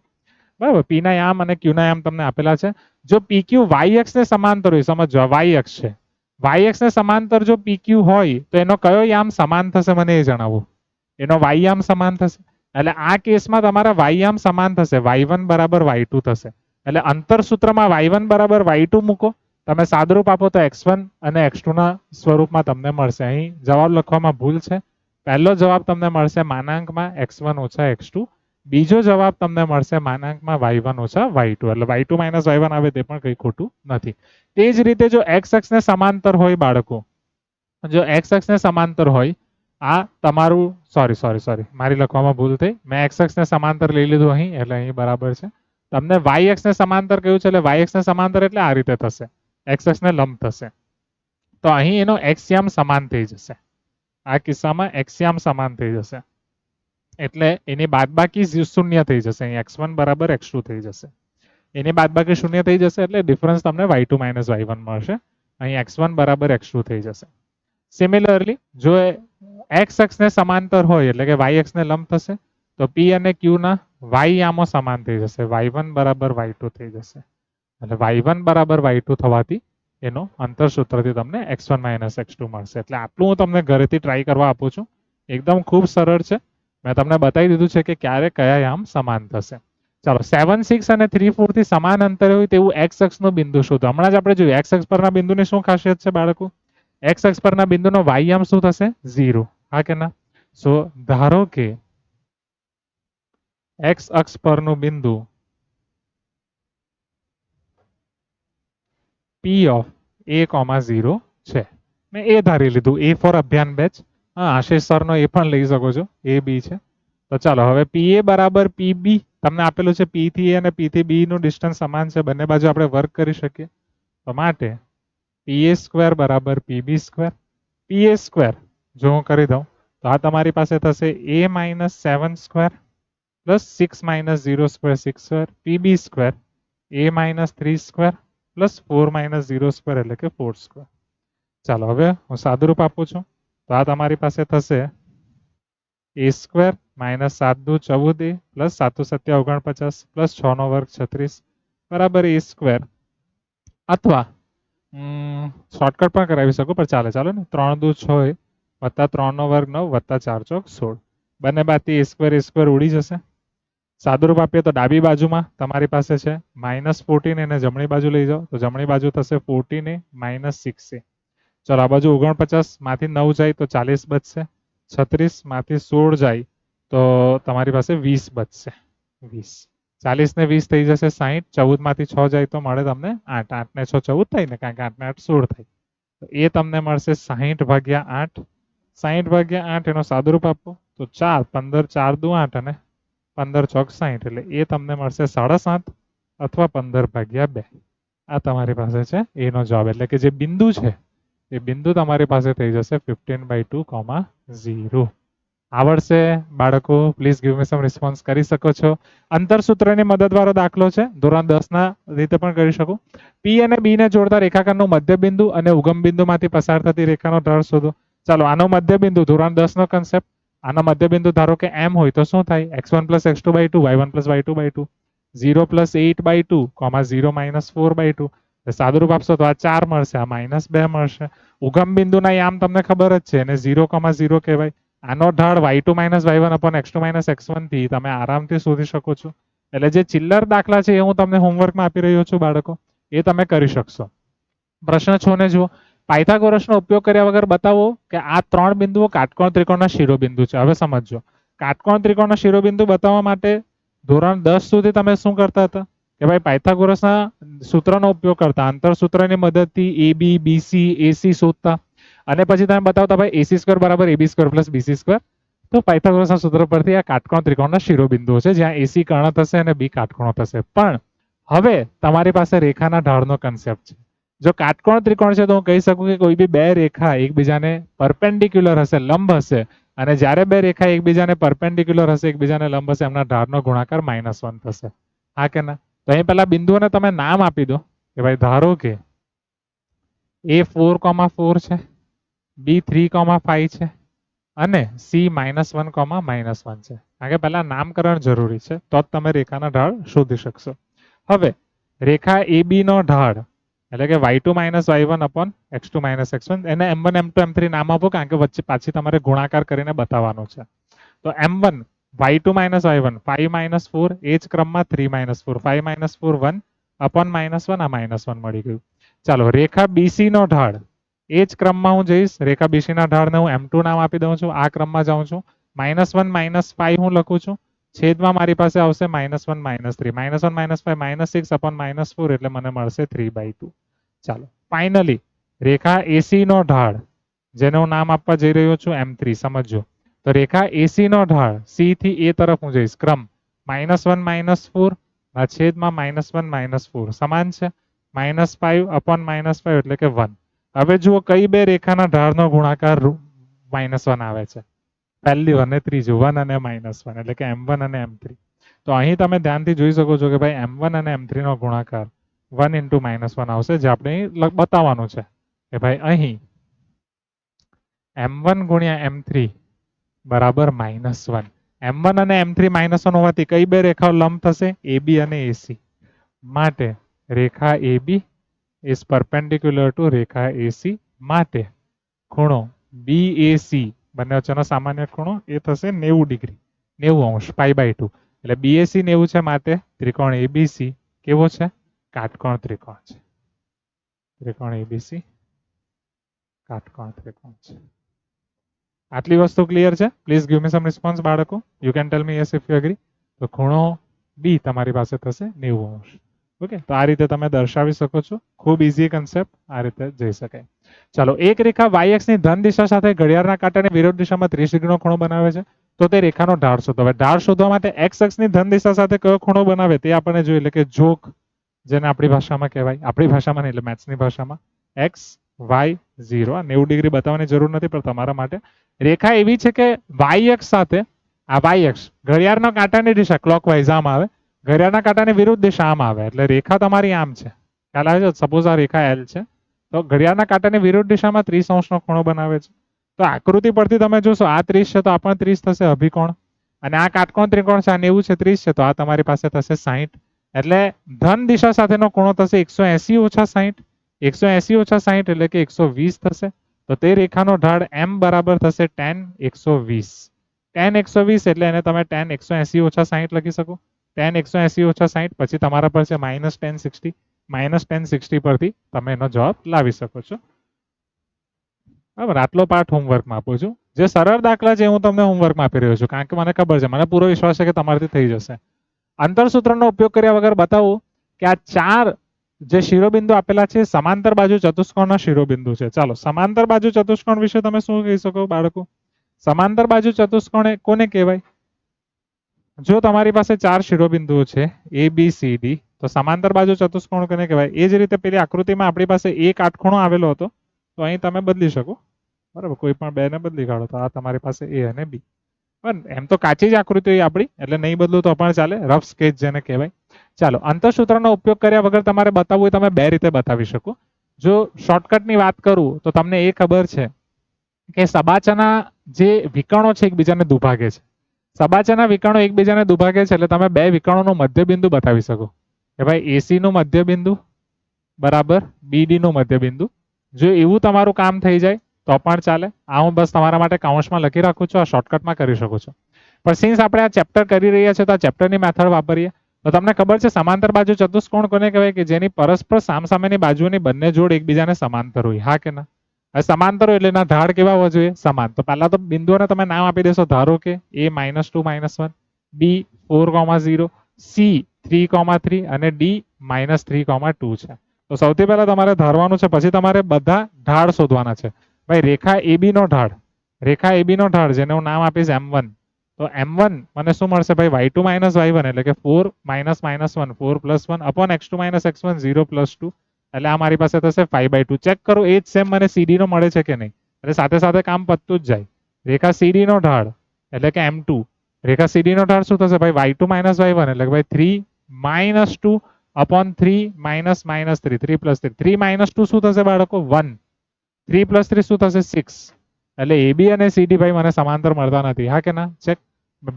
બરાબર, P ના યામ અને Q ના યામ તમને આપેલા છે. જો PQ y અક્ષ ને સમાંતર હોય, સમજો y અક્ષ છે, y અક્ષ ને સમાંતર જો PQ હોય તો એનો કયો યામ સમાન થશે મને એ જણાવો. એનો y યામ સમાન થશે. એટલે આ કેસમાં તમારા y યામ સમાન થશે, y1 બરાબર y2 થશે. એટલે અંતર સૂત્રમાં y1 બરાબર y2 મૂકો, તમે સાદરૂપ આપો તો x1 અને x2 ના સ્વરૂપમાં તમને મળશે. અહીં જવાબ લખવામાં ભૂલ છે. પહેલો જવાબ તમને મળશે માનાંકમાં x1 ઓછા x2, બીજો જવાબ તમને મળશે માનાંકમાં y1 ઓછા y2, એટલે y2 માઇનસ y1 આવે તે પણ કંઈ ખોટું નથી. તે જ રીતે જો x અક્ષ ને સમાંતર હોય બાળકો, જો x અક્ષ ને સમાંતર હોય, આ તમારું સોરી મારી લખવામાં ભૂલ થઈ, મેં x અક્ષ ને સમાંતર લઈ લીધું અહીં, એટલે અહીં બરાબર છે. તમને y અક્ષ ને સમાંતર કહ્યું છે એટલે y અક્ષ ને સમાંતર એટલે આ રીતે થશે, x અક્ષ ને લંબ થશે. તો અહીં એનો x યામ સમાન થઈ જશે. આ કિસ્સામાં x યામ સમાન થઈ જશે એટલે એની બાદબાકી શૂન્ય થઈ જશે. અહીં x1 બરાબર x2 થઈ જશે. એની બાદબાકી શૂન્ય થઈ જશે એટલે ડિફરન્સ તમને y2 માઇનસ y1 મળશે. અહીં x1 બરાબર x2 થઈ જશે. સિમિલરલી જો x અક્ષ ને સમાંતર હોય એટલે કે y અક્ષ ને લંબ થશે તો P અને Q ના y યામો સમાન થઈ જશે, y1 બરાબર y2 થઈ જશે. એટલે y1 બરાબર y2 થવાથી એનો અંતર સૂત્રથી તમને x1 માઇનસ x2 મળશે. એટલે આટલું હું તમને ઘરેથી ટ્રાય કરવા આપું છું. એકદમ ખૂબ સરળ છે. મેં તમને બતાવી દીધું છે કે ક્યારે કયા યામ સમાન થશે. ચાલો, 7, 6 અને 3, 4 થી સમાન અંતરે હોય તેવું x અક્ષ નું બિંદુ શોધો. હમણાં જ આપણે જોયું x અક્ષ પરના બિંદુની શું ખાસિયત છે બાળકો? x અક્ષ પરના બિંદુનો y યામ શું થશે? 0. હા કે ના? સો ધારો કે x અક્ષ પરનું બિંદુ P of a, 0 છે. મેં એ ધારી લીધું, એ ફોર અભ્યાન બેચ. હા, આશીષ સરનો એ પણ લઈ શકો છો, એ બી છે. તો ચાલો હવે PA બરાબર PB તમને આપેલું છે. P થી A અને P થી B નું ડિસ્ટન્સ સમાન છે, બંને બાજુ આપણે વર્ક કરી શકીએ. તો માટે PA સ્ક્વેર બરાબર PB સ્ક્વેર. PA સ્ક્વેર જો હું કરી દઉં તો આ તમારી પાસે થશે a minus 7 square plus 6 minus 0 square 6 square, PB square a minus 3 square plus 4 minus 0 square એટલે કે 4 સ્ક્વેર. ચાલો હવે હું સાદુરૂપ આપું છું તો આ તમારી પાસે થશે a સ્ક્વેર માઇનસ 7 દુ 14a પ્લસ 7 7 49 પ્લસ 6 નો વર્ગ 36 બરાબર a સ્ક્વેર, અથવા શોર્ટકટ પણ કરાવી શકો પણ ચાલો ને, 3 દુ 6 વત્તા 3 નો વર્ગ 9 વત્તા 4 ચોક 16. બંને બાજુથી a સ્ક્વેર ઉડી જશે. સાદુરૂપ આપીએ તો ડાબી બાજુમાં તમારી પાસે છે માઇનસ 14, એને જમણી બાજુ લઈ જાઓ તો જમણી બાજુ થશે 14a માઇનસ 6a. ચલો આ બાજુ 49 માંથી 9 જાય તો 40 બચશે, 36 માંથી 16 જાય તો તમારી પાસે 20 બચશે. 20 40 ને 20 થઈ જશે 60, 14 માંથી 6 જાય તો મળે તમને 8, 8 ને 6 14 થાય ને, કારણ કે 8 ને 8 16 થાય. તો એ તમને મળશે 60 ભાગ્યા 8. 60 ભાગ્યા 8 એનો સાદુરૂપ આપો તો 4, 15 4 દુ 8 અને 15 ચોક 60 એટલે એ તમને મળશે 7.5 અથવા 15 ભાગ્યા 2. આ તમારી પાસે છે એનો જવાબ. એટલે કે જે બિંદુ છે એ બિંદુ તમારી પાસે થઈ જશે 15/2, 0. આવડશે બાળકો? Please give me some response. કરી શકો છો. અંતરસૂત્રની મદદવાળો દાખલો છે, ધોરણ 10 ના રીતે પણ કરી શકો. P અને B ને જોડતા રેખાખંડનું મધ્યબિંદુ અને ઉગમ બિંદુમાંથી પસાર થતી રેખાનો ઢાળ શોધો. ચાલો આનો મધ્યબિંદુ ધોરણ 10 નો કન્સેપ્ટ. આનો મધ્યબિંદુ ધારો કે m હોય તો શું થાય? x1 + x2/2 y1 + y2/2 0 + 8/2, 0 - 4/2. સાદુરૂપ આપશો તો આ 4 મળશે, આ -2 મળશે. ઉગમ બિંદુના યામ તમને ખબર જ છે, એને 0, 0 કહેવાય. આનો ઢાળ y2 minus y1 upon x2 minus x1 થી તમે આરામથી શોધી શકો છો. એટલે જે ચિલ્લર દાખલા છે એ હું તમને હોમવર્કમાં આપી રહ્યો છું બાળકો, એ તમે કરી શકશો. પ્રશ્ન 6 ને જુઓ. પાયથાગોરસનો ઉપયોગ કર્યા વગર બતાવો કે આ ત્રણ બિંદુઓ કાટકોણ ત્રિકોણના શિરોબિંદુ છે. હવે સમજો, કાટકોણ ત્રિકોણના શિરોબિંદુ બતાવવા માટે ધોરણ 10 સુધી તમે શું કરતા હતા કે ભાઈ પાયથાગોરસના સૂત્રનો ઉપયોગ કરતા, અંતર સૂત્રની મદદથી એ બી બીસી એસી શોધતા અને પછી તમે બતાવતા ભાઈ એસી સ્ક્વેર બરાબર AB square plus BC square. તો પાયથાગોરસના સૂત્ર પરથી આ કાટકોણ ત્રિકોણના શિરોબિંદુઓ છે જ્યાં એસી કર્ણ થશે અને બી કાટકોણ થશે. પણ હવે તમારી પાસે રેખાના ઢાળનો કન્સેપ્ટ છે. જો કાટકોણ ત્રિકોણ છે તો હું કહી શકું કે કોઈ બી બે રેખા એકબીજાને પરપેન્ડિક્યુલર હશે, લંબ હશે, અને જ્યારે બે રેખા એકબીજાને પરપેન્ડિક્યુલર હશે, એકબીજાને લંબ હશે, એમના ઢાળનો ગુણાકાર -1 થશે. હા કે ના? તો અહીં પેલા બિંદુઓને તમે નામ આપી દો કે ભાઈ ધારો કે A4,4 છે, B3,5 છે અને C-1,-1 છે. કારણ કે પહેલા નામકરણ જરૂરી છે, તો જ તમે રેખાના ઢાળ શોધી શકશો. હવે રેખા AB નો ઢાળ એટલે કે y2 minus y1 upon x2 minus x1, એને m1 m2 m3 નામ આપો કારણ કે વચ્ચે પાછી તમારે ગુણાકાર કરીને બતાવવાનો છે. તો m1 y2 minus y1 5 minus 4, એ જ ક્રમમાં 3 માઇનસ 4, 5 માઇનસ 4 1 અપોન -1, આ -1 મળી ગયું. ચાલો રેખા BC નો ઢાળ, એ જ ક્રમમાં હું જઈશ. રેખા BC ના ઢાળને હું m2 નામ આપી દઉં છું. આ ક્રમમાં જાઉં છું. -1 -5 હું લખું છું. છેદમાં મારી પાસે આવશે -1 -3, -1 -5 -6 અપોન -4 એટલે મને મળશે 3/2. ચાલો ફાઇનલી રેખા AC નો ઢાળ, જેને હું નામ આપવા જઈ રહ્યો છું m3, સમજો. તો રેખા AC નો ઢાળ C થી A તરફ હું જઈશ, ક્રમ -1 -4 આ છેદમાં -1 -4 સમાન છે. -5 અપોન -5 એટલે કે 1. હવે જુઓ કઈ બે રેખાના ઢાળનો ગુણાકાર -1 આવે છે. પહેલી અને ત્રીજું, 1 અને -1 એટલે કે m1 અને m3. તો અહીં તમે ધ્યાનથી જોઈ શકો છો કે ભાઈ m1 અને m3 નો ગુણાકાર 1 into -1 આવશે, જે આપણે અહીં બતાવવાનું છે કે ભાઈ અહીં m1 ગુણ્યા m3 બરાબર -1. m1 અને m3 -1 હોવાથી કઈ બે રેખાઓ લંબ થશે? AB અને AC. માટે રેખા AB is perpendicular to Rekha AC. માટે ખૂણો BAC, બંને વચ્ચેનો સામાન્ય ખૂણો, એ થશે 90 ડિગ્રી, 90 અંશ, π/2. એટલે BAC 90 છે, માટે ત્રિકોણ ABC કેવો છે? કાટકોણ ત્રિકોણ છે. ત્રિકોણ ABC કાટકોણ ત્રિકોણ છે. આટલી વસ્તુ ક્લિયર છે? Please give me some response બાળકો. You can tell me yes if you agree. તો ખૂણો B તમારી પાસે થશે 90 અંશ. ઓકે, તો આ રીતે તમે દર્શાવી શકો છો. ખૂબ ઇઝી કન્સેપ્ટ, આ રીતે જઈ શકાય. ચાલો, એક રેખા y અક્ષની ધન દિશા સાથે ઘડિયાળના કાંટાની વિરુદ્ધ દિશામાં 30 ડિગ્રીનો ખૂણો બનાવે છે. તો તે રેખાનો ઢાળ શોધો. હવે ઢાળ શોધવા માટે x અક્ષની ધન દિશા સાથે કયો ખૂણો બનાવે તે આપણે જોઈએ, એટલે કે જોક, જેને આપણી ભાષામાં કહેવાય, આપણી ભાષામાં નહીં એટલે મેથ્સની ભાષામાં x y 0. 90 ડિગ્રી બતાવવાની જરૂર નથી, પણ તમારા માટે રેખા એવી છે કે y અક્ષ સાથે, આ y અક્ષ ઘડિયાળના કાંટાની દિશા ક્લોકવાઇઝ આમ આવે, ઘડિયાળના કાંટાની વિરુદ્ધ દિશા આમ આવે, એટલે રેખા તમારી આમ છે. ખ્યાલ આવે છે? સપોઝ આ રેખા L છે, તો ઘડિયાળના કાંટાની વિરુદ્ધ દિશામાં 30 અંશનો ખૂણો બનાવે છે. તો આકૃતિ પરથી તમે જોશો આ 30 છે તો આ પણ 30 થશે અભિકોણ, અને આ કાટકોણ ત્રિકોણ છે, આ 90 છે, 30 છે, તો આ તમારી પાસે થશે 60. એટલે ધન દિશા સાથેનો ખૂણો થશે 180 ઓછા 60. 180 ઓછા 60 એટલે કે 120 થશે. તો તે રેખાનો ઢાળ m બરાબર થશે tan 120. tan 120 એટલે એને તમે tan 180 ઓછા 60 લખી શકો. tan 180 ઓછા 60 પછી તમારા પર છે -tan 60. -tan 60 પરથી તમે એનો જવાબ લાવી શકો છો. બરાબર, આટલો પાઠ હોમવર્કમાં આપું છું. જે સરળ દાખલા છે હું તમને હોમવર્કમાં આપી રહ્યો છું, કારણ કે મને ખબર છે, મને પૂરો વિશ્વાસ છે કે તમારાથી થઈ જશે. અંતરસૂત્રનો ઉપયોગ કર્યા વગર બતાવો કે આ 4 જે શિરોબિંદુ આપેલા છે સમાંતર બાજુ ચતુષ્કોણના શિરોબિંદુ છે. ચાલો, સમાંતર બાજુ ચતુષ્કોણ વિશે તમે શું કહી શકો બાળકો? સમાંતર બાજુ ચતુષ્કોણ કોને કહેવાય? જો તમારી પાસે 4 શિરોબિંદુઓ છે ABCD, તો સમાંતર બાજુ ચતુષ્કોણ કોને કહેવાય? એ જ રીતે પેલી આકૃતિમાં આપણી પાસે એક કાટખૂણો આવેલો હતો, તો અહીં તમે બદલી શકો. બરાબર, કોઈ પણ બે ને બદલી કાઢો, તો આ તમારી પાસે A અને B. પણ એમ તો કાચી જ આકૃતિ હોય આપણી, એટલે નહીં બદલું તો પણ ચાલે, રફ સ્કેચ જેને કહેવાય. ચાલો, અંતરસૂત્રનો ઉપયોગ કર્યા વગર તમારે બતાવવું હોય તમે બે રીતે બતાવી શકો. જો શોર્ટકટની વાત કરું તો તમને એ ખબર છે કે સબાચાના જે વિકર્ણો છે એકબીજાને દુભાગે છે. સબાચાના વિકર્ણો એકબીજાને દુભાગે છે, એટલે તમે બે વિકર્ણોનું મધ્યબિંદુ બતાવી શકો કે ભાઈ AC નું મધ્યબિંદુ બરાબર BD નું મધ્યબિંદુ. જો એવું તમારું કામ થઈ જાય તો પણ ચાલે. આ હું બસ તમારા માટે કાઉન્સમાં લખી રાખું છું, આ શોર્ટકટમાં કરી શકો છો. પણ સિન્સ આપણે આ ચેપ્ટર કરી રહ્યા છીએ તો આ ચેપ્ટરની મેથડ વાપરીએ. તો તમને ખબર છે સમાંતર બાજુ ચતુષ્કોણ કોને કહેવાય? કે જેની પરસ્પર સામસામેની બાજુની બંને જોડ એકબીજાને સમાંતર હોય. હા કે ના? હવે સમાંતર હોય એટલે એના ઢાળ કેવા હોવા જોઈએ? સમાન. તો પહેલા તો બિંદુઓને તમે નામ આપી દેશો. ધારો કે a -2 -1, b 4,0, c 3,3 અને d -3,2 છે. તો સૌથી પહેલા તમારે ધારવાનું છે, પછી તમારે બધા ઢાળ શોધવાના છે. ભાઈ રેખા AB નો ઢાળ, રેખા AB નો ઢાળ જેને હું નામ આપીશ M1. તો M1 મને શું મળશે ભાઈ? y2 - y1 એટલે કે 4 - -1 4 + 1 upon x2 - x1 0 + 2 એટલે આ મારી પાસે થશે 5/2. ચેક કરો એ જ સેમ મને CD નો મળે છે કે નહીં. એટલે સાથે સાથે કામ પતતું જ જાય. રેખા CD નો ઢાળ એટલે કે M2. રેખા CD નો ઢાળ શું થશે ભાઈ? y2 - y1 એટલે કે ભાઈ 3 - 2 upon 3 - -3 3 + 3 3 - 2 શું થશે બાળકો? 1. 3 + 3 શું થશે? 6. એટલે AB અને CD ભાઈ મને સમાંતર મળતા નથી. હા કે ના? ચેક.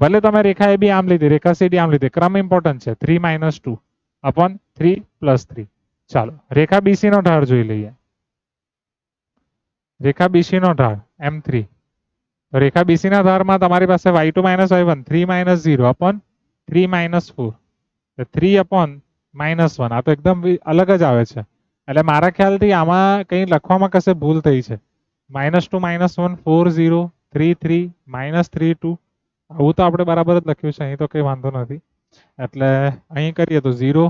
ભલે તમે રેખા AB આમ લીધી, રેખા CD આમ લીધી, ક્રમ ઇમ્પોર્ટન્ટ છે. 3 - 2 upon 3 + 3. ચાલો રેખા BC નો ઢાળ જોઈ લઈએ. રેખા BC નો ઢાળ M3. તો રેખા BC ના ધારમાં તમારી પાસે y2 - y1 3 - 0 upon 3 - 4. 3 upon -1 આ તો એકદમ અલગ જ આવે છે. એટલે મારા ખ્યાલથી આમાં કંઈ લખવામાં કશે ભૂલ થઈ છે. -2 - 1 4 0 3 3 -3 2 આવું તો આપણે બરાબર જ લખ્યું છે. અહીં તો કંઈ વાંધો નથી. એટલે અહીં કરીએ તો 0.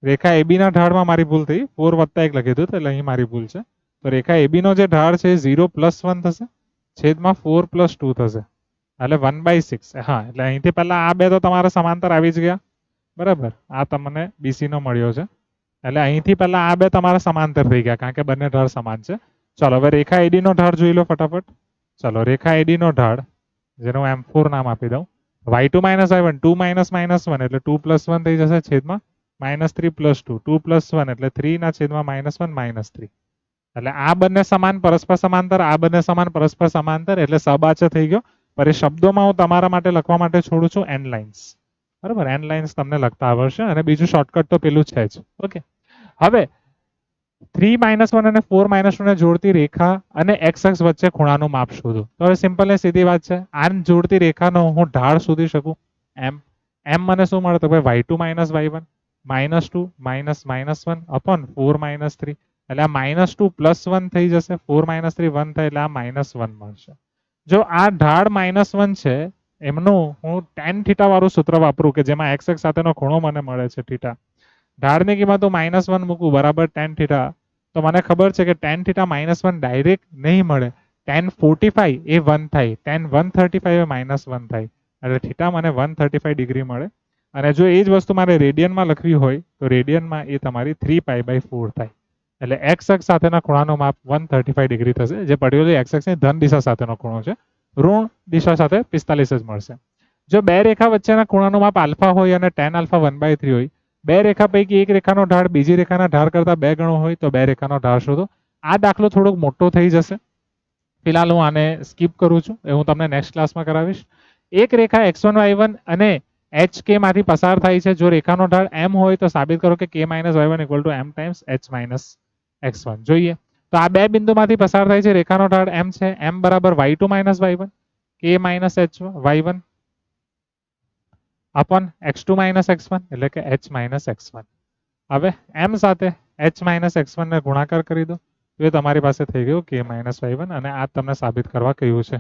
રેખા AB ના ઢાળમાં મારી ભૂલ થઈ. 4 + 1 લખી દીધું એટલે અહીં મારી ભૂલ છે. તો રેખા AB નો જે ઢાળ છે 0 + 1 થશે, છેદમાં 4 + 2 થશે. એટલે 1/6. હા, એટલે અહીંથી પહેલા આ બે તો તમારા સમાંતર આવી જ ગયા. બરાબર. આ તમને BC નો મળ્યો છે. એટલે અહીંથી પહેલા આ બે તમારા સમાંતર થઈ ગયા કારણ કે બંને ઢાળ સમાન છે. ચાલો હવે રેખા AD નો ઢાળ જોઈ લો ફટાફટ. ચાલો રેખા AD નો ઢાળ જેને હું M4 નામ આપી દઉં. y2 - y1 2 - -1 એટલે 2 + 1 થઈ જશે, છેદમાં -3 + 2 2 + 1 એટલે 3 ના છેદમાં -1 -3. એટલે આ બંને સમાન પરસ્પર સમાંતર, આ બંને સમાન પરસ્પર સમાંતર એટલે સબાચ થઈ ગયો. પર એ શબ્દોમાં હું તમારા માટે લખવા માટે છોડું છું n લાઇન્સ. બરાબર, n લાઇન્સ તમને લખતા આવડશે અને બીજું શોર્ટકટ તો પેલું છે જ. ઓકે. હવે 3 - 1 અને 4 - 2 ને જોડતી રેખા અને x અક્ષ વચ્ચે ખૂણાનું માપ શોધો. તો હવે સિમ્પલ ને સીધી વાત છે. આને જોડતી રેખાનો હું ઢાળ શોધી શકું. m મને શું મળે? તો ભાઈ y2 - y1 -2 -1 upon 4 - 3 એટલે આ -2 + 1 થઈ જશે. 4 - 3 1 થાય એટલે આ -1 મળશે. જો આ ઢાળ -1 છે એમનું હું tan θ વાળું સૂત્ર વાપરું કે જેમાં x અક્ષ સાથેનો ખૂણો મને મળે છે θ. ઢાળની કિંમત હું -1 મૂકું બરાબર tan θ. તો મને ખબર છે કે tan θ -1 ડાયરેક્ટ નહીં મળે. tan 45 એ 1 થાય, tan 135 એ -1 થાય. એટલે θ મને 135 ડિગ્રી મળે. અને જો એ જ વસ્તુ મારે રેડિયનમાં લખવી હોય તો રેડિયનમાં એ તમારી 3π/4 થાય. એટલે x અક્ષ સાથેના ખૂણાનો માપ 135 ડિગ્રી થશે, જે પર્ટિક્યુલરલી x અક્ષની ધન દિશા સાથેનો ખૂણો છે. ઋણ દિશા સાથે 45 જ મળશે. જો બે રેખા વચ્ચેના ખૂણાનું માપ આલ્ફા હોય અને tan આલ્ફા 1/3 હોય, બે રેખા પૈકી એક રેખાનો ઢાળ બીજી રેખાના ઢાળ કરતા 2 ગણો હોય તો બે રેખાનો ઢાળ શોધો. આ દાખલો થોડોક મોટો થઈ જશે. ફિલહાલ હું આને સ્કીપ કરું છું, એ હું તમને નેક્સ્ટ ક્લાસમાં કરાવીશ. એક રેખા x1 y1 અને HK માંથી પસાર થાય છે. જો રેખાનો ઢાળ m હોય તો સાબિત કરો કે k - y1 = m times h - x1. જોઈએ તો આ બે બિંદુમાંથી પસાર થાય છે. રેખાનો ઢાળ m છે. m બરાબર y2 - y1 k - y1 upon x2 - x1 એટલે કે h - x1. હવે m સાથે h - x1 ને ગુણાકાર કરી દો તો એ તમારી પાસે થઈ ગયું k - y1 અને આ તમને સાબિત કરવા કહ્યું છે.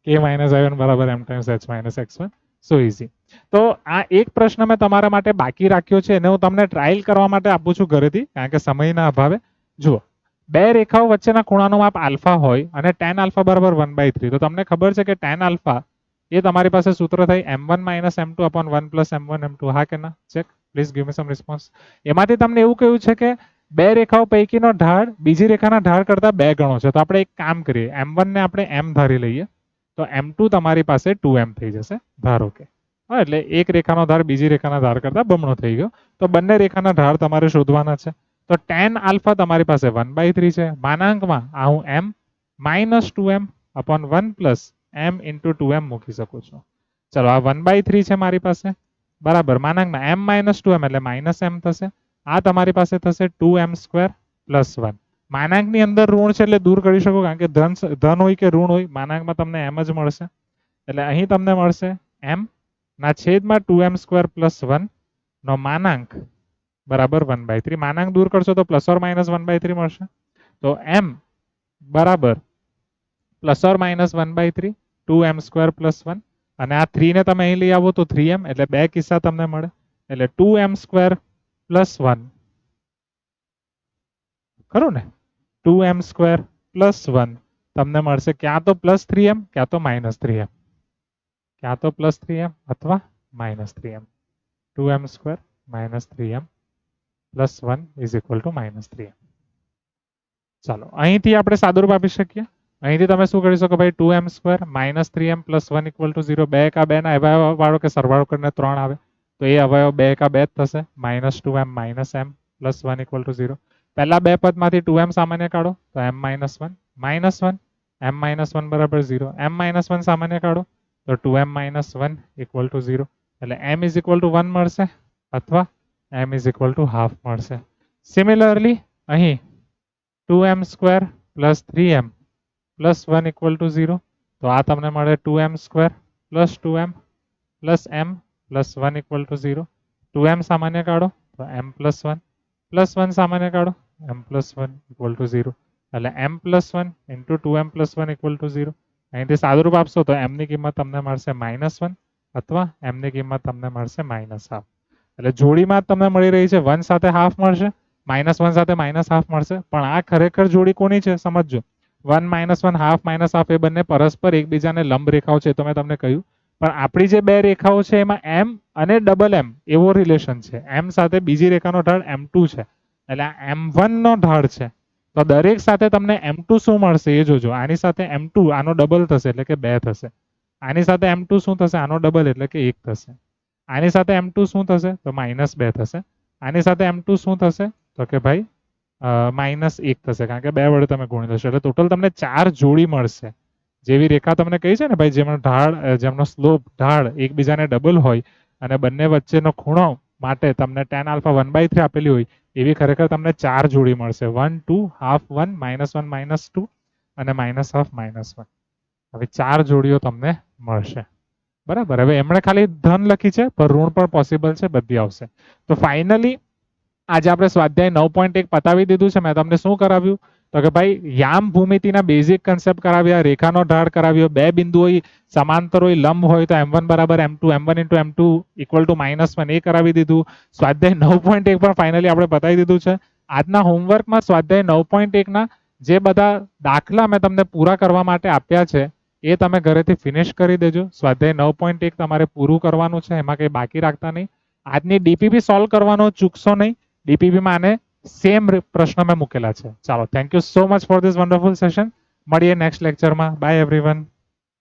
k - y1 બરાબર m ટાઈમ્સ h - x1. સો ઇઝી. તો આ એક પ્રશ્ન મેં તમારા માટે બાકી રાખ્યો છે, એને હું તમને ટ્રાયલ કરવા માટે આપું છું ઘરેથી કારણ કે સમયના અભાવે. જુઓ, બે રેખાઓ વચ્ચેના ખૂણાનું માપ આલ્ફા હોય અને tan આલ્ફા બરાબર 1/3. તો તમને ખબર છે કે tan આલ્ફા એ તમારી પાસે સૂત્ર થાય m1 - m2 upon 1 + m1 m2. હા કે ના? Check. Please give me some response. એમાંથી તમને એવું કહ્યું છે કે બે રેખાઓ પૈકીનો ઢાળ બીજી રેખાના ઢાળ કરતા 2 ગણો છે. તો આપણે એક કામ કરીએ, m1 ને આપણે m ધારી લઈએ તો m2 તમારી પાસે 2m થઈ જશે ધારો કે. હા, એટલે એક રેખાનો ધાર બીજી રેખાના ધાર કરતા બમણો થઈ ગયો. તો બંને રેખાના ઢાળ તમારે શોધવાના છે. તો tan આલ્ફા તમારી પાસે 1/3 છે. માનાંકમાં આ હું m - 2m upon 1 + m into 2m મૂકી શકું છું. ચલો આ 1/3 છે મારી પાસે. બરાબર, માનાંકમાં m - 2m એટલે -m થશે. આ તમારી પાસે થશે 2m² + 1. માનાંકની અંદર ઋણ છે એટલે દૂર કરી શકો, કારણ કે ધન હોય કે ઋણ હોય માનાંકમાં તમને એમ જ મળશે. એટલે અહીં તમને મળશે m ના છેદમાં 2m² + 1 નો માનાંક બરાબર 1/3. માનાંક દૂર કરશો તો પ્લસ ઓર માઇનસ 1/3 મળશે. તો m બરાબર પ્લસ ઓર માઇનસ 1/3 2m² + 1, અને આ 3 ને તમે અહીં લઈ આવો તો 3m, એટલે બે કિસ્સા તમને મળે. એટલે 2m² + 1 ખરું ને, 2m² + 1 તમને મળશે ક્યાં તો +3m ક્યાં તો -3m, ક્યાં તો +3m અથવા -3m. 2m² - 3m + 1 = -3m. ચાલો અહીંથી આપણે સાદુરૂપ આપી શકીએ. અહીંથી તમે શું કરી શકો ભાઈ, 2m² - 3m + 1 = 0. 2 કા 2 ના અવયવ વાળો કે સરવાળો કરીને 3 આવે તો એ અવયવ 2 કા 2 જ થશે. -2m - m + 1 = 0. પહેલા બે પદમાંથી 2m સામાન્ય કાઢો તો m - 1 -1 m - 1 બરાબર 0. m - 1 સામાન્ય કાઢો તો 2m - 1 = 0. એટલે m = 1 મળશે અથવા m = ½ મળશે. સિમિલરલી અહીં 2m² + 3m + 1 = 0. તો આ તમને મળે 2m² + 2m + m + 1 = 0. 2m સામાન્ય કાઢો તો m + 1 + 1 સામાન્ય કાઢો m + 1 = 0. એટલે m + 1 × 2m + 1 = 0. અહીંથી સાદુરૂપ આપશો તો m ની કિંમત તમને મળશે -1 અથવા m ની કિંમત તમને મળશે -½ એટલે જોડીમાં તમને મળી રહી છે 1 સાથે ½ મળશે, -1 સાથે -½ મળશે. પણ આ ખરેખર જોડી કોની છે સમજજો. 1 - 1 ½ -½ એ બંને પરસ્પર એકબીજાને લંબ રેખાઓ છે, તો મેં તમને કહ્યું. પણ આપણી જે બે રેખાઓ છે એમાં m અને ડબલ m એવો રિલેશન છે. m સાથે બીજી રેખાનો ઢાળ m2 છે, એટલે આ m1 નો ઢાળ છે. તો દરેક સાથે તમને m2 શું મળશે એ જોજો. આની સાથે m2 આનો ડબલ થશે એટલે કે 2 થશે. આની સાથે m2 શું થશે, આનો ડબલ એટલે કે 1 થશે. આની સાથે m2 શું થશે તો -2 થશે. આની સાથે m2 શું થશે તો કે ભાઈ -1 થશે, કારણ કે 2 વડે તમે ગુણી લેશો. એટલે ટોટલ તમને 4 જોડી મળશે. જેવી રેખા તમને કહી છે ને ભાઈ, જેમનો ઢાળ જેમનો સ્લોપ ઢાળ એકબીજાને ડબલ હોય અને બંને વચ્ચેનો ખૂણો માટે તમને tan α 1/3 આપેલી હોય, એવી ખરેખર તમને 4 જોડી મળશે. 1 2 ½ 1 -1 -2 અને -½ -1. હવે 4 જોડીઓ તમને મળશે. બરાબર. હવે એમણે ખાલી ધન લખી છે, પણ ઋણ પણ પોસિબલ છે, બધી આવશે. તો ફાઇનલી આજે આપણે સ્વાધ્યાય 9.1 પતાવી દીધું છે. મેં તમને શું કરાવ્યું તો કે ભાઈ યામ ભૂમિતિના બેઝિક કન્સેપ્ટ કરાવ્યા, રેખાનો ઢાળ કરાવ્યો, બે બિંદુ હોય સમાંતર હોય લંબ હોય તો m1 બરાબર m2 m1 × m2 = -1 એ કરાવી દીધું. સ્વાધ્યાય 9.1 પણ ફાઇનલી આપણે બતાવી દીધું છે. આજના હોમવર્કમાં સ્વાધ્યાય 9.1 ના જે બધા દાખલા મેં તમને પૂરા કરવા માટે આપ્યા છે એ તમે ઘરેથી ફિનિશ કરી દેજો. સ્વાધ્યાય 9.1 તમારે પૂરું કરવાનું છે, એમાં કંઈ બાકી રાખતા નહીં. આજની ડીપીપી સોલ્વ કરવાનો ચૂકશો નહીં. ડીપીપીમાં આને સેમ પ્રશ્ન મેં મૂકેલા છે. ચાલો, thank you so much for this wonderful session. મળીએ નેક્સ્ટ લેક્ચરમાં. By everyone.